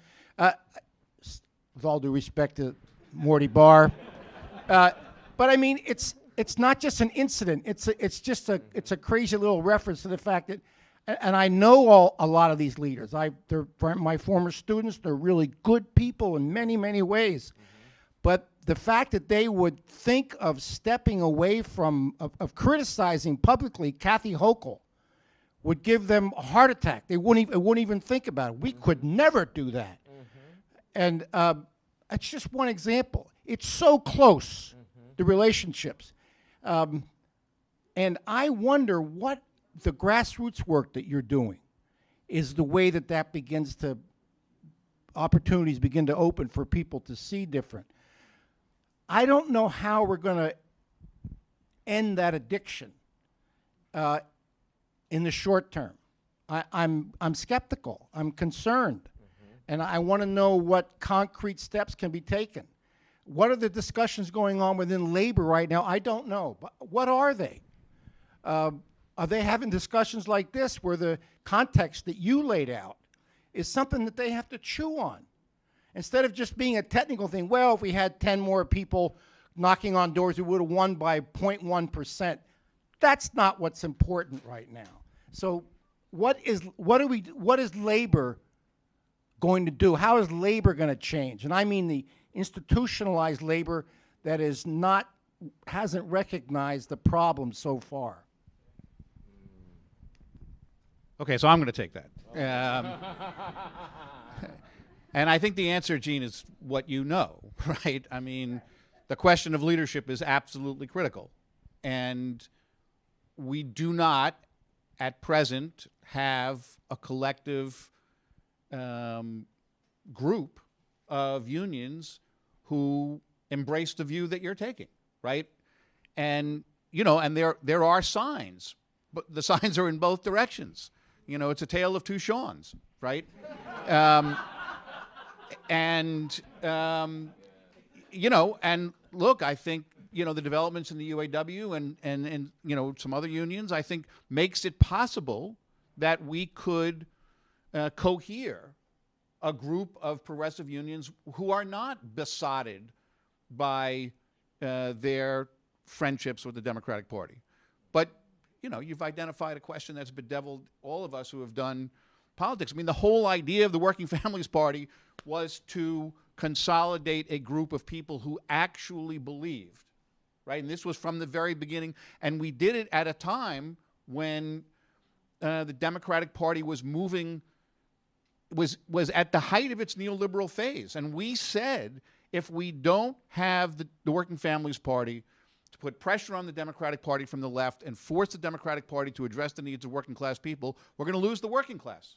[SPEAKER 13] With all due respect to Morty Barr. But I mean, it's not just an incident. It's just a crazy little reference to the fact that, and I know a lot of these leaders. They're my former students. They're really good people in many, many ways. But the fact that they would think of stepping away from, of criticizing publicly Kathy Hochul would give them a heart attack. They wouldn't even think about it. We could never do that. And it's just one example. It's so close, the relationships. And I wonder what the grassroots work that you're doing is the way that begins to, opportunities begin to open for people to see different. I don't know how we're going to end that addiction in the short term. I'm skeptical. I'm concerned. And I want to know what concrete steps can be taken. What are the discussions going on within labor right now? I don't know. But what are they? Are they having discussions like this where the context that you laid out is something that they have to chew on? Instead of just being a technical thing, well, if we had 10 more people knocking on doors, we would have won by 0.1%. That's not what's important right now. So what is labor going to do? How is labor going to change? And I mean the institutionalized labor that hasn't recognized the problem so far.
[SPEAKER 1] Okay, so I'm going to take that. And I think the answer, Gene, is what you know, right? I mean, the question of leadership is absolutely critical. And we do not, at present, have a collective group of unions who embrace the view that you're taking, right? And, you know, and there are signs, but the signs are in both directions. You know, it's a tale of two Seans, right? You know, and look, I think, you know, the developments in the UAW and you know, some other unions, I think makes it possible that we could cohere a group of progressive unions who are not besotted by their friendships with the Democratic Party. But, you know, you've identified a question that's bedeviled all of us who have done politics. I mean, the whole idea of the Working Families Party was to consolidate a group of people who actually believed, right? And this was from the very beginning. And we did it at a time when the Democratic Party was moving, was at the height of its neoliberal phase. And we said, if we don't have the Working Families Party to put pressure on the Democratic Party from the left and force the Democratic Party to address the needs of working class people, we're going to lose the working class.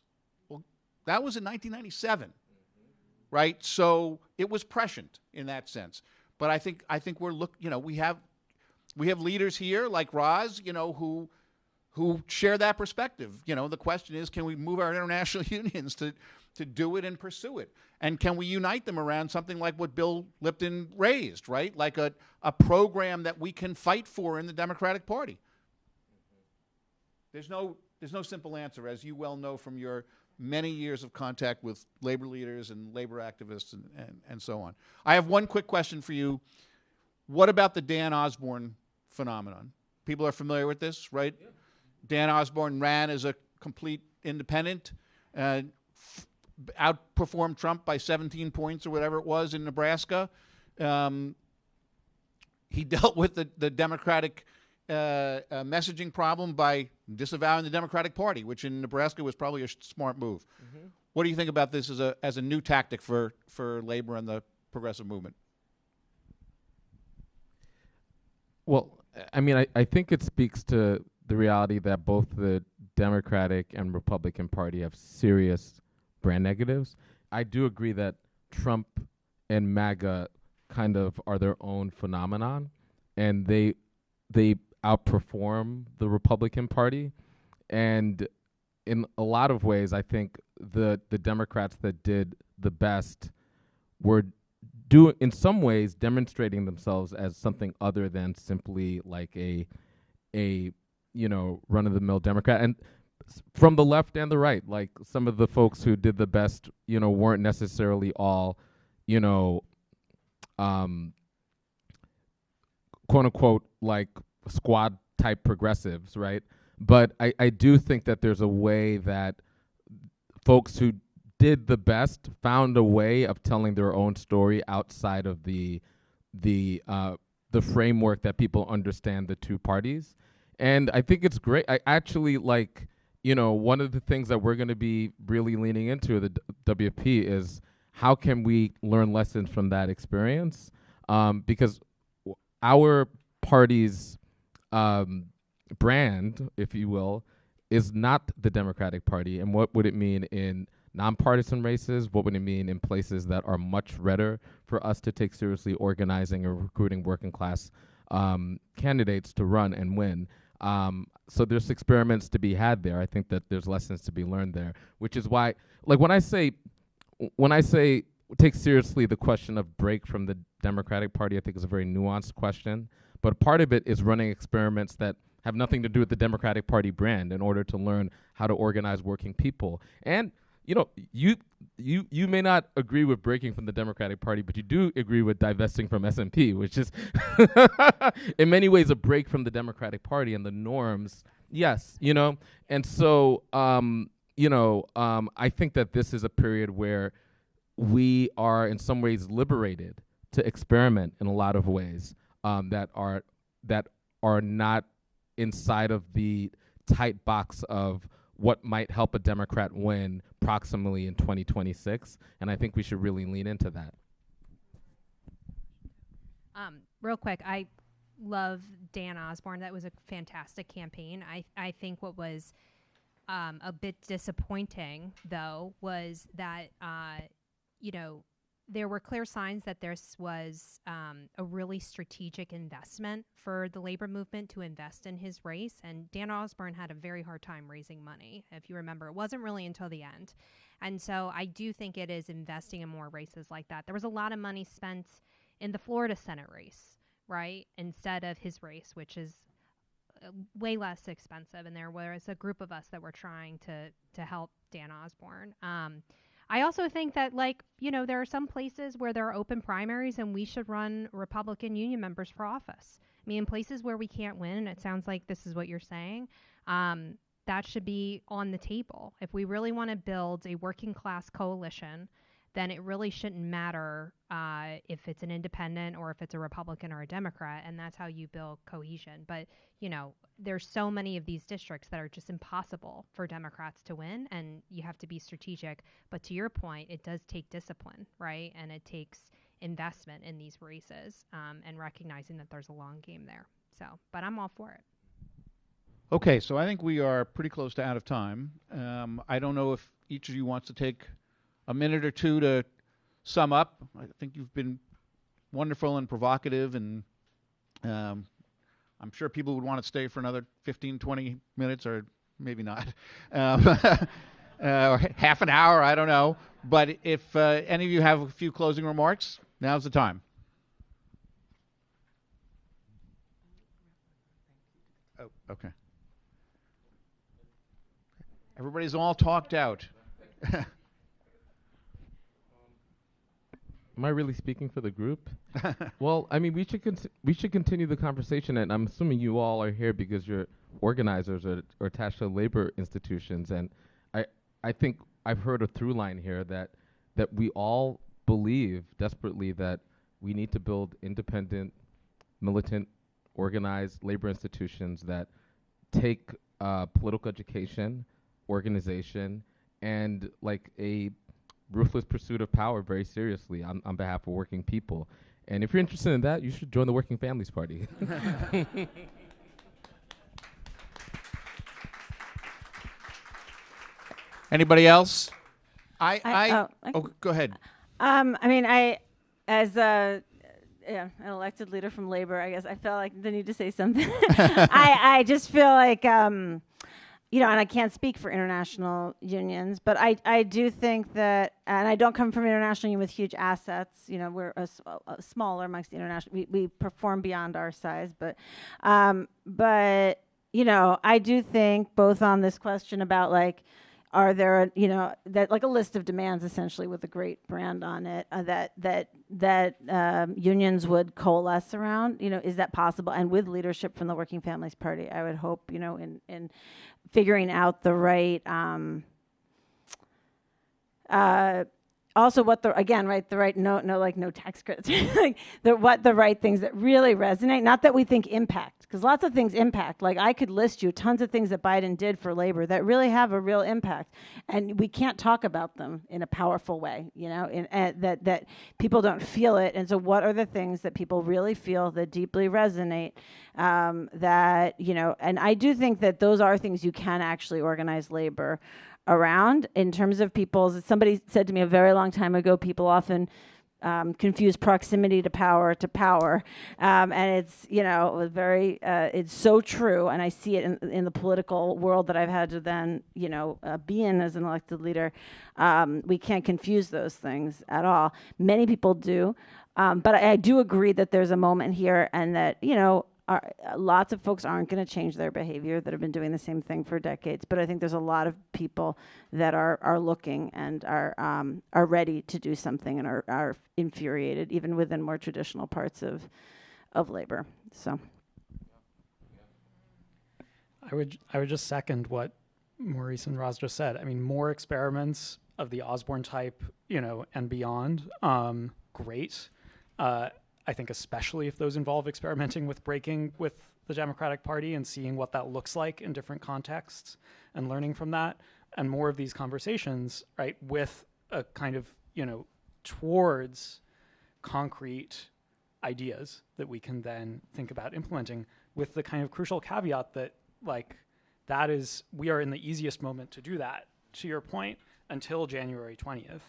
[SPEAKER 1] Well, that was in 1997, right? So it was prescient in that sense. But I think we're you know, we have leaders here like Roz, you know, who share that perspective. You know, the question is, can we move our international unions to do it and pursue it? And can we unite them around something like what Bill Lipton raised, right? Like a program that we can fight for in the Democratic Party. There's no simple answer, as you well know from your many years of contact with labor leaders and labor activists and so on. I have one quick question for you. What about the Dan Osborne phenomenon? People are familiar with this, right? Yeah. Dan Osborne ran as a complete independent, outperformed Trump by 17 points or whatever it was in Nebraska. He dealt with the Democratic messaging problem by disavowing the Democratic Party, which in Nebraska was probably a smart move. Mm-hmm. What do you think about this as a new tactic for labor and the progressive movement?
[SPEAKER 2] Well, I mean, I think it speaks to the reality that both the Democratic and Republican Party have serious brand negatives. I do agree that Trump and MAGA kind of are their own phenomenon, and they outperform the Republican Party. And in a lot of ways, I think the Democrats that did the best were in some ways demonstrating themselves as something other than simply like a you know, run-of-the-mill Democrat. And from the left and the right, like some of the folks who did the best, you know, weren't necessarily all, you know, quote unquote, like squad type progressives, right? But I do think that there's a way that folks who did the best found a way of telling their own story outside of the framework that people understand the two parties. And I think it's great. I actually like, you know, one of the things that we're going to be really leaning into the WP is how can we learn lessons from that experience? Because our party's brand, if you will, is not the Democratic Party. And what would it mean in nonpartisan races? What would it mean in places that are much redder for us to take seriously organizing and recruiting working class candidates to run and win? So there's experiments to be had there. I think that there's lessons to be learned there, which is why, like when I say take seriously the question of break from the Democratic Party, I think is a very nuanced question. But part of it is running experiments that have nothing to do with the Democratic Party brand in order to learn how to organize working people. And you know, you may not agree with breaking from the Democratic Party, but you do agree with divesting from SMP, which is in many ways a break from the Democratic Party and the norms. Yes, you know, and so I think that this is a period where we are in some ways liberated to experiment in a lot of ways that are not inside of the tight box of what might help a Democrat win proximally in 2026. And I think we should really lean into that.
[SPEAKER 5] Real quick, I love Dan Osborne. That was a fantastic campaign. I think what was a bit disappointing, though, was that, there were clear signs that this was a really strategic investment for the labor movement to invest in his race. And Dan Osborne had a very hard time raising money. If you remember, it wasn't really until the end. And so I do think it is investing in more races like that. There was a lot of money spent in the Florida Senate race, right, instead of his race, which is way less expensive. And there was a group of us that were trying to help Dan Osborne. I also think that, there are some places where there are open primaries and we should run Republican union members for office. I mean, in places where we can't win, and it sounds like this is what you're saying, that should be on the table. If we really want to build a working class coalition, then it really shouldn't matter if it's an independent or if it's a Republican or a Democrat, and that's how you build cohesion. But, there's so many of these districts that are just impossible for Democrats to win, and you have to be strategic. But to your point, it does take discipline, right? And it takes investment in these races and recognizing that there's a long game there. So, but I'm all for it.
[SPEAKER 1] Okay, so I think we are pretty close to out of time. I don't know if each of you wants to take a minute or two to sum up. I think you've been wonderful and provocative, and I'm sure people would want to stay for another 15, 20 minutes, or maybe not, or half an hour, I don't know. But if any of you have a few closing remarks, now's the time. Oh, okay. Everybody's all talked out.
[SPEAKER 2] Am I really speaking for the group? Well, I mean, we should continue the conversation, and I'm assuming you all are here because you're organizers or attached to labor institutions, and I think I've heard a through line here that we all believe desperately that we need to build independent, militant, organized labor institutions that take political education, organization, and like a ruthless pursuit of power very seriously on behalf of working people. And if you're interested in that, you should join the Working Families Party.
[SPEAKER 1] Anybody else?
[SPEAKER 3] Oh,
[SPEAKER 1] go ahead.
[SPEAKER 3] As an elected leader from labor, I guess I felt like the need to say something. I just feel like, and I can't speak for international unions, but I do think that, and I don't come from an international union with huge assets. We're a smaller amongst the international. We perform beyond our size, but I do think both on this question about are there, that like a list of demands essentially with a great brand on it that unions would coalesce around. Is that possible? And with leadership from the Working Families Party, I would hope, in figuring out the right, also what the right no tax credits, what the right things that really resonate. Not that we think impact, because lots of things impact. Like I could list you tons of things that Biden did for labor that really have a real impact, and we can't talk about them in a powerful way. That people don't feel it. And so, what are the things that people really feel that deeply resonate? And I do think that those are things you can actually organize labor around. In terms of people's, somebody said to me a very long time ago, people often confuse proximity to power, and it's very it's so true, and I see it in the political world that I've had to then be in as an elected leader. We can't confuse those things at all. Many people do, but I do agree that there's a moment here, and that lots of folks aren't going to change their behavior that have been doing the same thing for decades. But I think there's a lot of people that are looking and are ready to do something and are infuriated, even within more traditional parts of labor. So,
[SPEAKER 4] I would just second what Maurice and Roz just said. I mean, more experiments of the Osborne type, and beyond. Great. I think especially if those involve experimenting with breaking with the Democratic Party and seeing what that looks like in different contexts and learning from that, and more of these conversations, right, with a kind of, towards concrete ideas that we can then think about implementing, with the kind of crucial caveat that, we are in the easiest moment to do that, to your point, until January 20th.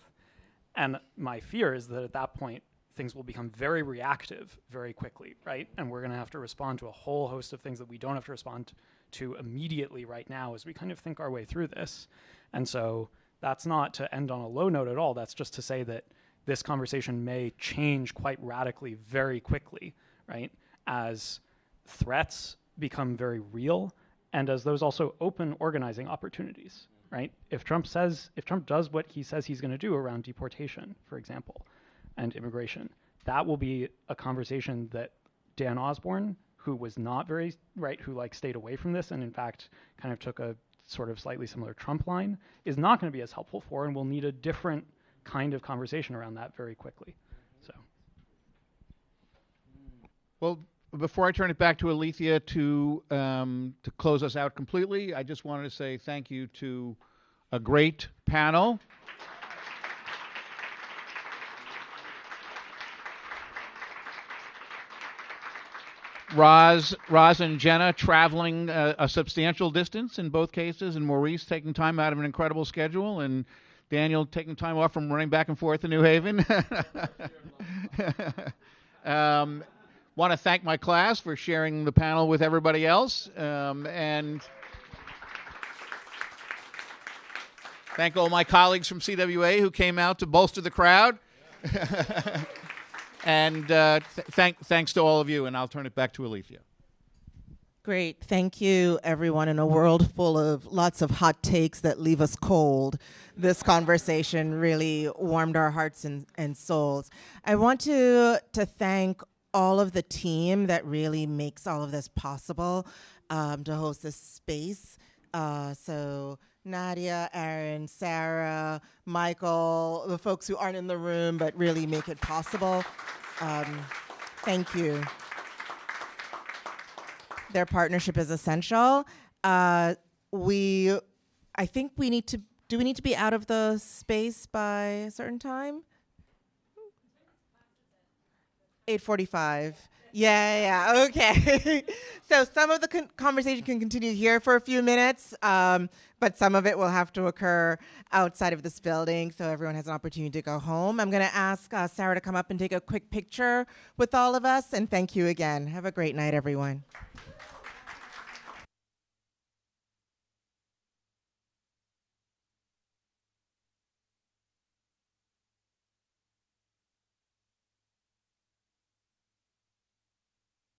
[SPEAKER 4] And my fear is that at that point, things will become very reactive very quickly, right? And we're going to have to respond to a whole host of things that we don't have to respond to immediately right now as we kind of think our way through this. And so that's not to end on a low note at all. That's just to say that this conversation may change quite radically very quickly, right? As threats become very real, and as those also open organizing opportunities, right? If Trump does what he says he's going to do around deportation, for example, and immigration, that will be a conversation that Dan Osborne, who was not very, right, who stayed away from this and in fact kind of took a sort of slightly similar Trump line, is not going to be as helpful for, and will need a different kind of conversation around that very quickly. So.
[SPEAKER 1] Well, before I turn it back to Alethea to close us out completely, I just wanted to say thank you to a great panel. Roz and Jenna traveling a substantial distance in both cases, and Maurice taking time out of an incredible schedule, and Daniel taking time off from running back and forth to New Haven. Want to thank my class for sharing the panel with everybody else, and thank all my colleagues from CWA who came out to bolster the crowd. And thanks to all of you, and I'll turn it back to Alethea.
[SPEAKER 14] Great. Thank you, everyone. In a world full of lots of hot takes that leave us cold, this conversation really warmed our hearts and souls. I want to thank all of the team that really makes all of this possible, to host this space. So Nadia, Aaron, Sarah, Michael, the folks who aren't in the room but really make it possible. Thank you. Their partnership is essential. I think we need to be out of the space by a certain time? 8:45. Yeah, okay. So some of the conversation can continue here for a few minutes, but some of it will have to occur outside of this building, so everyone has an opportunity to go home. I'm going to ask Sarah to come up and take a quick picture with all of us, and thank you again. Have a great night, everyone.